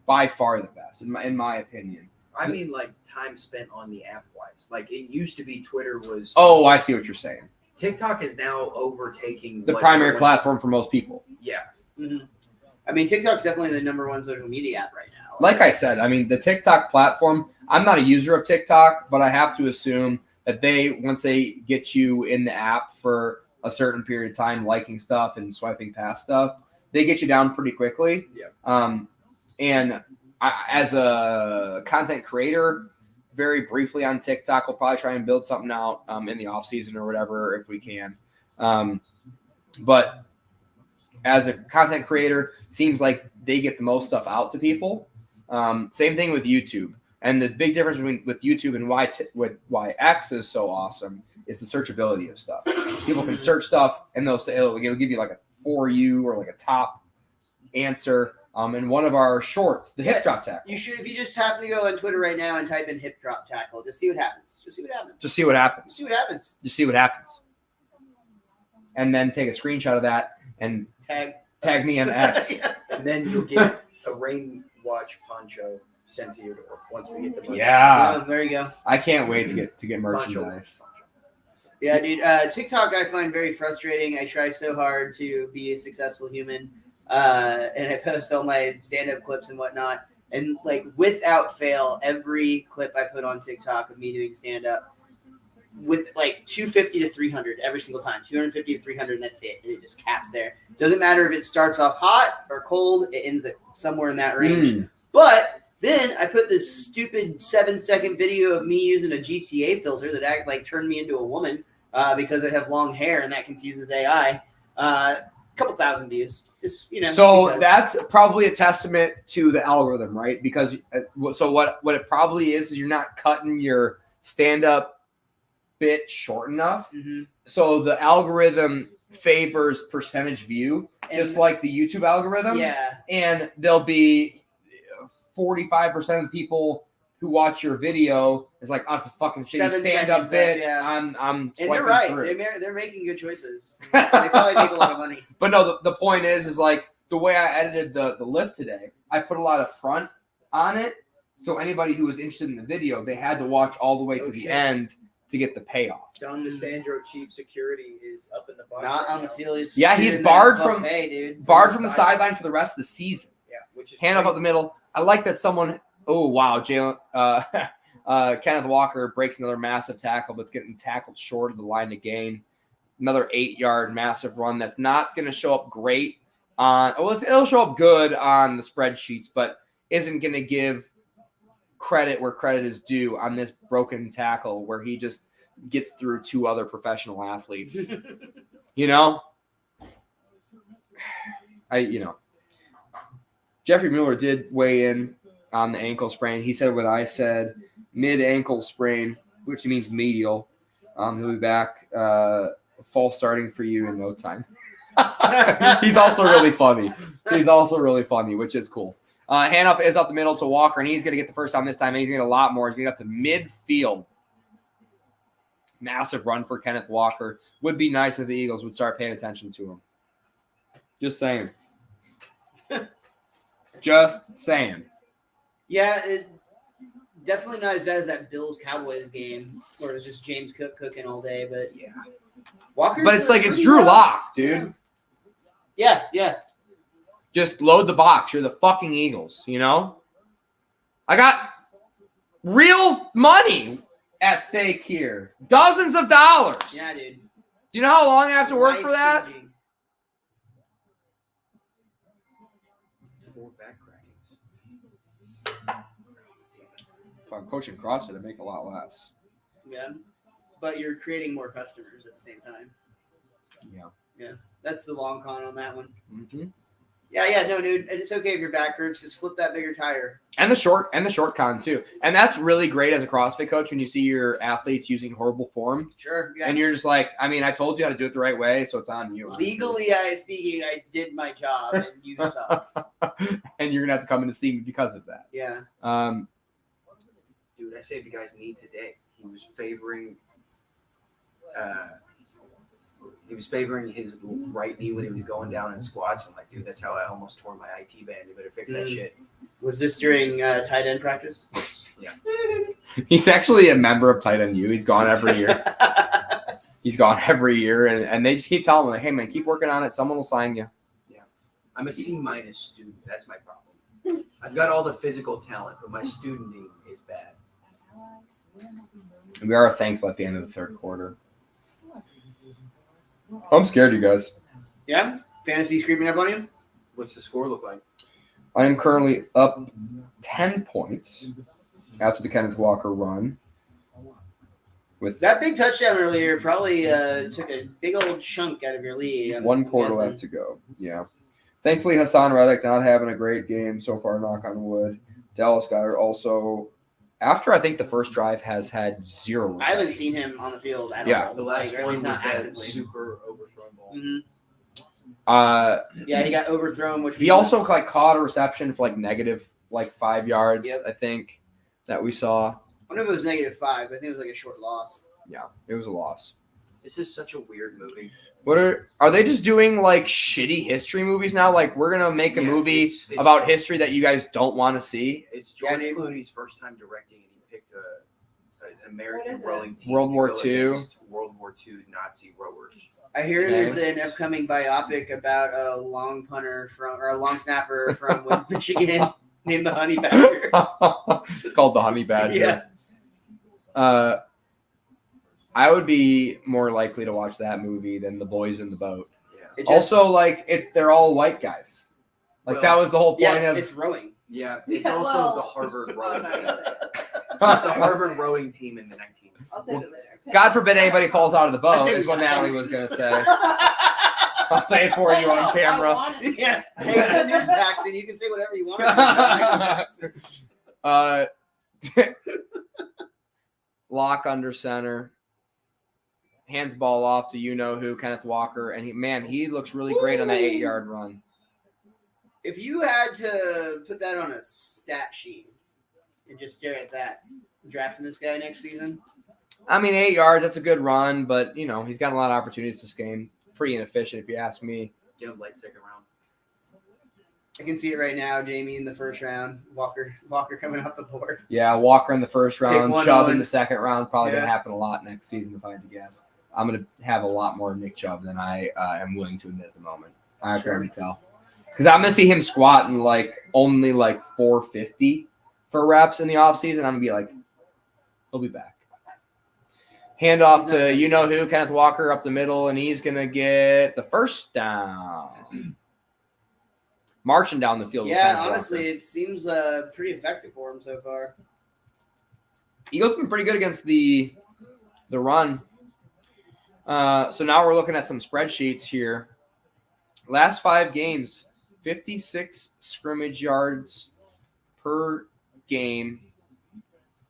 Speaker 1: by far the best, in my opinion.
Speaker 2: I mean, like time spent on the app wise. Like it used to be, Twitter was.
Speaker 1: Oh, I see what you're saying.
Speaker 2: TikTok is now overtaking
Speaker 1: The
Speaker 2: what
Speaker 1: primary
Speaker 2: everyone's-
Speaker 1: platform for most people.
Speaker 2: Yeah,
Speaker 3: Mm-hmm. I mean, TikTok's definitely the number one social media app right now.
Speaker 1: Like I said, I mean, the TikTok platform, I'm not a user of TikTok, but I have to assume that once they get you in the app for a certain period of time, liking stuff and swiping past stuff, they get you down pretty quickly.
Speaker 2: Yeah.
Speaker 1: And as a content creator, very briefly on TikTok, we'll probably try and build something out in the off season or whatever if we can. But as a content creator, it seems like they get the most stuff out to people. Same thing with YouTube. And the big difference with YouTube and why X is so awesome is the searchability of stuff. People can search stuff and it'll give you like a for you or like a top answer. In one of our shorts, the hip drop tackle.
Speaker 3: You should, if you just happen to go on Twitter right now and type in hip drop tackle, just see what happens.
Speaker 1: Just see what happens. And then take a screenshot of that and
Speaker 3: tag
Speaker 1: me on X.
Speaker 3: Yeah.
Speaker 2: And then you'll get a rain watch poncho sent to your door once we get the merch.
Speaker 1: Yeah.
Speaker 3: There you go.
Speaker 1: I can't wait to get merchandise.
Speaker 3: Yeah, dude. TikTok I find very frustrating. I try so hard to be a successful human. And I post all my stand-up clips and whatnot. And, like, without fail, every clip I put on TikTok of me doing stand-up with, like, 250 to 300 every single time. 250 to 300, and that's it. And it just caps there. Doesn't matter if it starts off hot or cold. It ends at somewhere in that range. But then I put this stupid 7-second video of me using a GTA filter that turned me into a woman because I have long hair, and that confuses AI. Couple thousand views. Just,
Speaker 1: that's probably a testament to the algorithm, right? Because so what it probably is you're not cutting your stand-up bit short enough.
Speaker 3: Mm-hmm.
Speaker 1: So the algorithm favors percentage view, just like the YouTube algorithm.
Speaker 3: Yeah. And
Speaker 1: there'll be 45% of the people who watch your video is like, oh, it's a fucking shitty stand-up bit.
Speaker 3: Yeah.
Speaker 1: I'm
Speaker 3: and they're right. They're making good choices. They
Speaker 1: They
Speaker 3: probably make a lot of money.
Speaker 1: But no, the point is like the way I edited the lift today, I put a lot of front on it. So anybody who was interested in the video, they had to watch all the way to the end to get the payoff.
Speaker 2: Don DeSandro, chief security, is up in the box.
Speaker 3: Not on the field.
Speaker 1: He's barred from the sideline for the rest of the season.
Speaker 2: Yeah, which is
Speaker 1: hand up the middle. I like that someone. Oh wow, Jalen. Kenneth Walker breaks another massive tackle, but's getting tackled short of the line to gain. Another 8-yard massive run that's not going to show up great on. Well, it'll show up good on the spreadsheets, but isn't going to give credit where credit is due on this broken tackle where he just gets through 2 other professional athletes. Jeffrey Miller did weigh in on the ankle sprain. He said what I said, mid-ankle sprain, which means medial. He'll be back full starting for you in no time. He's also really funny. Which is cool. Handoff is up the middle to Walker, and he's going to get the first down this time, and he's going to get a lot more. He's going to get up to midfield. Massive run for Kenneth Walker. Would be nice if the Eagles would start paying attention to him. Just saying. Just saying.
Speaker 3: Yeah, definitely not as bad as that Bills-Cowboys game where it was just James Cook cooking all day. But
Speaker 1: yeah,
Speaker 3: Walker's
Speaker 1: but it's like it's Drew Lock, dude.
Speaker 3: Yeah.
Speaker 1: Just load the box. You're the fucking Eagles, I got real money at stake here. Dozens of dollars.
Speaker 3: Yeah, dude.
Speaker 1: Do you know how long I have to work for that? If I'm coaching CrossFit, I make a lot less.
Speaker 3: Yeah, but you're creating more customers at the same time. Yeah. That's the long con on that one.
Speaker 1: Mm-hmm.
Speaker 3: Yeah, no, dude. And it's okay if your back hurts. Just flip that bigger tire.
Speaker 1: And the short con too. And that's really great as a CrossFit coach when you see your athletes using horrible form.
Speaker 3: Sure. Yeah.
Speaker 1: And you're just like, I told you how to do it the right way, so it's on you.
Speaker 3: Legally, speaking, I did my job, and you suck.
Speaker 1: And you're gonna have to come in to see me because of that.
Speaker 3: Yeah.
Speaker 2: Dude, I saved a guy's knee today. He was favoring his right knee when he was going down in squats. I'm like, dude, that's how I almost tore my IT band. You better fix that shit.
Speaker 3: Was this during tight end practice?
Speaker 2: Yeah.
Speaker 1: He's actually a member of Tight End U. He's gone every year. And they just keep telling him, like, hey, man, keep working on it. Someone will sign you.
Speaker 2: Yeah. I'm a C- student. That's my problem. I've got all the physical talent, but my studenting is bad.
Speaker 1: We are thankful at the end of the third quarter. I'm scared, you guys.
Speaker 3: Yeah? Fantasy creeping up on you?
Speaker 2: What's the score look like?
Speaker 1: I am currently up 10 points after the Kenneth Walker run. With
Speaker 3: That big touchdown earlier probably took a big old chunk out of your lead.
Speaker 1: one quarter left to go. Yeah. Thankfully, Hassan Reddick not having a great game so far, knock on wood. Dallas Goedert also, after I think the first drive, has had 0
Speaker 3: I haven't
Speaker 1: receptions.
Speaker 3: seen him on the field at
Speaker 1: Yeah.
Speaker 3: all.
Speaker 2: The last
Speaker 3: or at
Speaker 2: one
Speaker 3: least
Speaker 2: was
Speaker 3: not
Speaker 2: that
Speaker 3: actively.
Speaker 2: super overthrown ball.
Speaker 3: Mm-hmm. Yeah, he got overthrown, which
Speaker 1: He also caught a reception for negative 5 yards,
Speaker 3: Yep.
Speaker 1: I think, that we saw.
Speaker 3: I don't know if it was -5, but I think it was a short loss.
Speaker 1: Yeah, it was a loss.
Speaker 2: This is such a weird movie.
Speaker 1: What are they just doing shitty history movies now? We're gonna make a movie
Speaker 2: it's
Speaker 1: about history that you guys don't want to see.
Speaker 2: It's George
Speaker 3: dude.
Speaker 2: Clooney's first time directing, and he picked an American
Speaker 4: What is it?
Speaker 2: rowing team.
Speaker 1: World
Speaker 2: to
Speaker 1: War
Speaker 2: go
Speaker 1: II.
Speaker 2: against World War II Nazi rowers.
Speaker 3: I hear
Speaker 1: Okay.
Speaker 3: there's an upcoming biopic about a long snapper from Michigan named the Honey Badger.
Speaker 1: It's called The Honey Badger.
Speaker 3: Yeah.
Speaker 1: I would be more likely to watch that movie than The Boys in the Boat.
Speaker 2: Yeah.
Speaker 3: It just-
Speaker 1: Also, they're all white guys.
Speaker 2: Well,
Speaker 1: that was the whole point
Speaker 3: yeah,
Speaker 1: of.
Speaker 3: it's rowing.
Speaker 2: Yeah, it's
Speaker 4: Yeah,
Speaker 2: also
Speaker 4: well,
Speaker 2: the Harvard
Speaker 4: I'm
Speaker 2: rowing
Speaker 4: not
Speaker 2: team.
Speaker 4: gonna say it.
Speaker 2: It's the Harvard rowing team in the 19.
Speaker 4: I'll save it later.
Speaker 1: God forbid anybody falls out of the boat,
Speaker 3: I think
Speaker 1: is what
Speaker 3: we got
Speaker 1: Natalie
Speaker 3: that.
Speaker 1: was gonna say. I'll say it for you on camera.
Speaker 3: Yeah. Hey, good news, Paxton. You can say whatever you want.
Speaker 1: Lock under center. Hands ball off to you-know-who, Kenneth Walker. And he looks really great on that 8-yard run.
Speaker 3: If you had to put that on a stat sheet and just stare at that, drafting this guy next season?
Speaker 1: 8 yards, that's a good run, but, he's got a lot of opportunities this game. Pretty inefficient, if you ask me.
Speaker 2: Get him late second round.
Speaker 3: I can see it right now. Jamie in the first round. Walker coming off the board.
Speaker 1: Yeah, Walker in the first round,
Speaker 3: one
Speaker 1: Chubb
Speaker 3: on.
Speaker 1: in the second round. Probably going
Speaker 3: Yeah.
Speaker 1: to happen a lot next season, if I had to guess. I'm going to have a lot more Nick Chubb than I am willing to admit at the moment. I can
Speaker 3: Sure.
Speaker 1: already tell. Because I'm going to see him squatting only 450 for reps in the offseason. I'm going to be like, he'll be back. Hand off to you-know-who, Kenneth Walker up the middle, and he's going to get the first down. Marching down the field. with
Speaker 3: Yeah,
Speaker 1: Kenneth
Speaker 3: honestly,
Speaker 1: Walker.
Speaker 3: it seems pretty effective for him so far.
Speaker 1: Eagles been pretty good against the run. So now we're looking at some spreadsheets here. Last 5 games, 56 scrimmage yards per game,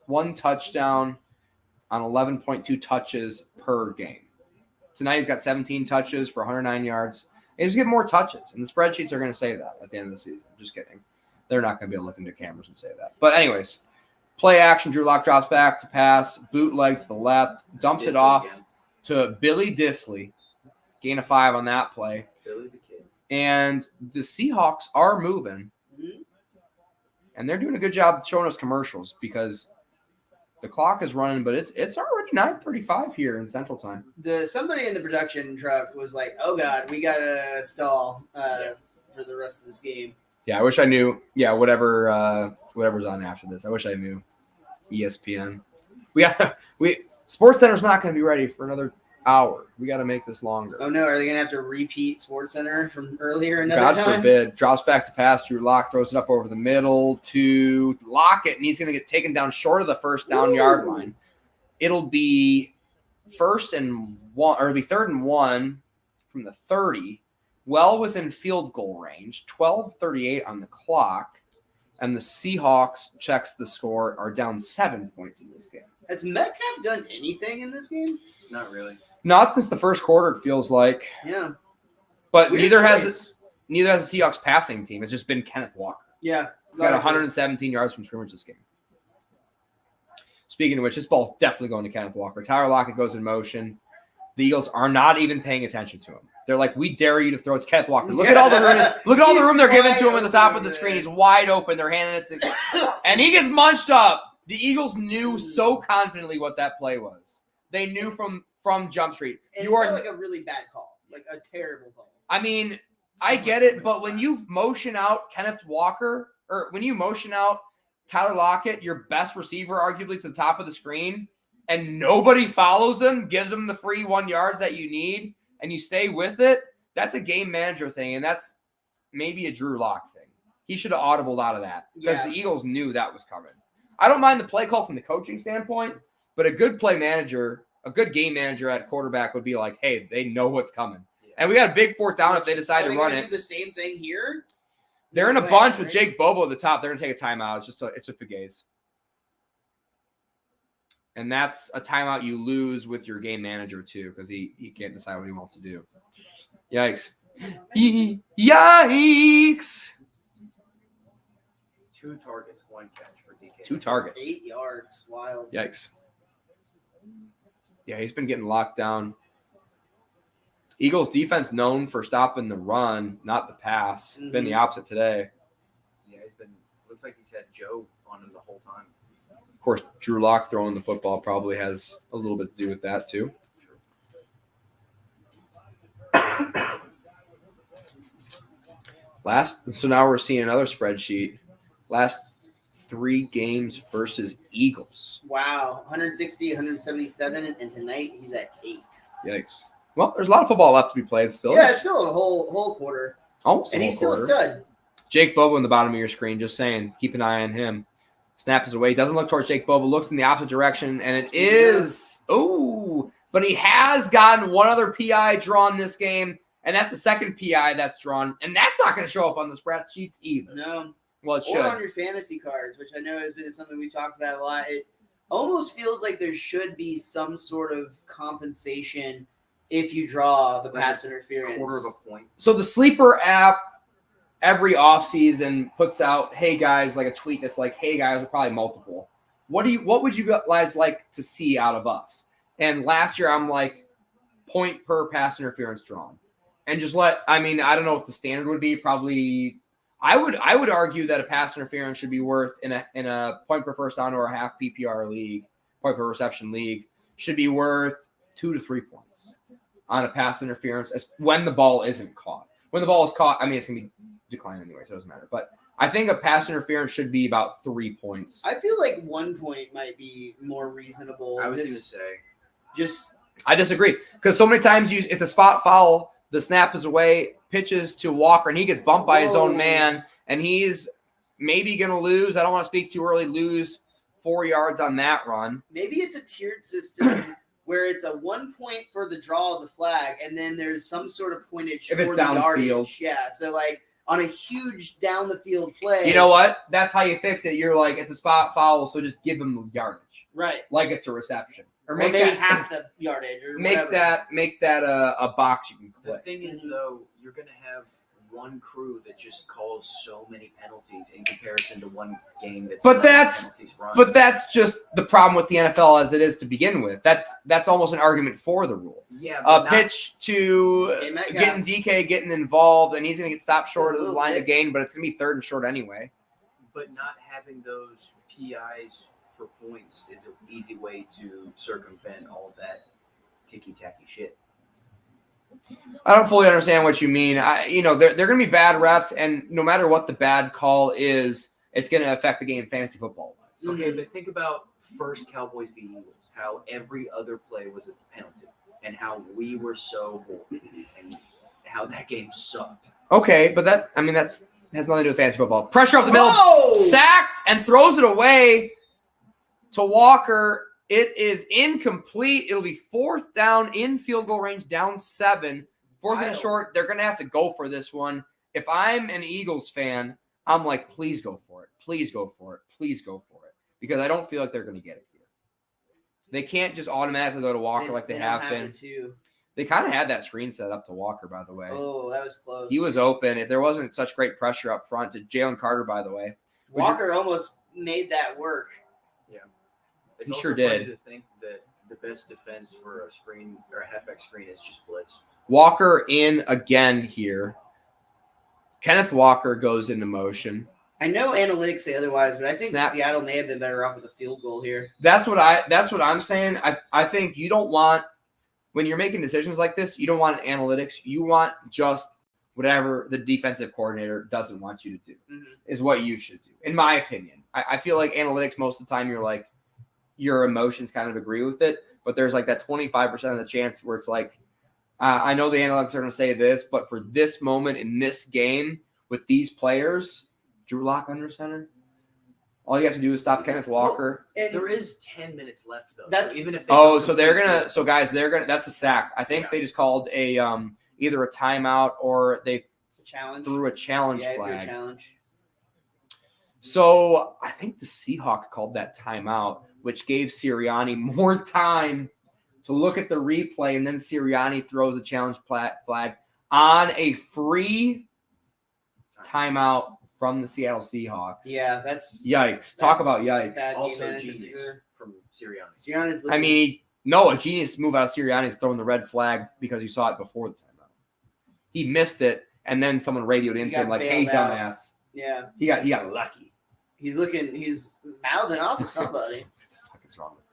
Speaker 1: 1 touchdown on 11.2 touches per game. Tonight he's got 17 touches for 109 yards. He's getting more touches, and the spreadsheets are going to say that at the end of the season. Just kidding. They're not going to be able to look into cameras and say that. But anyways, play action. Drew Lock drops back to pass, bootleg to the left, dumps it
Speaker 2: Disley
Speaker 1: off
Speaker 2: again.
Speaker 1: to Billy Disley. Gain of 5 on that play.
Speaker 2: Billy the Kid.
Speaker 1: And the Seahawks are moving,
Speaker 3: Mhm.
Speaker 1: and they're doing a good job showing us commercials because the clock is running, but it's already 9:35 here in Central Time.
Speaker 3: Somebody in the production truck was like, "Oh God, we gotta stall for the rest of this game."
Speaker 1: Yeah, I wish I knew. Yeah, whatever's on after this. I wish I knew. ESPN. SportsCenter's not going to be ready for another hour. We got to make this longer.
Speaker 3: Oh no, are they gonna have to repeat SportsCenter from earlier another
Speaker 1: God
Speaker 3: time?
Speaker 1: forbid. Drops back to pass. Drew Lock throws it up over the middle to Lockett, and he's going to get taken down short of the first down yard line. It'll be 3rd and 1 from the 30, well within field goal range. 12:38 on the clock, and the Seahawks, checks the score, are down 7 points in this game.
Speaker 3: Has Metcalf done anything in this game?
Speaker 2: Not really.
Speaker 1: Not since the first quarter, it feels like.
Speaker 3: Yeah.
Speaker 1: But
Speaker 3: Weird
Speaker 1: neither has
Speaker 3: choice.
Speaker 1: the Seahawks passing team. It's just been Kenneth Walker.
Speaker 3: Yeah.
Speaker 1: He's got 117 yards from scrimmage this game. Speaking of which, this ball's definitely going to Kenneth Walker. Tyler Lockett goes in motion. The Eagles are not even paying attention to him. They're like, "We dare you to throw it to Kenneth Walker. Look at all the room. Look at all the room they're giving to him at the top of the screen. He's wide open. They're handing it to, and he gets munched up." The Eagles knew so confidently what that play was. They knew from Jump Street.
Speaker 3: And
Speaker 1: You
Speaker 3: it
Speaker 1: are.
Speaker 3: felt like a really bad call, like a terrible call.
Speaker 1: I mean, I get it, but when you motion out Kenneth Walker, or when you motion out Tyler Lockett, your best receiver, arguably to the top of the screen, and nobody follows him, gives him the free 1 yards that you need, and you stay with it, that's a game manager thing, and that's maybe a Drew Lock thing. He should have audibled out of that because the Eagles knew that was coming. I don't mind the play call from the coaching standpoint, but a good play manager, a good game manager at quarterback would be like, hey, they know what's coming. And we got a big fourth down if they decide to run it.
Speaker 3: Do the same thing here.
Speaker 1: They're in a bunch with Jake Bobo at the top. They're going to take a timeout. It's a Fagaze. And that's a timeout you lose with your game manager, too, because he can't decide what he wants to do. Yikes. Yikes.
Speaker 2: 2 targets, 1 catch for DK.
Speaker 1: 2 targets.
Speaker 3: 8 yards. Wild.
Speaker 1: Yikes. Yeah, he's been getting locked down. Eagles defense known for stopping the run, not the pass.
Speaker 3: Mm-hmm.
Speaker 1: Been the opposite today.
Speaker 2: Yeah, looks like he's had Joe on him the whole time.
Speaker 1: Of course, Drew Lock throwing the football probably has a little bit to do with that too. So now we're seeing another spreadsheet. Last 3 games versus Eagles.
Speaker 3: Wow. 160, 177, and tonight he's at 8.
Speaker 1: Yikes. Well, there's a lot of football left to be played still.
Speaker 3: Yeah, it's still a whole quarter.
Speaker 1: Almost
Speaker 3: and
Speaker 1: a
Speaker 3: he's
Speaker 1: whole
Speaker 3: still
Speaker 1: quarter.
Speaker 3: a stud.
Speaker 1: Jake Bobo in the bottom of your screen, just saying, keep an eye on him. Snap is away. Doesn't look towards Jake Bobo. Looks in the opposite direction, and it is. Oh, but he has gotten one other PI drawn this game, and that's the second PI that's drawn, and that's not going to show up on the spreadsheets either.
Speaker 3: No.
Speaker 1: Well, it should.
Speaker 3: Or on your fantasy cards, which I know has been something we've talked about a lot. It almost feels like there should be some sort of compensation if you draw the pass interference.
Speaker 2: Quarter of a point.
Speaker 1: So the Sleeper app every offseason puts out, hey guys, like a tweet that's like, hey guys, or probably multiple. What would you guys like to see out of us? And last year I'm like, point per pass interference drawn. And just I don't know what the standard would be. Probably I would argue that a pass interference should be worth in a point per first down or a half PPR league, point per reception league, should be worth 2 to 3 points on a pass interference when the ball isn't caught. When the ball is caught, it's going to be declined anyway, so it doesn't matter. But I think a pass interference should be about 3 points.
Speaker 3: I feel like 1 point might be more reasonable.
Speaker 2: I was going to say.
Speaker 1: I disagree. Because so many times it's a spot foul, the snap is away, pitches to Walker, and he gets bumped by his own man, and he's maybe going to lose. I don't want to speak too early, lose 4 yards on that run.
Speaker 3: Maybe it's a tiered system where it's a 1 point for the draw of the flag, and then there's some sort of pointage
Speaker 1: if
Speaker 3: for
Speaker 1: it's
Speaker 3: the
Speaker 1: down
Speaker 3: yardage.
Speaker 1: field.
Speaker 3: Yeah, so like on a huge down the field play.
Speaker 1: You know what? That's how you fix it. You're like, it's a spot foul, so just give them the yardage.
Speaker 3: Right.
Speaker 1: Like it's a reception.
Speaker 3: Or maybe half the yardage. Or
Speaker 1: make
Speaker 3: whatever.
Speaker 1: that a box you can
Speaker 2: The
Speaker 1: click.
Speaker 2: thing is, though, you're going to have one crew that just calls so many penalties in comparison to one game that's penalties run.
Speaker 1: But that's just the problem with the NFL as it is to begin with. That's almost an argument for the rule.
Speaker 2: Yeah,
Speaker 1: Pitch to getting DK getting involved, and he's going to get stopped short of the line of gain, but it's going to be 3rd and short anyway.
Speaker 2: But not having those PIs for points is an easy way to circumvent all of that ticky-tacky shit.
Speaker 1: I don't fully understand what you mean. They're going to be bad refs, and no matter what the bad call is, it's going to affect the game fantasy football-wise.
Speaker 2: Okay, but think about first Cowboys v. Eagles, how every other play was a penalty, and how we were so horrible, and how that game sucked.
Speaker 1: Okay, but that has nothing to do with fantasy football. Pressure up the middle,
Speaker 3: Whoa!
Speaker 1: sacked, and throws it away to Walker. It is incomplete. It'll be 4th down in field goal range, down 7. 4th and short. They're going to have to go for this one. If I'm an Eagles fan, I'm like, please go for it. Please go for it. Please go for it. Because I don't feel like they're going to get it here. They can't just automatically go to Walker like they have been. They kind of had that screen set up to Walker, by the way.
Speaker 3: Oh, that was close.
Speaker 1: He was open. If there wasn't such great pressure up front to Jalen Carter, by the way.
Speaker 3: Walker almost made that work.
Speaker 2: Yeah. It's
Speaker 1: He
Speaker 2: also
Speaker 1: sure
Speaker 2: funny
Speaker 1: did.
Speaker 2: to think that the best defense for a screen or a halfback screen is just blitz.
Speaker 1: Walker in again here. Kenneth Walker goes into motion.
Speaker 3: I know analytics say otherwise, but I think
Speaker 1: Snap.
Speaker 3: Seattle may have been better off with a field goal here.
Speaker 1: That's what I'm saying. I think you don't want, when you're making decisions like this, you don't want analytics. You want just whatever the defensive coordinator doesn't want you to do
Speaker 3: Mhm.
Speaker 1: is what you should do, in my opinion. I feel like analytics most of the time you're like your emotions kind of agree with it, but there's like that 25% of the chance where it's like, I know the analytics are going to say this, but for this moment in this game with these players, Drew Lock under center, all you have to do is stop Kenneth Walker.
Speaker 3: And
Speaker 2: There is 10 minutes left though.
Speaker 3: That's-
Speaker 2: So even if they
Speaker 1: So they're gonna. So guys, they're gonna. That's a sack. I think they just called a either a timeout or they
Speaker 3: challenge.
Speaker 1: threw a challenge
Speaker 3: Yeah, threw a
Speaker 1: flag.
Speaker 3: challenge.
Speaker 1: So I think the Seahawks called that timeout, which gave Sirianni more time to look at the replay, and then Sirianni throws a challenge flag on a free timeout from the Seattle Seahawks.
Speaker 3: Yeah, that's
Speaker 1: Yikes. Talk about yikes.
Speaker 3: bad game
Speaker 2: also
Speaker 3: management for
Speaker 2: genius
Speaker 3: sure.
Speaker 2: from Sirianni.
Speaker 3: Sirianni's
Speaker 1: I mean, no, a genius move out of Sirianni throwing the red flag because you saw it before the timeout. He missed it, and then someone radioed into
Speaker 3: got
Speaker 1: him like, "Hey,
Speaker 3: bailed out.
Speaker 1: dumbass."
Speaker 3: yeah,
Speaker 1: He got lucky.
Speaker 3: he's mouthing off to somebody.
Speaker 1: What the fuck is wrong with him?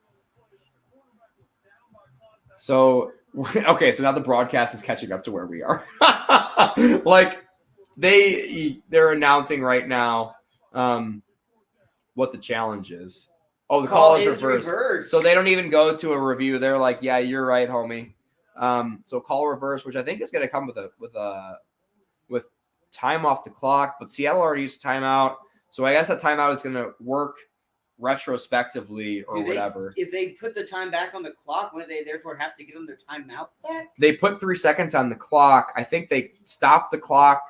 Speaker 1: So, okay, so now the broadcast is catching up to where we are. Like, they're announcing right now what the challenge is. Oh, the call is reversed. So they don't even go to a review. They're like, "Yeah, you're right, homie." So call reverse, which I think is going to come with time off the clock. But Seattle already used timeout, so I guess that timeout is going to work retrospectively or whatever.
Speaker 3: If they put the time back on the clock, wouldn't they therefore have to give them their timeout back?
Speaker 1: They put 3 seconds on the clock. I think they stop the clock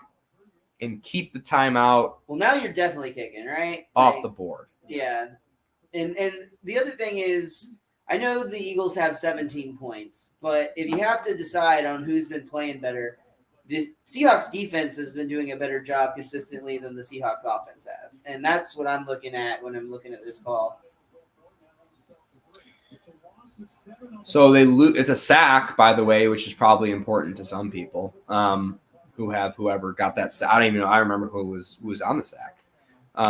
Speaker 1: and keep the timeout
Speaker 3: Well, now you're definitely kicking, right?
Speaker 1: off the board.
Speaker 3: Yeah. And the other thing is, I know the Eagles have 17 points, but if you have to decide on who's been playing better, the Seahawks defense has been doing a better job consistently than the Seahawks offense have. And that's what I'm looking at when I'm looking at this call.
Speaker 1: So they lose. It's a sack, by the way, which is probably important to some people who have whoever got that sack. I don't even know. I remember who was on the sack.
Speaker 2: It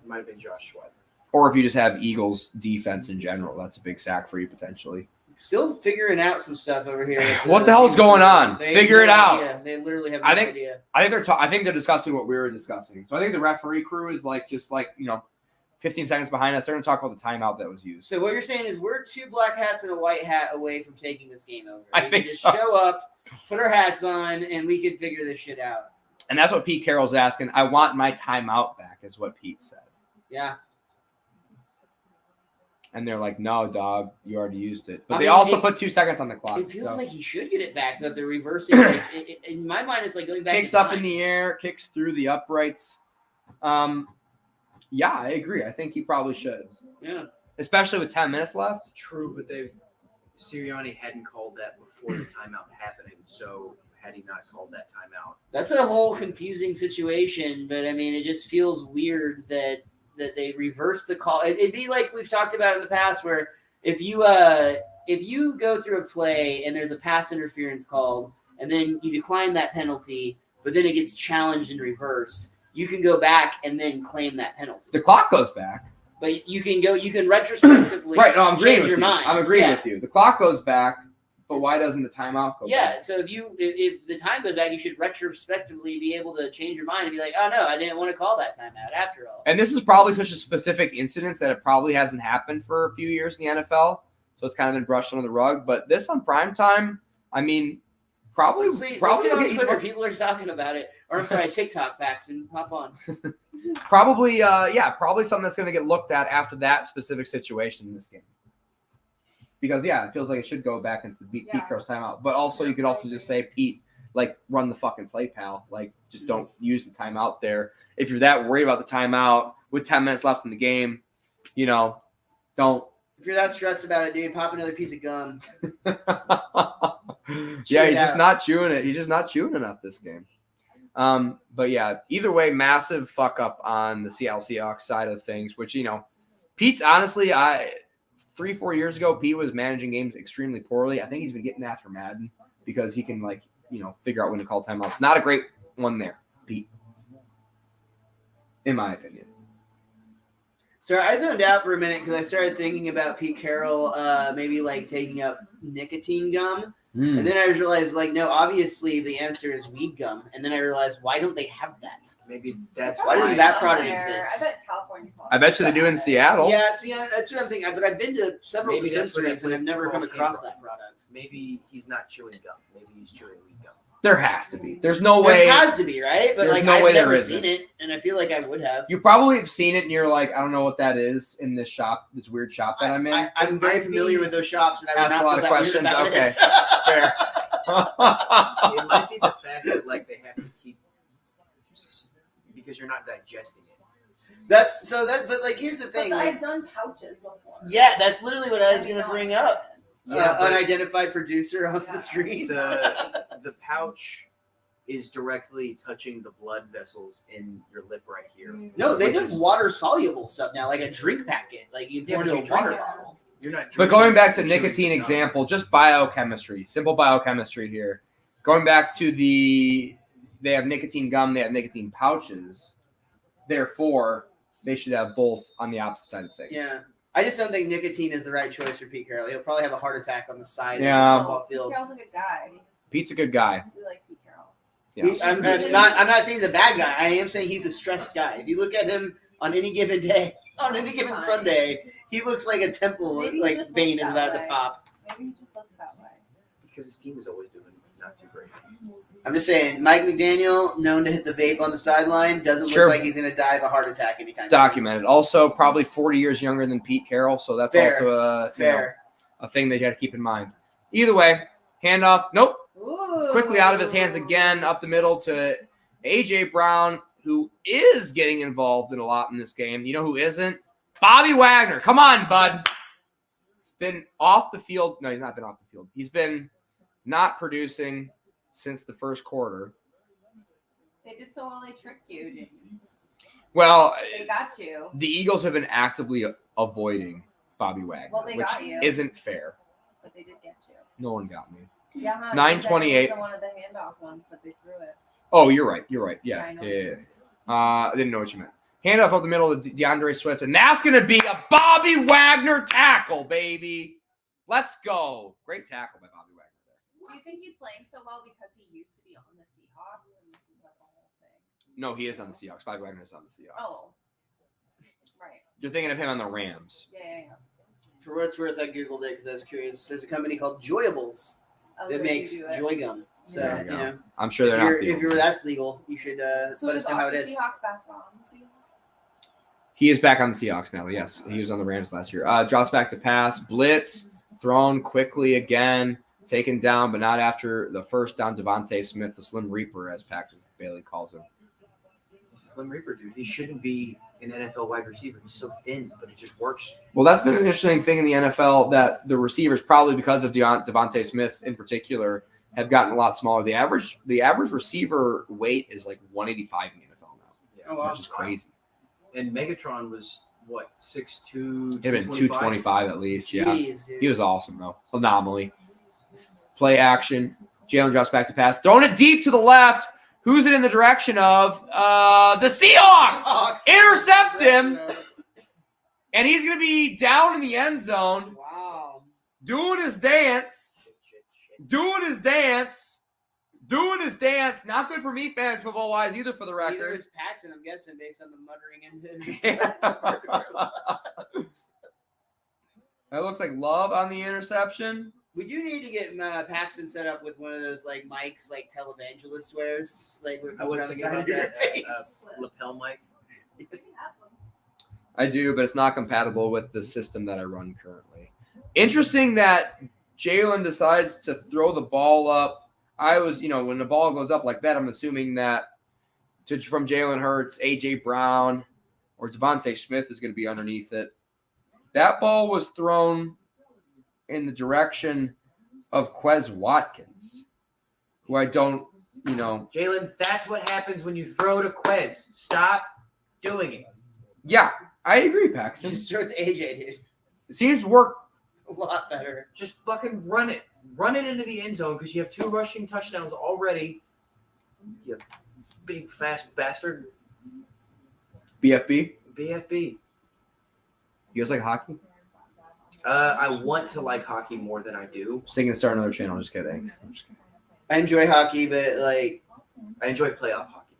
Speaker 2: might have been Josh Sweat.
Speaker 1: Or if you just have Eagles defense in general, that's a big sack for you potentially.
Speaker 3: Still figuring out some stuff over here.
Speaker 1: What the hell's going on? Figure it out.
Speaker 3: Yeah, they literally have no
Speaker 1: I think-
Speaker 3: idea.
Speaker 1: I think they're discussing what we were discussing. So I think the referee crew is just 15 seconds behind us. They're going to talk about the timeout that was used.
Speaker 3: So what you're saying is we're 2 black hats and a white hat away from taking this game over.
Speaker 1: I
Speaker 3: We
Speaker 1: think
Speaker 3: can just
Speaker 1: so.
Speaker 3: show up, put our hats on, and we can figure this shit out.
Speaker 1: And that's what Pete Carroll's asking. I want my timeout back, is what Pete said.
Speaker 3: Yeah.
Speaker 1: And they're like, "No, dog, you already used it." But
Speaker 3: I
Speaker 1: they
Speaker 3: mean,
Speaker 1: also put 2 seconds on the clock.
Speaker 3: It feels
Speaker 1: so.
Speaker 3: like he should get it back, but they're reversing. Like, in my mind, it's like going back.
Speaker 1: Kicks up in the air, kicks through the uprights. Yeah, I agree. I think he probably should,
Speaker 3: Yeah.
Speaker 1: especially with 10 minutes left.
Speaker 2: True, but Sirianni hadn't called that before the timeout happening. So had he not called that timeout,
Speaker 3: That's a whole confusing situation, but I mean, it just feels weird that they reverse the call. It'd be like we've talked about in the past, where if you go through a play and there's a pass interference called, and then you decline that penalty, but then it gets challenged and reversed, you can go back and then claim that penalty.
Speaker 1: The clock goes back.
Speaker 3: But you can retrospectively
Speaker 1: Right, no, I'm agreeing
Speaker 3: change
Speaker 1: with
Speaker 3: your
Speaker 1: you.
Speaker 3: mind.
Speaker 1: I'm agreeing
Speaker 3: Yeah.
Speaker 1: with you. The clock goes back, but why doesn't the timeout go back?
Speaker 3: Yeah, so if the time goes back, you should retrospectively be able to change your mind and be like, oh no, I didn't want to call that timeout after all.
Speaker 1: And this is probably such a specific incident that it probably hasn't happened for a few years in the NFL. So it's kind of been brushed under the rug. But this on primetime, I mean, probably
Speaker 3: Let's get on
Speaker 1: get you-
Speaker 3: Twitter. People are talking about it. Or I'm sorry, TikTok, Paxton. Hop on.
Speaker 1: probably something that's going to get looked at after that specific situation in this game. Because, yeah, it feels like it should go back into Pete Carroll's timeout. But also, you could also just say, Pete, run the fucking play, pal. Just don't use the timeout there. If you're that worried about the timeout with 10 minutes left in the game, don't.
Speaker 3: If you're that stressed about it, dude, pop another piece of gum.
Speaker 1: Yeah, he's just not chewing it. He's just not chewing enough this game. But, yeah, either way, massive fuck up on the Seattle Seahawks side of things, which, Pete's honestly, 3-4 years ago, Pete was managing games extremely poorly. I think he's been getting after Madden because he can, figure out when to call timeouts. Not a great one there, Pete, in my opinion.
Speaker 3: So I zoned out for a minute because I started thinking about Pete Carroll maybe taking up nicotine gum. And then I realized, like, no, obviously the answer is weed gum. And then I realized, why don't they have that?
Speaker 2: Maybe that's
Speaker 3: Why doesn't
Speaker 2: why.
Speaker 3: that product
Speaker 4: Somewhere.
Speaker 3: exist?
Speaker 4: I bet California.
Speaker 1: I bet you they do in Seattle.
Speaker 3: Yeah, see, that's what I'm thinking. But I've been to several
Speaker 2: Maybe that's where
Speaker 3: dispensaries and
Speaker 2: that
Speaker 3: I've never come
Speaker 2: came
Speaker 3: across
Speaker 2: from.
Speaker 3: that product.
Speaker 2: Maybe he's not chewing gum. Maybe he's chewing weed gum.
Speaker 1: There has to be. There's no way.
Speaker 3: There has to be, right? But
Speaker 1: There's
Speaker 3: like,
Speaker 1: no
Speaker 3: I've
Speaker 1: way there
Speaker 3: never
Speaker 1: isn't.
Speaker 3: seen it, and I feel like I would have.
Speaker 1: You probably have seen it, and you're like, I don't know what that is in this shop, this weird shop that I'm in.
Speaker 3: I'm very familiar with those shops, and I would
Speaker 1: Ask
Speaker 3: not
Speaker 1: a lot
Speaker 3: feel
Speaker 1: of
Speaker 3: that weird
Speaker 1: questions.
Speaker 3: about
Speaker 1: Okay.
Speaker 3: it.
Speaker 1: Fair.
Speaker 2: It might be the fact that like they have to keep because you're not digesting it.
Speaker 3: But like, here's the
Speaker 4: But
Speaker 3: thing. Like,
Speaker 4: I've done pouches before.
Speaker 3: yeah, that's literally what I was gonna bring up.
Speaker 2: Yeah, but
Speaker 3: Unidentified producer off the street.
Speaker 2: the pouch is directly touching the blood vessels in your lip right here.
Speaker 3: No, they
Speaker 2: Which
Speaker 3: have
Speaker 2: is-
Speaker 3: water soluble stuff now, like a drink packet, like you
Speaker 2: Yeah,
Speaker 3: pour
Speaker 2: but
Speaker 3: into a
Speaker 2: you drink
Speaker 3: water
Speaker 2: it.
Speaker 3: bottle.
Speaker 2: You're not.
Speaker 1: But going back to
Speaker 2: drinking, you're
Speaker 1: nicotine
Speaker 2: chewing gum.
Speaker 1: example, just biochemistry, simple biochemistry here. Going back to they have nicotine gum, they have nicotine pouches. Therefore, they should have both on the opposite side of things.
Speaker 3: Yeah. I just don't think nicotine is the right choice for Pete Carroll. He'll probably have a heart attack on the side
Speaker 1: Yeah.
Speaker 3: of the football field.
Speaker 4: Carroll's a good guy.
Speaker 1: Pete's a good guy.
Speaker 4: We like Pete Carroll.
Speaker 1: Yeah.
Speaker 3: I'm not saying he's a bad guy. I am saying he's a stressed guy. If you look at him on any given day, on any given
Speaker 4: Fine.
Speaker 3: Sunday, he looks like a temple,
Speaker 4: Maybe he
Speaker 3: like
Speaker 4: just
Speaker 3: vein
Speaker 4: looks
Speaker 3: is
Speaker 4: that
Speaker 3: about to
Speaker 4: way.
Speaker 3: pop.
Speaker 4: Maybe he just looks that way.
Speaker 2: It's because his team is always doing not too great.
Speaker 3: I'm just saying, Mike McDaniel, known to hit the vape on the sideline, doesn't
Speaker 1: Sure.
Speaker 3: look like he's going to die of a heart attack anytime soon.
Speaker 1: Documented. Also, probably 40 years younger than Pete Carroll, so that's
Speaker 3: Fair.
Speaker 1: also a
Speaker 3: Fair.
Speaker 1: thing that you got to keep in mind. Either way, handoff. Nope.
Speaker 4: Ooh.
Speaker 1: Quickly out of his hands again, up the middle to A.J. Brown, who is getting involved in a lot in this game. You know who isn't? Bobby Wagner. Come on, bud. He's been off the field. No, he's not been off the field. He's been not producing since the first quarter.
Speaker 4: They did so well they tricked you, James.
Speaker 1: Well,
Speaker 4: They got you.
Speaker 1: the Eagles have been actively avoiding Bobby Wagner,
Speaker 4: Well, they
Speaker 1: which
Speaker 4: got you.
Speaker 1: isn't fair.
Speaker 4: But they did get you.
Speaker 1: No one got me.
Speaker 4: Yeah, huh?
Speaker 1: 9:28.
Speaker 4: It was one of the handoff ones, but they threw it.
Speaker 1: Oh, you're right. You're right.
Speaker 4: Yeah,
Speaker 1: Yeah.
Speaker 4: I know.
Speaker 1: Yeah. I didn't know what you meant. Handoff up the middle to DeAndre Swift, and that's going to be a Bobby Wagner tackle, baby. Let's go. Great tackle by Bobby Wagner there.
Speaker 4: Do you think he's playing so well because he used to be on the Seahawks and this is like a whole thing?
Speaker 1: No, he is on the Seahawks. Bobby Wagner is on the Seahawks.
Speaker 4: Oh. Right.
Speaker 1: You're thinking of him on the Rams.
Speaker 4: Yeah.
Speaker 3: For what it's worth, I Googled it because I was curious. There's a company called Joyables
Speaker 4: I'll
Speaker 3: that
Speaker 4: let
Speaker 3: makes
Speaker 4: you do it.
Speaker 3: joy gum. So,
Speaker 1: There you
Speaker 3: you
Speaker 1: go.
Speaker 3: know,
Speaker 1: I'm sure they're not.
Speaker 3: if that's legal, you should
Speaker 4: So
Speaker 3: let
Speaker 4: is
Speaker 3: us know how it
Speaker 4: the
Speaker 3: is.
Speaker 4: Seahawks back on the Seahawks?
Speaker 1: He is back on the Seahawks now. Yes, he was on the Rams last year. Drops back to pass. Blitz. Thrown quickly again. Taken down, but not after the first down. Devontae Smith, the Slim Reaper, as Paxton Bailey calls him.
Speaker 2: He's a Slim Reaper, dude. He shouldn't be an NFL wide receiver. He's so thin, but it just works.
Speaker 1: Well, that's been an interesting thing in the NFL that the receivers, probably because of Devontae Smith in particular, have gotten a lot smaller. The average receiver weight is like 185 in the NFL now,
Speaker 2: Yeah.
Speaker 3: Oh, wow.
Speaker 1: which is crazy.
Speaker 2: And Megatron was what 6'2",
Speaker 1: He'd been 225 at least. Yeah,
Speaker 3: Jeez, dude.
Speaker 1: he was awesome though. Anomaly. Play action. Jalen drops back to pass, throwing it deep to the left. Who's it in the direction of? The Seahawks.
Speaker 3: Hawks.
Speaker 1: Intercept him, and he's gonna be down in the end zone,
Speaker 3: Wow.
Speaker 1: doing his dance. Doing his dance. Not good for me, fans, football wise, either, for the
Speaker 3: Neither
Speaker 1: record.
Speaker 3: is Paxton, I'm guessing, based on the muttering in his
Speaker 1: That looks like love on the interception.
Speaker 3: We do need to get Paxton set up with one of those like mics, like televangelist wears, like we're
Speaker 2: I was
Speaker 3: around the
Speaker 2: thinking
Speaker 3: side
Speaker 2: about
Speaker 3: of your
Speaker 2: that
Speaker 3: face.
Speaker 2: lapel mic.
Speaker 1: I do, but it's not compatible with the system that I run currently. Interesting that Jalen decides to throw the ball up. I was, when the ball goes up like that, I'm assuming that from Jalen Hurts, A.J. Brown, or Devontae Smith is going to be underneath it. That ball was thrown in the direction of Quez Watkins, who I don't,
Speaker 2: Jalen, that's what happens when you throw to Quez. Stop doing it.
Speaker 1: Yeah, I agree, Paxton.
Speaker 3: Just throw it to AJ, dude.
Speaker 1: It seems to work.
Speaker 3: A lot better.
Speaker 2: Just fucking run it. Run it into the end zone because you have 2 rushing touchdowns already. You big, fast bastard.
Speaker 1: BFB.
Speaker 2: BFB.
Speaker 1: You guys like hockey?
Speaker 2: I want to like hockey more than I do.
Speaker 1: Just thinking to start another channel. Just kidding.
Speaker 3: I enjoy hockey, but like
Speaker 2: I enjoy playoff hockey.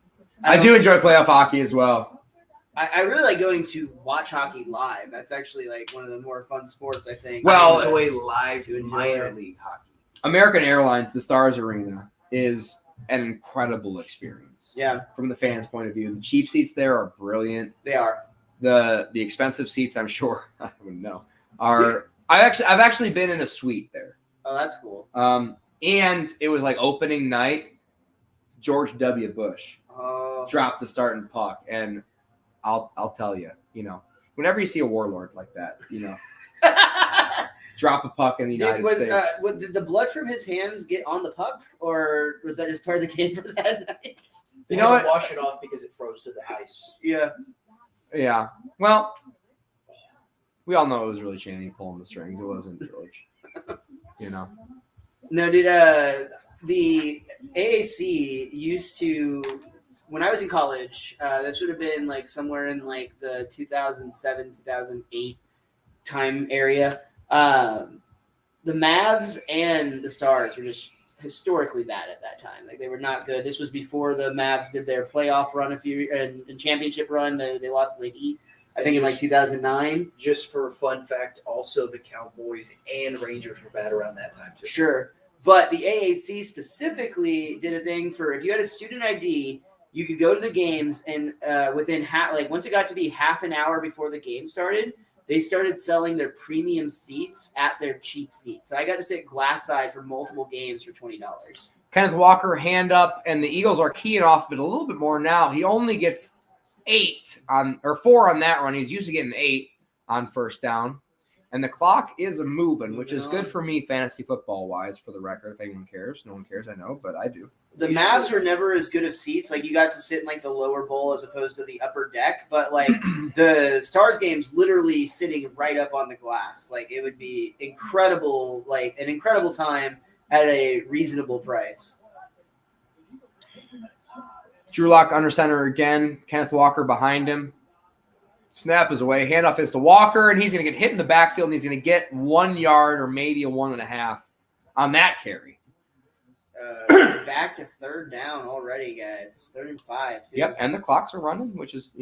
Speaker 1: I do enjoy playoff hockey as well.
Speaker 3: I really like going to watch hockey live. That's actually like one of the more fun sports, I think.
Speaker 1: Well,
Speaker 2: I enjoy live
Speaker 3: You enjoy
Speaker 2: minor
Speaker 3: it.
Speaker 2: league hockey.
Speaker 1: American Airlines, the Stars Arena, is an incredible experience.
Speaker 3: Yeah,
Speaker 1: From the fans' point of view, the cheap seats there are brilliant.
Speaker 3: they are.
Speaker 1: The expensive seats, I'm sure, I wouldn't know, are. I've actually been in a suite there.
Speaker 3: Oh, that's cool.
Speaker 1: And it was like opening night. George W. Bush
Speaker 3: Oh,
Speaker 1: dropped the starting puck, and I'll tell you, whenever you see a warlord like that, drop a puck in the United States.
Speaker 3: Did the blood from his hands get on the puck, or was that just part of the game for that night?
Speaker 2: They
Speaker 1: You know
Speaker 2: had to
Speaker 1: what?
Speaker 2: wash it off because it froze to the ice.
Speaker 3: Yeah.
Speaker 1: Yeah. Well, we all know it was really Chaney pulling the strings. It wasn't George.
Speaker 3: No, did the AAC used to, when I was in college, this would have been like somewhere in like the 2007, 2008 time area. The Mavs and the Stars were just historically bad at that time. Like they were not good. This was before the Mavs did their playoff run and championship run. They lost to the Heat, I think in like 2009.
Speaker 2: Just for a fun fact, also the Cowboys and Rangers were bad around that time too.
Speaker 3: Sure. But the AAC specifically did a thing for if you had a student ID, you could go to the games and within once it got to be half an hour before the game started, they started selling their premium seats at their cheap seats. So I got to sit glass side for multiple games for $20.
Speaker 1: Kenneth Walker, hand up, and the Eagles are keying off of it a little bit more now. He only gets 4 on that run. He's usually getting 8 on first down. And the clock is moving, which is good for me fantasy football-wise, for the record, if anyone cares. No one cares, I know, but I do.
Speaker 3: The Mavs were never as good of seats. Like you got to sit in like the lower bowl as opposed to the upper deck. But like the Stars games literally sitting right up on the glass. Like it would be incredible, like an incredible time at a reasonable price.
Speaker 1: Drew Lock under center again. Kenneth Walker behind him. Snap is away. Handoff is to Walker, and he's going to get hit in the backfield, and he's going to get 1 yard or maybe a 1.5 on that carry.
Speaker 3: Back to third down already, guys. 3rd and 5. Too.
Speaker 1: Yep, and the clocks are running, which is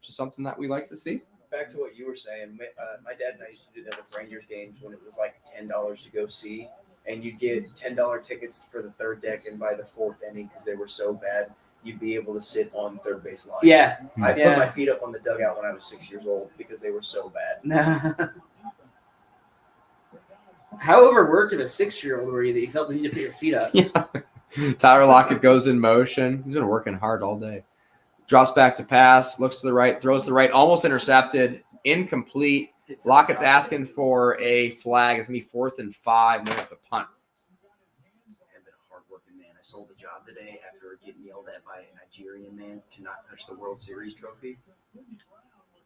Speaker 1: something that we like to see.
Speaker 2: Back to what you were saying, my dad and I used to do that with Rangers games when it was like $10 to go see, and you'd get $10 tickets for the third deck, and by the 4th inning, because they were so bad, you'd be able to sit on third base line.
Speaker 3: Yeah.
Speaker 2: I put my feet up on the dugout when I was 6 years old because they were so bad.
Speaker 3: How overworked of a 6-year-old were you that you felt the need to put your feet up?
Speaker 1: Yeah. Tyler Lockett goes in motion. He's been working hard all day. Drops back to pass, looks to the right, throws to the right, almost intercepted, incomplete. Lockett's asking for a flag. It's going to be 4th and 5. They have to punt.
Speaker 2: I've been a hardworking man. I sold a job today after getting yelled at by a Nigerian man to not touch the World Series trophy.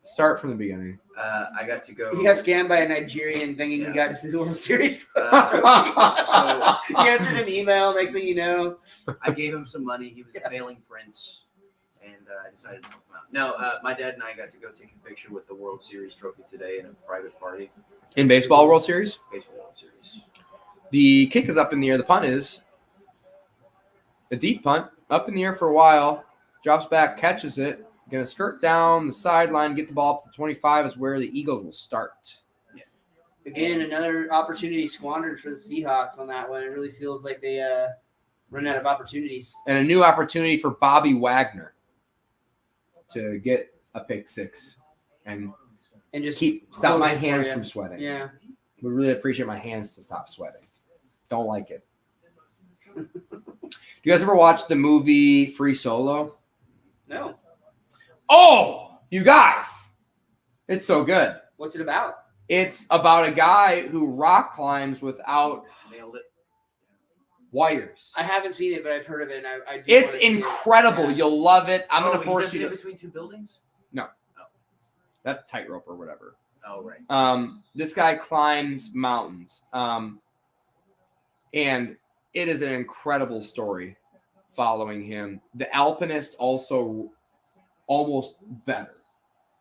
Speaker 1: Start from the beginning.
Speaker 2: I got to go.
Speaker 3: He got scammed by a Nigerian thinking he got to see the World Series.
Speaker 2: So
Speaker 3: he answered an email. Next thing you know,
Speaker 2: I gave him some money. He was a failing prince, and I decided to help him out. No, my dad and I got to go take a picture with the World Series trophy today in a private party.
Speaker 1: In baseball World Series?
Speaker 2: Baseball World Series.
Speaker 1: The kick is up in the air. The punt is a deep punt, up in the air for a while. Drops back, catches it. Going to skirt down the sideline, get the ball up to 25 is where the Eagles will start.
Speaker 3: again, another opportunity squandered for the Seahawks on that one. It really feels like they run out of opportunities.
Speaker 1: And a new opportunity for Bobby Wagner to get a pick six and
Speaker 3: just
Speaker 1: stop my
Speaker 3: hold it for
Speaker 1: hands
Speaker 3: you.
Speaker 1: from sweating.
Speaker 3: Yeah.
Speaker 1: Would really appreciate my hands to stop sweating. Don't like it. Do you guys ever watch the movie Free Solo?
Speaker 3: No.
Speaker 1: Oh, you guys. It's so good.
Speaker 3: What's it about?
Speaker 1: It's about a guy who rock climbs without
Speaker 2: Nailed it.
Speaker 1: wires.
Speaker 3: I haven't seen it, but I've heard of it. And I do
Speaker 1: It's
Speaker 3: want to see it.
Speaker 1: incredible.
Speaker 3: Yeah.
Speaker 1: You'll love it. I'm going to
Speaker 2: he
Speaker 1: force
Speaker 2: does
Speaker 1: you
Speaker 2: it
Speaker 1: to.
Speaker 2: in between two buildings?
Speaker 1: That's tightrope or whatever.
Speaker 2: Oh, right.
Speaker 1: This guy climbs mountains. And it is an incredible story following him. The Alpinist also almost better.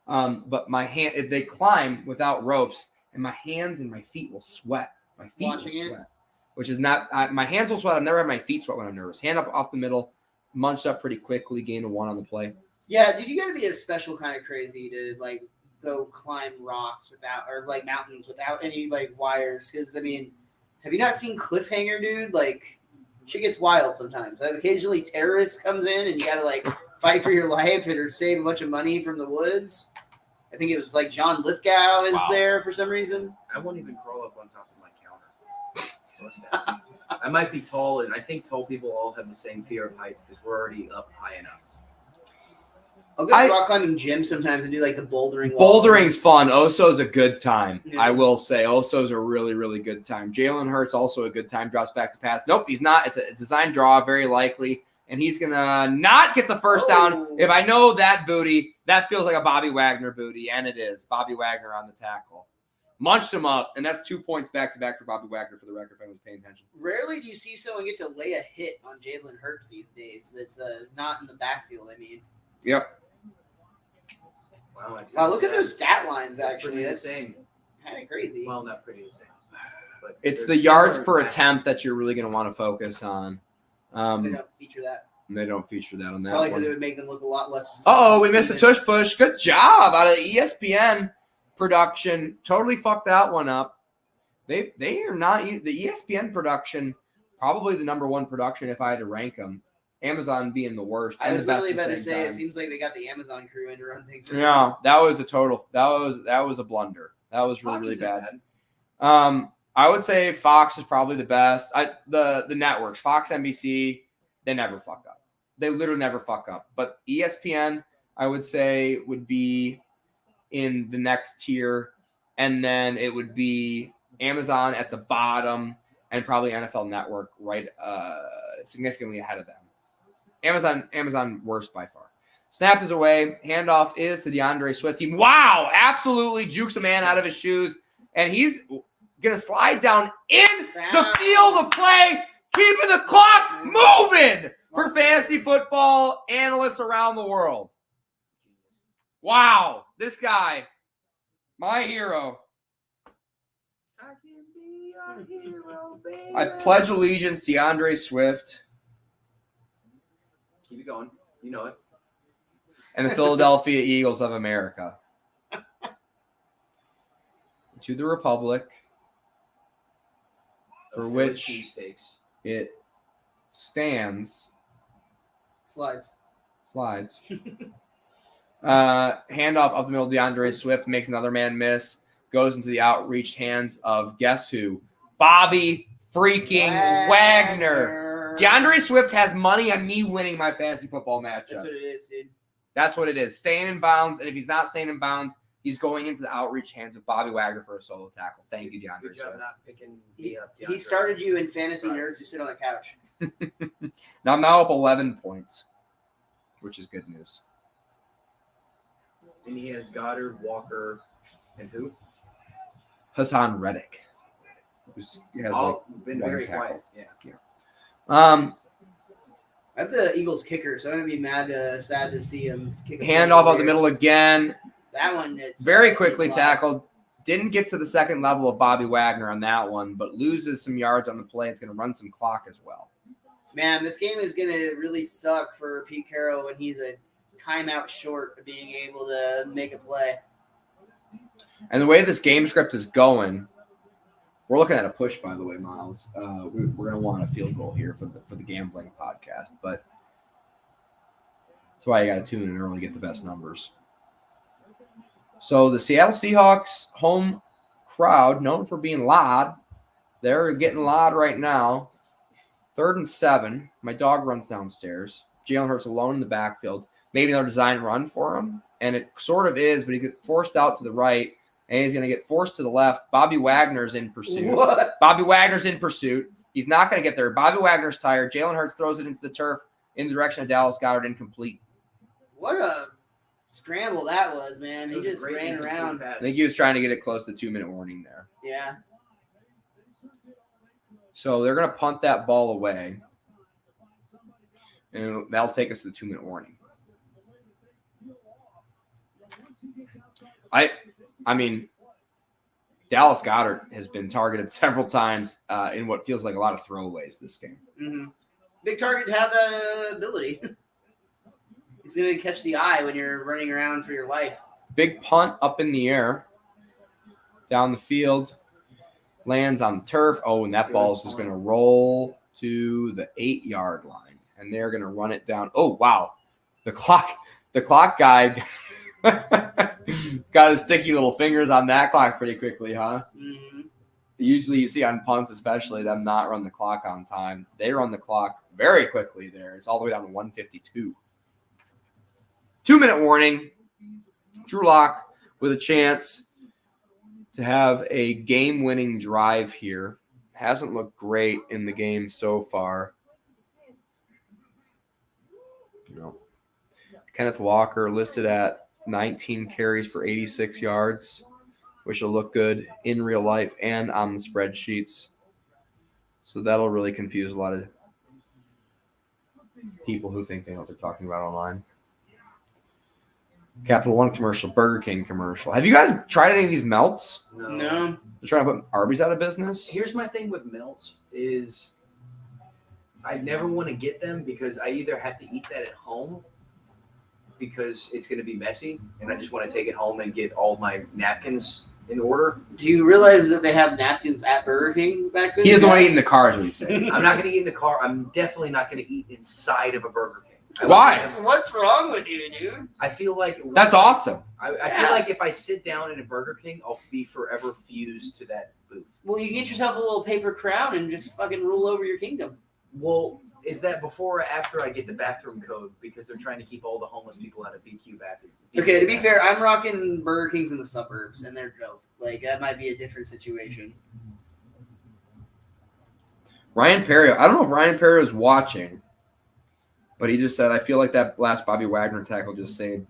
Speaker 1: But my hand, if they climb without ropes, and my hands and my feet will sweat. My feet
Speaker 3: Watching
Speaker 1: will
Speaker 3: it?
Speaker 1: sweat, which is not my hands will sweat. I've never had my feet sweat when I'm nervous. Hand up off the middle, munched up pretty quickly, gained a 1 on the play.
Speaker 3: Yeah, dude, you got to be a special kind of crazy to like go climb rocks without, or like mountains without any like wires. Because I mean, have you not seen Cliffhanger, dude? Like, shit gets wild sometimes. Like, occasionally, terrorists comes in and you got to like fight for your life or save a bunch of money from the woods. I think it was like John Lithgow is there for some reason.
Speaker 2: I won't even crawl up on top of my counter. So it's bad. I might be tall, and I think tall people all have the same fear of heights because we're already up high enough.
Speaker 3: I'll go to rock climbing gym sometimes and do like the bouldering. wall.
Speaker 1: Bouldering's fun. Oso's a good time.
Speaker 3: Yeah.
Speaker 1: I will say Oso's a really, really good time. Jalen Hurts also a good time. Drops back to pass. Nope, he's not. It's a design draw, very likely. And he's going to not get the first down. If I know that booty, that feels like a Bobby Wagner booty, and it is. Bobby Wagner on the tackle. Munched him up, and that's 2 points back-to-back for Bobby Wagner for the record, if anyone's paying attention.
Speaker 3: Rarely do you see someone get to lay a hit on Jalen Hurts these days that's not in the backfield, I mean.
Speaker 1: Yep.
Speaker 3: Wow, look at those stat lines, actually.
Speaker 2: That's
Speaker 3: That's kind of crazy.
Speaker 2: Well, not pretty the same. But
Speaker 1: It's
Speaker 2: they're
Speaker 1: the yards
Speaker 2: similar
Speaker 1: per
Speaker 2: in
Speaker 1: attempt that you're really going to want to focus on.
Speaker 3: They don't feature that.
Speaker 1: They don't feature that on that
Speaker 3: Probably because
Speaker 1: one.
Speaker 3: it would make them look a lot less.
Speaker 1: Uh-oh, we missed a tush push. Good job out of the ESPN production. Totally fucked that one up. They are not – the ESPN production, probably the number one production if I had to rank them. Amazon being the worst.
Speaker 3: I
Speaker 1: and
Speaker 3: was
Speaker 1: the best
Speaker 3: literally
Speaker 1: at the
Speaker 3: about to
Speaker 1: same
Speaker 3: say, it
Speaker 1: time.
Speaker 3: seems like they got the Amazon crew in to run things.
Speaker 1: Yeah, that was a total – that was a blunder. That was really,
Speaker 2: Fox
Speaker 1: really
Speaker 2: isn't
Speaker 1: bad. I would say Fox is probably the best. The networks, Fox, NBC, they never fuck up. They literally never fuck up. But ESPN, I would say, would be in the next tier. And then it would be Amazon at the bottom and probably NFL Network right significantly ahead of them. Amazon worst by far. Snap is away. Handoff is to DeAndre Swift. Wow, absolutely jukes a man out of his shoes. And he's going to slide down in the field of play, keeping the clock moving for fantasy football analysts around the world. Wow, this guy, my hero.
Speaker 2: I can be your hero, baby.
Speaker 1: I pledge allegiance to DeAndre Swift
Speaker 2: Keep it going. You know it.
Speaker 1: and the Philadelphia Eagles of America. To the Republic, for
Speaker 2: Philly
Speaker 1: which
Speaker 2: cheesesteaks.
Speaker 1: it stands.
Speaker 3: Slides.
Speaker 1: Handoff up the middle, DeAndre Swift makes another man miss, goes into the outreached hands of guess who? Bobby freaking Wagner. DeAndre Swift has money on me winning my fantasy football matchup.
Speaker 3: That's what it is, dude.
Speaker 1: That's what it is. Staying in bounds, and if he's not staying in bounds, he's going into the outreach hands of Bobby Wagner for a solo tackle. Thank you, DeAndre
Speaker 2: Good job
Speaker 1: Swift.
Speaker 2: not picking
Speaker 3: He,
Speaker 2: me up.
Speaker 3: he started you in fantasy nerds who sit on the couch.
Speaker 1: Now I'm now up 11 points, which is good news.
Speaker 2: And he has Goddard, Walker, and who?
Speaker 1: Hassan Reddick. Who's has
Speaker 2: All been
Speaker 1: one
Speaker 2: very
Speaker 1: tackle.
Speaker 2: quiet. Yeah.
Speaker 1: I
Speaker 3: I have the Eagles kicker, so I'm gonna be sad to see him kick a
Speaker 1: handoff
Speaker 3: field
Speaker 1: up the middle again.
Speaker 3: That one, it's
Speaker 1: Very quickly
Speaker 3: live.
Speaker 1: tackled. Didn't get to the second level of Bobby Wagner on that one, but loses some yards on the play. It's going to run some clock as well.
Speaker 3: Man, this game is gonna really suck for Pete Carroll when he's a timeout short of being able to make a play.
Speaker 1: And the way this game script is going, we're looking at a push, by the way, Miles. We're going to want a field goal here for the gambling podcast, but that's why you got to tune in early to get the best numbers. So the Seattle Seahawks home crowd, known for being loud, they're getting loud right now. 3rd and 7. My dog runs downstairs. Jalen Hurts alone in the backfield. Maybe another design run for him, and it sort of is, but he gets forced out to the right, and he's going to get forced to the left. Bobby Wagner's in pursuit.
Speaker 3: What?
Speaker 1: Bobby Wagner's in pursuit. He's not going to get there. Bobby Wagner's tired. Jalen Hurts throws it into the turf in the direction of Dallas Goedert, incomplete.
Speaker 3: What a scramble that was, man.
Speaker 2: It
Speaker 3: He
Speaker 2: was a
Speaker 3: just
Speaker 2: great
Speaker 3: ran
Speaker 2: incomplete
Speaker 3: around.
Speaker 2: pass.
Speaker 1: I think he was trying to get it close to the 2-minute warning there.
Speaker 3: Yeah.
Speaker 1: So they're going to punt that ball away, and that'll take us to the 2-minute warning. I mean, Dallas Goedert has been targeted several times in what feels like a lot of throwaways this game.
Speaker 3: Mm-hmm. Big target to have the ability. He's going to catch the eye when you're running around for your life.
Speaker 1: Big punt up in the air. Down the field. Lands on the turf. Oh, and that ball is just going to roll to the 8-yard line. And they're going to run it down. Oh, wow. The clock guy got his sticky little fingers on that clock pretty quickly, huh?
Speaker 3: Mm-hmm.
Speaker 1: Usually you see on punts, especially, them not run the clock on time. They run the clock very quickly there. It's all the way down to 1:52. 2-minute warning. Drew Lock with a chance to have a game-winning drive here. Hasn't looked great in the game so far. No. Kenneth Walker listed at 19 carries for 86 yards, which will look good in real life and on the spreadsheets. So that'll really confuse a lot of people who think they know what they're talking about online. Capital One commercial, Burger King commercial. Have you guys tried any of these melts?
Speaker 3: No.
Speaker 1: They're trying to put Arby's out of business.
Speaker 2: Here's my thing with melts is I never want to get them because I either have to eat that at home because it's going to be messy, and I just want to take it home and get all my napkins in order.
Speaker 3: Do you realize that they have napkins at Burger King back then?
Speaker 1: He doesn't want to eat in the car, is what he's saying.
Speaker 2: I'm not going to eat in the car. I'm definitely not going to eat inside of a Burger King.
Speaker 1: Why?
Speaker 3: What's wrong with you, dude?
Speaker 2: I feel like
Speaker 1: That's awesome.
Speaker 2: I feel like if I sit down in a Burger King, I'll be forever fused to that booth.
Speaker 3: Well, you get yourself a little paper crown and just fucking rule over your kingdom.
Speaker 2: Well, is that before or after I get the bathroom code? Because they're trying to keep all the homeless people out of BQ bathroom.
Speaker 3: Okay, to be fair, I'm rocking Burger Kings in the suburbs, and they're dope. Like, that might be a different situation.
Speaker 1: Ryan Perry, I don't know if Ryan Perry is watching, but he just said, I feel like that last Bobby Wagner tackle just saved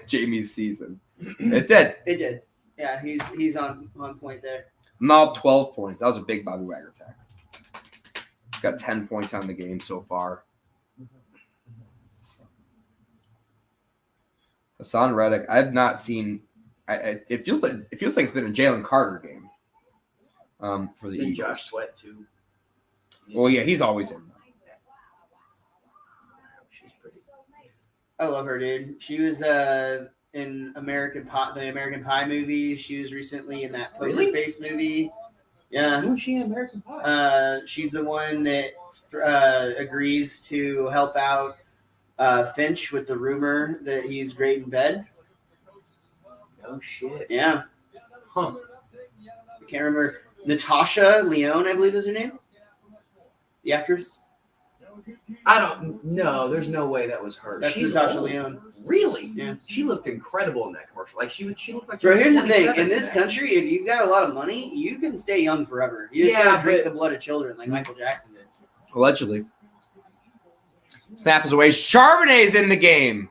Speaker 1: Jamie's season. It did.
Speaker 3: It did. Yeah, he's on point there.
Speaker 1: Now 12 points. That was a big Bobby Wagner tackle. Got 10 points on the game so far. Hassan Reddick, I've not seen. It feels like it's been a Jalen Carter game for the
Speaker 2: And
Speaker 1: Eagles.
Speaker 2: Josh Sweat too.
Speaker 1: Well, yeah, he's always in.
Speaker 2: She's pretty.
Speaker 3: I love her, dude. She was in the American Pie movie. She was recently in that Poker
Speaker 2: Really?
Speaker 3: Face movie. Yeah.
Speaker 2: Who is she in American Pie?
Speaker 3: She's the one that agrees to help out Finch with the rumor that he's great in bed.
Speaker 2: Oh shit.
Speaker 3: Yeah.
Speaker 2: Huh.
Speaker 3: I can't remember. Natasha Lyonne, I believe is her name. The actress.
Speaker 2: I don't know. There's no way that was her.
Speaker 3: That's
Speaker 2: She's
Speaker 3: Natasha
Speaker 2: old.
Speaker 3: Lyonne.
Speaker 2: Really?
Speaker 3: Yeah.
Speaker 2: She looked incredible in that commercial. Like she looked like.
Speaker 3: Bro,
Speaker 2: she was
Speaker 3: here's the thing.
Speaker 2: 27
Speaker 3: In this
Speaker 2: that.
Speaker 3: country, if you've got a lot of money, you can stay young forever. You just
Speaker 2: Yeah,
Speaker 3: gotta drink
Speaker 2: but-
Speaker 3: the blood of children like Michael Jackson did.
Speaker 1: Allegedly. Snap is away. Charbonnet's in the game.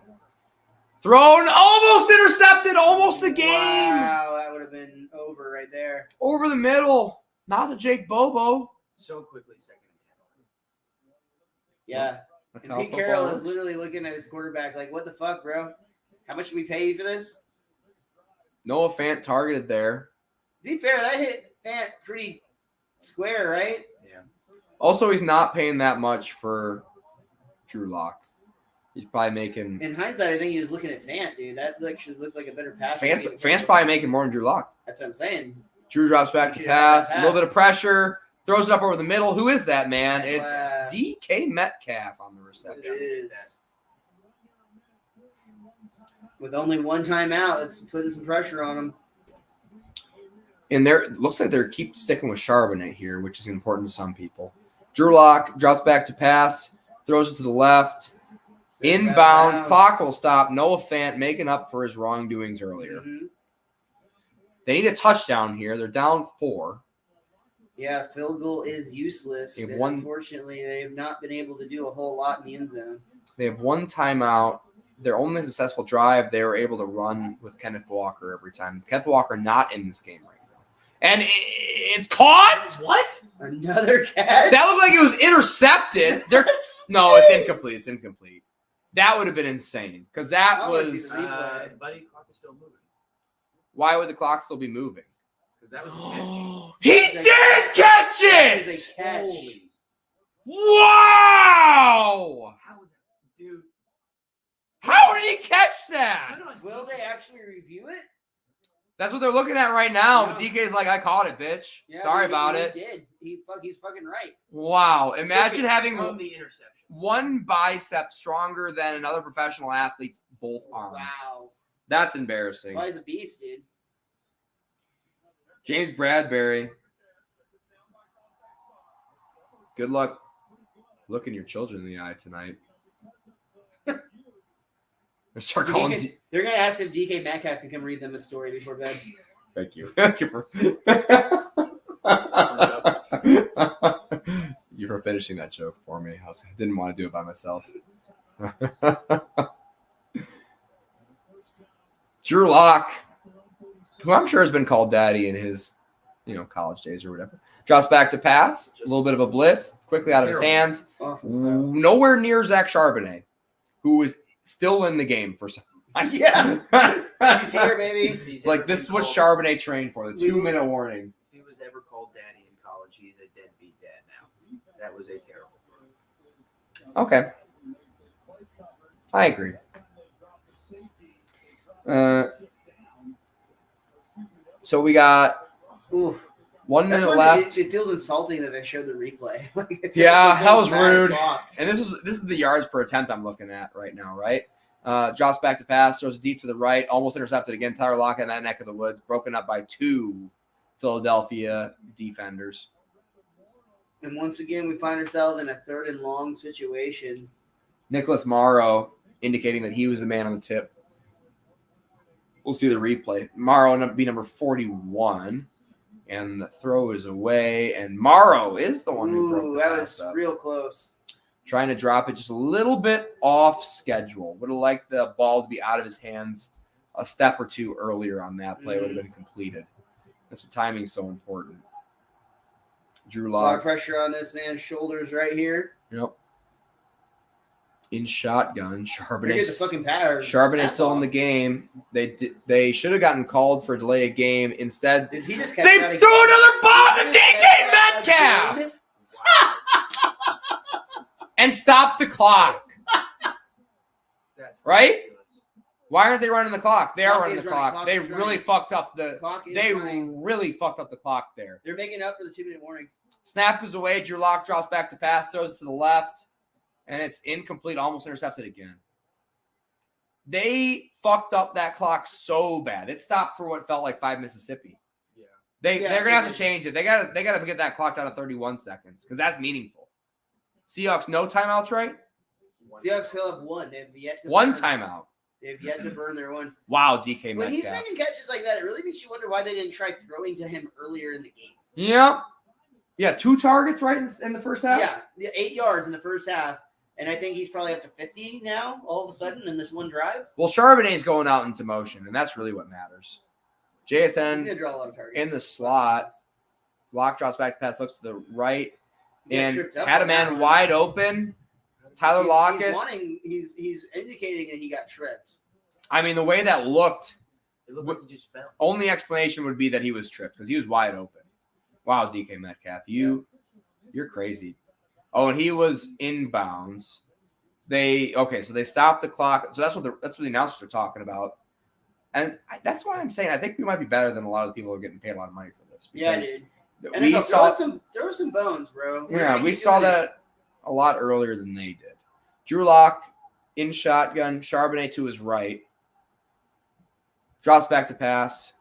Speaker 1: Thrown, almost intercepted, almost the game.
Speaker 3: Wow, that would have been over right there.
Speaker 1: Over the middle. Not to Jake Bobo.
Speaker 2: So quickly, second and 10.
Speaker 3: Yeah.
Speaker 1: That's
Speaker 3: And
Speaker 1: how
Speaker 3: Pete
Speaker 1: football
Speaker 3: Carroll
Speaker 1: works.
Speaker 3: is literally looking at his quarterback like, what the fuck, bro? How much did we pay you for this?
Speaker 1: Noah Fant targeted there.
Speaker 3: To be fair, that hit Fant pretty square, right?
Speaker 2: Yeah.
Speaker 1: Also, he's not paying that much for Drew Lock. He's probably making
Speaker 3: In hindsight, I think he was looking at Fant, dude. That actually looked like a better pass.
Speaker 1: Fant's probably making more than Drew Lock.
Speaker 3: That's what I'm saying.
Speaker 1: Drew drops back to
Speaker 3: Should have
Speaker 1: pass.
Speaker 3: that
Speaker 1: A little
Speaker 3: pass.
Speaker 1: bit of pressure. Throws it up over the middle. Who is that, man? It's
Speaker 3: Wow.
Speaker 1: DK Metcalf on the
Speaker 3: It
Speaker 1: reception.
Speaker 3: is. With only one timeout, that's putting some pressure on him.
Speaker 1: And there looks like they keep sticking with Charbonnet here, which is important to some people. Drew Lock drops back to pass. Throws it to the left. Inbounds. Clock will stop. Noah Fant making up for his wrongdoings earlier.
Speaker 3: Mhm.
Speaker 1: They need a touchdown here. They're down 4.
Speaker 3: Yeah, field goal is useless.
Speaker 1: They've
Speaker 3: And
Speaker 1: won-
Speaker 3: unfortunately, they have not been able to do a whole lot in the end zone.
Speaker 1: They have one timeout. Their only successful drive, they were able to run with Kenneth Walker every time. Kenneth Walker not in this game right now. And it's caught?
Speaker 2: What?
Speaker 3: Another catch.
Speaker 1: That looked like it was intercepted. No, it's incomplete. It's incomplete. That would have been insane because that
Speaker 3: I wanna see
Speaker 1: was
Speaker 3: the replay.
Speaker 2: Buddy, clock is still moving.
Speaker 1: why would the clock still be moving?
Speaker 2: Because that was a catch.
Speaker 1: He did catch
Speaker 3: That is
Speaker 1: it!
Speaker 3: a catch.
Speaker 2: Holy.
Speaker 1: Wow!
Speaker 2: How was that? Dude.
Speaker 1: How did he catch that?
Speaker 3: Will they actually review it?
Speaker 1: That's what they're looking at right now.
Speaker 3: Yeah.
Speaker 1: DK's like, I caught it, bitch.
Speaker 3: Yeah,
Speaker 1: Sorry
Speaker 3: he
Speaker 1: about it.
Speaker 3: Did. He's fucking right.
Speaker 1: Wow. Imagine having
Speaker 2: from the interception.
Speaker 1: one bicep stronger than another professional athlete's both arms.
Speaker 3: Wow.
Speaker 1: That's embarrassing.
Speaker 3: Why he's a beast, dude.
Speaker 1: James Bradbury. Good luck looking your children in the eye tonight. Start calling.
Speaker 3: They're gonna ask if DK Metcalf can come read them a story before bed.
Speaker 1: Thank you. Thank you for. You were finishing that joke for me. I didn't want to do it by myself. Drew Lock, who I'm sure has been called daddy in his, college days or whatever, drops back to pass. A little bit of a blitz, quickly out of his hands. Nowhere near Zach Charbonnet, who is still in the game for some.
Speaker 3: Yeah. He's here, baby.
Speaker 2: He's
Speaker 1: Like,
Speaker 2: ever
Speaker 1: this is
Speaker 2: been
Speaker 1: what
Speaker 2: called-
Speaker 1: Charbonnet trained for, the 2-minute warning.
Speaker 2: If he was ever called daddy in college, he's a deadbeat dad now. That was a terrible throw.
Speaker 1: Okay. I agree. So we got
Speaker 3: Oof.
Speaker 1: 1
Speaker 3: That's
Speaker 1: minute
Speaker 3: when
Speaker 1: left.
Speaker 3: it feels insulting that they showed the replay.
Speaker 1: Yeah, that was
Speaker 3: bad
Speaker 1: rude.
Speaker 3: block.
Speaker 1: And this is the yards per attempt I'm looking at right now, right? Drops back to pass, throws deep to the right, almost intercepted again. Tyler Lockett in that neck of the woods, broken up by 2 Philadelphia defenders.
Speaker 3: And once again, we find ourselves in a 3rd and long situation.
Speaker 1: Nicholas Morrow indicating that he was the man on the tip. We'll see the replay. Morrow be number 41. And the throw is away. And Morrow is the one who broke the
Speaker 3: that
Speaker 1: pass
Speaker 3: was
Speaker 1: up.
Speaker 3: real close.
Speaker 1: Trying to drop it just a little bit off schedule. Would have liked the ball to be out of his hands a step or two earlier on that play. Would have been completed. That's what timing is so important. Drew
Speaker 3: A lot of
Speaker 1: Lock.
Speaker 3: pressure on this man's shoulders right here.
Speaker 1: Yep. In shotgun.
Speaker 3: Look at the fucking power.
Speaker 1: Charbonnet's still in the game. They should have gotten called for delay of game. Instead,
Speaker 3: Did he just
Speaker 1: they
Speaker 3: catch
Speaker 1: threw
Speaker 3: that
Speaker 1: another ball to
Speaker 3: Did he
Speaker 1: DK
Speaker 3: just catch that
Speaker 1: Metcalf
Speaker 3: again?
Speaker 1: and stopped the clock.
Speaker 2: That's
Speaker 1: Right?
Speaker 2: ridiculous.
Speaker 1: Why aren't they running the clock? They are
Speaker 3: Clock
Speaker 1: running
Speaker 3: is
Speaker 1: the
Speaker 3: running.
Speaker 1: clock.
Speaker 3: Clock
Speaker 1: They
Speaker 3: is
Speaker 1: really
Speaker 3: running.
Speaker 1: fucked up the.
Speaker 3: Clock is
Speaker 1: They
Speaker 3: running.
Speaker 1: really fucked up the clock there.
Speaker 3: They're making up for the 2-minute warning.
Speaker 1: Snap is away. Drew Lock drops back to pass, throws to the left, and it's incomplete, almost intercepted again. They fucked up that clock so bad. It stopped for what felt like 5 Mississippi.
Speaker 2: Yeah.
Speaker 1: They're gonna have to
Speaker 3: did.
Speaker 1: change it. They gotta get that clock down to 31 seconds because that's meaningful. Seahawks no timeouts, right?
Speaker 3: Seahawks still have one. They've yet to
Speaker 1: One
Speaker 3: burn-
Speaker 1: timeout.
Speaker 3: They've yet to burn their one.
Speaker 1: Wow, DK
Speaker 3: When he's
Speaker 1: Metcalf.
Speaker 3: making catches like that, it really makes you wonder why they didn't try throwing to him earlier in the game.
Speaker 1: Yeah. Yeah, 2 targets right in the first half.
Speaker 3: Yeah, 8 yards in the first half. And I think he's probably up to 50 now, all of a sudden, in this one drive.
Speaker 1: Well, Charbonnet's going out into motion, and that's really what matters.
Speaker 3: He's
Speaker 1: JSN
Speaker 3: going to draw a lot of targets.
Speaker 1: in the slot. Lock drops back to pass, looks to the right,
Speaker 3: He got
Speaker 1: and
Speaker 3: tripped up
Speaker 1: had a
Speaker 3: on that
Speaker 1: man
Speaker 3: one.
Speaker 1: wide open. Tyler Lockett.
Speaker 3: He's indicating that he got tripped.
Speaker 1: I mean, the way that looked,
Speaker 2: It looked like he just fell.
Speaker 1: only explanation would be that he was tripped because he was wide open. Wow, DK Metcalf, you're crazy. Oh, and he was inbounds. So they stopped the clock. So that's what the announcers are talking about, and that's why I'm saying I think we might be better than a lot of the people who are getting paid a lot of money for this.
Speaker 3: Yeah,
Speaker 1: because
Speaker 3: dude.
Speaker 1: We saw
Speaker 3: throw some bones, bro.
Speaker 1: Yeah, we saw that a lot earlier than they did. Drew Lock in shotgun, Charbonnet to his right. Drops back to pass.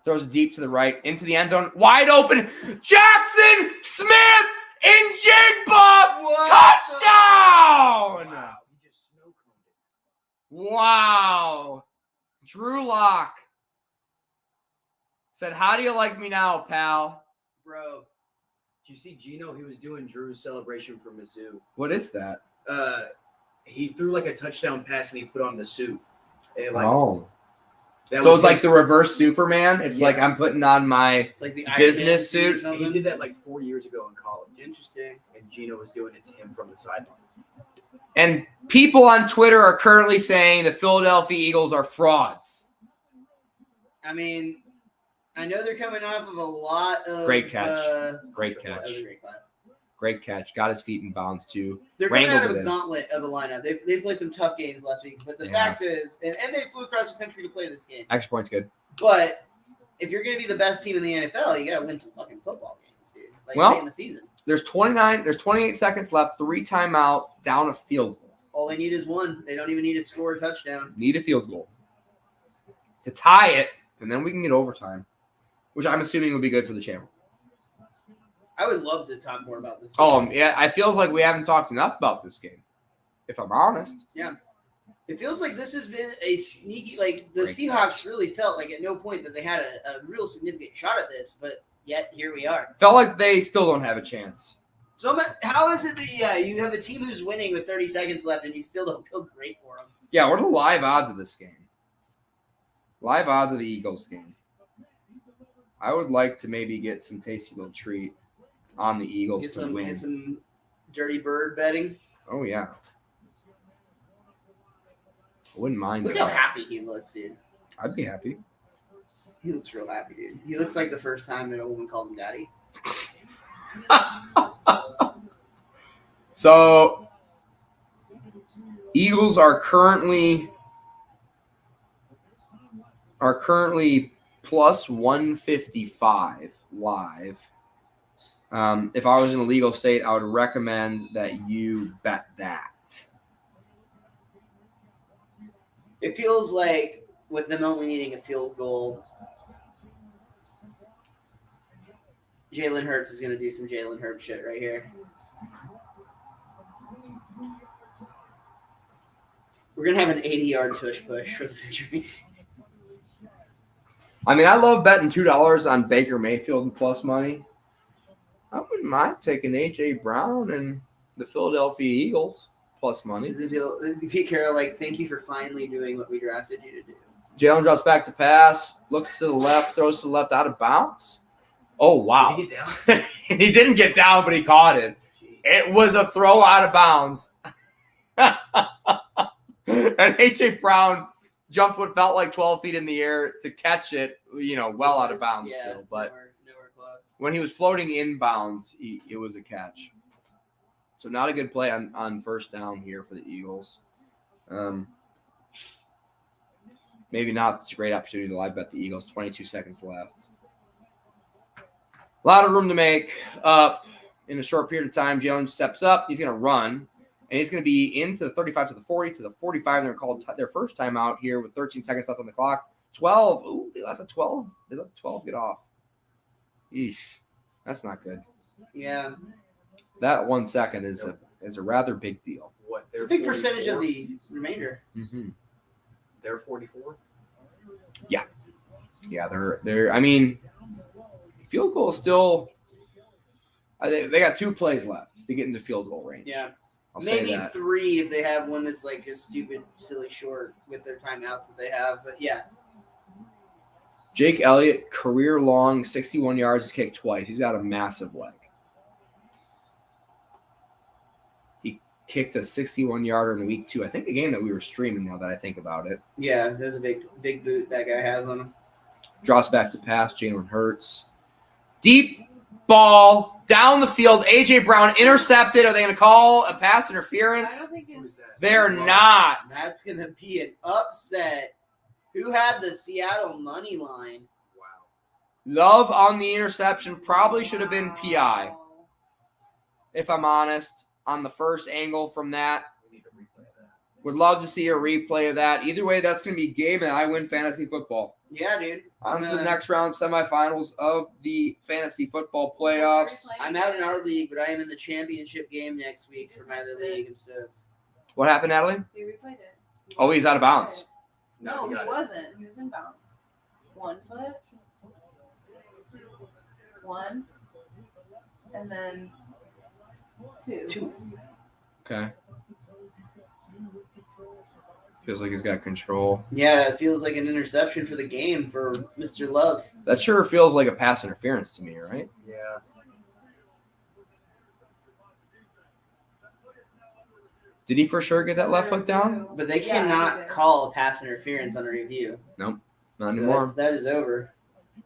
Speaker 1: Throws deep to the right, into the end zone. Wide open. Jackson Smith in Jake Bobo. Touchdown!
Speaker 2: Wow, he just snow-coned it.
Speaker 1: Wow. Drew Lock said, how do you like me now, pal?
Speaker 3: Bro.
Speaker 2: Did you see Gino? He was doing Drew's celebration for Mizzou.
Speaker 1: What is that?
Speaker 2: He threw like a touchdown pass and he put on the suit. And, that
Speaker 1: So
Speaker 2: was
Speaker 1: it's like
Speaker 2: his-
Speaker 1: the reverse Superman. It's
Speaker 2: Yeah.
Speaker 1: like I'm putting on my
Speaker 3: It's like the Iron
Speaker 1: business
Speaker 3: Man
Speaker 1: suit.
Speaker 3: or something.
Speaker 2: He did that like 4 years ago in college.
Speaker 3: Interesting.
Speaker 2: And Gino was doing it to him from the sideline.
Speaker 1: And people on Twitter are currently saying the Philadelphia Eagles are frauds.
Speaker 3: I mean, I know they're coming off of a lot of
Speaker 1: Great catch. Great
Speaker 3: that
Speaker 1: catch.
Speaker 3: was a great clap.
Speaker 1: Great catch. Got his feet in bounds, too.
Speaker 3: They're coming out of
Speaker 1: Wrangled
Speaker 3: a
Speaker 1: it in.
Speaker 3: gauntlet of a lineup. They've played some tough games last week, but the
Speaker 1: Yeah.
Speaker 3: fact is, and they flew across the country to play this game.
Speaker 1: Extra point's good.
Speaker 3: But if you're going to be the best team in the NFL, you got to win some fucking football games, dude. Like
Speaker 1: Well-
Speaker 3: late in the season.
Speaker 1: There's 28 seconds left, 3 timeouts, down a field goal.
Speaker 3: All they need is one. They don't even need to score a touchdown.
Speaker 1: Need a field goal to tie it, and then we can get overtime, which I'm assuming would be good for the channel.
Speaker 3: I would love to talk more about this game.
Speaker 1: Oh, yeah, I feel like we haven't talked enough about this game, if I'm honest.
Speaker 3: It feels like this has been a sneaky, like the
Speaker 1: Great
Speaker 3: Seahawks really felt like at no point that they had a real significant shot at this, but yet here we are.
Speaker 1: Felt like they still don't have a chance.
Speaker 3: So how is it that you have a team who's winning with 30 seconds left and you still don't feel great for them?
Speaker 1: Yeah, what are the live odds of this game? Live odds of the Eagles game. I would like to maybe get some tasty little treat on the Eagles
Speaker 3: Get
Speaker 1: to win.
Speaker 3: some dirty bird betting.
Speaker 1: Oh, yeah. I wouldn't mind
Speaker 3: Look
Speaker 1: it.
Speaker 3: how happy he looks, dude.
Speaker 1: I'd be happy.
Speaker 3: He looks real happy, dude. He looks like the first time that a woman called him daddy.
Speaker 1: So, Eagles are currently plus 155 live. If I was in a legal state, I would recommend that you bet that.
Speaker 3: It feels like with them only needing a field goal, Jalen Hurts is going to do some Jalen Hurts shit right here. We're going to have an 80-yard tush push for the victory.
Speaker 1: I mean, I love betting $2 on Baker Mayfield and plus money. I wouldn't mind taking A.J. Brown and the Philadelphia Eagles plus money.
Speaker 3: Does it feel, Pete Carroll, like, thank you for finally doing what we drafted you to do?
Speaker 1: Jalen drops back to pass, looks to the left, throws to the left out of bounds. Oh, wow.
Speaker 2: Did he get down?
Speaker 1: He didn't get down, but he caught it. It was a throw out of bounds. And A.J. Brown jumped what felt like 12 feet in the air to catch it, well out of bounds still. But
Speaker 3: nowhere close.
Speaker 1: when he was floating inbounds, it was a catch. So not a good play on first down here for the Eagles. Maybe not. It's a great opportunity to live bet the Eagles. 22 seconds left. A lot of room to make up in a short period of time. Jalen steps up. He's going to run. And he's going to be into the 35 to the 40 to the 45. They're called their first timeout here with 13 seconds left on the clock. 12. Ooh, they let the 12. They let the 12 get off. Eesh. That's not good.
Speaker 3: Yeah.
Speaker 1: That 1 second is a rather big deal.
Speaker 2: What?
Speaker 3: It's
Speaker 2: They're
Speaker 3: a big percentage
Speaker 2: 44?
Speaker 3: of the remainder.
Speaker 1: Mm-hmm.
Speaker 2: They're 44.
Speaker 1: Yeah, they're. I mean, field goal is still. They got 2 plays left to get into field goal range.
Speaker 3: Yeah.
Speaker 1: I'll say
Speaker 3: Maybe
Speaker 1: that.
Speaker 3: 3 if they have one that's like a stupid, silly short with their timeouts that they have. But yeah.
Speaker 1: Jake Elliott, career long, 61 yards, has kicked twice. He's got a massive leg. He kicked a 61-yarder in week 2. I think the game that we were streaming now that I think about it.
Speaker 3: Yeah, there's a big boot that guy has on him.
Speaker 1: Drops back to pass. Jalen Hurts. Deep ball down the field. A.J. Brown intercepted. Are they going to call a pass
Speaker 4: I
Speaker 1: interference?
Speaker 4: don't think
Speaker 2: Who is
Speaker 4: it's.
Speaker 2: that?
Speaker 1: They're not.
Speaker 3: That's going to be an upset. Who had the Seattle money line?
Speaker 2: Wow.
Speaker 1: Love on the interception. Probably should have been PI,
Speaker 4: Wow.
Speaker 1: if I'm honest, on the first angle from that.
Speaker 2: We need to replay that.
Speaker 1: Would love to see a replay of that. Either way, that's going to be a game, and I win fantasy football.
Speaker 3: Yeah, dude.
Speaker 1: On to the next round, semifinals of the fantasy football playoffs.
Speaker 3: I'm out in our league, but I am in the championship game next week for my other league. I'm stoked.
Speaker 1: What happened, Natalie?
Speaker 4: They replayed it.
Speaker 1: Oh, he's out of bounds.
Speaker 4: No,
Speaker 2: he
Speaker 4: he
Speaker 2: got it.
Speaker 4: wasn't. He was in bounds. 1 foot. 1. And then 2.
Speaker 1: Okay. Feels like he's got control.
Speaker 3: Yeah, it feels like an interception for the game for Mr. Love.
Speaker 1: That sure feels like a pass interference to me, right?
Speaker 2: Yeah.
Speaker 1: Did he for sure get that left foot down?
Speaker 3: But they
Speaker 4: Yeah,
Speaker 3: cannot
Speaker 4: he did.
Speaker 3: call a pass interference on a review.
Speaker 1: Not
Speaker 3: So
Speaker 1: anymore.
Speaker 3: that is over.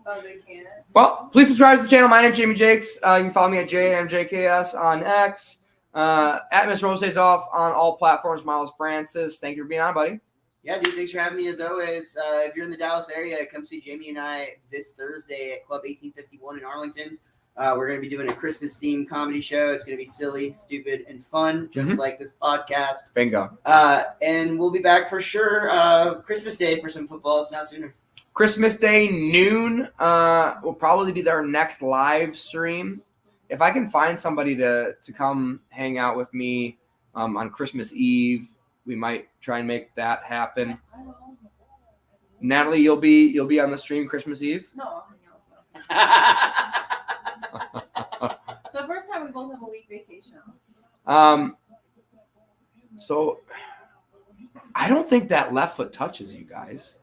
Speaker 4: Oh, they can't.
Speaker 1: Well, please subscribe to the channel. My name's Jamie Jakes. You can follow me at JMJKS on X. At Miss Rose Days Off on all platforms. Miles Francis, thank you for being on, buddy.
Speaker 3: Yeah, dude, thanks for having me as always. If you're in the Dallas area, come see Jamie and I this Thursday at Club 1851 in Arlington. We're going to be doing a Christmas-themed comedy show. It's going to be silly, stupid, and fun, just like this podcast.
Speaker 1: Bingo.
Speaker 3: And we'll be back for sure Christmas Day for some football, if not sooner.
Speaker 1: Christmas Day, noon, will probably be our next live stream. If I can find somebody to come hang out with me on Christmas Eve, we might try and make that happen. Natalie, you'll be on the stream Christmas Eve?
Speaker 4: No, I'll hang out with them. The first time we both have a week vacation.
Speaker 1: So I don't think that left foot touches you guys.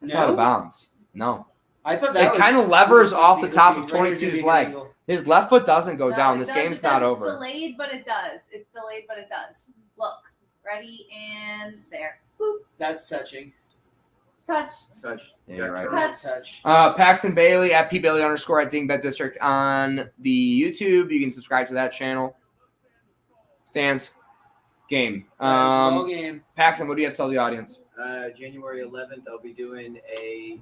Speaker 1: It's
Speaker 3: No?
Speaker 1: out of bounds. No.
Speaker 3: I thought that
Speaker 1: It kind of levers off the top of 22's leg. His left foot doesn't go down. This game's not over.
Speaker 4: It's delayed, but it does. It's delayed, but it does. Look. Ready, and there. Boop.
Speaker 3: That's touching.
Speaker 4: Touched.
Speaker 1: Yeah, you're right.
Speaker 4: Touch.
Speaker 1: Paxton Bailey at @PBailey_ at Dingbet District on the YouTube. You can subscribe to that channel. Stands. Game.
Speaker 3: Ball game.
Speaker 1: Paxton, what do you have to tell the audience?
Speaker 2: January 11th, I'll be doing a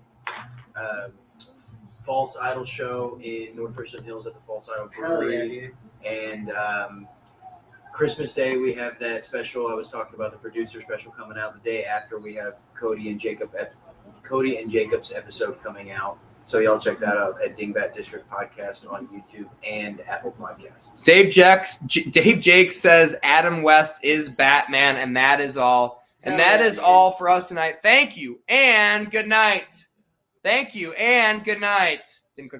Speaker 2: false idol show in North Richland Hills at the False Idol
Speaker 3: Hell yeah,
Speaker 2: Brewery.
Speaker 3: dude.
Speaker 2: And Christmas Day, we have that special. I was talking about the producer special coming out the day after. We have Cody and Jacob's episode coming out. So y'all check that out at Dingbat District Podcast on YouTube and Apple Podcasts.
Speaker 1: Dave Jake says Adam West is Batman, and that is all. And that is all for us tonight. Thank you and good night. Thank you and good night. Didn't click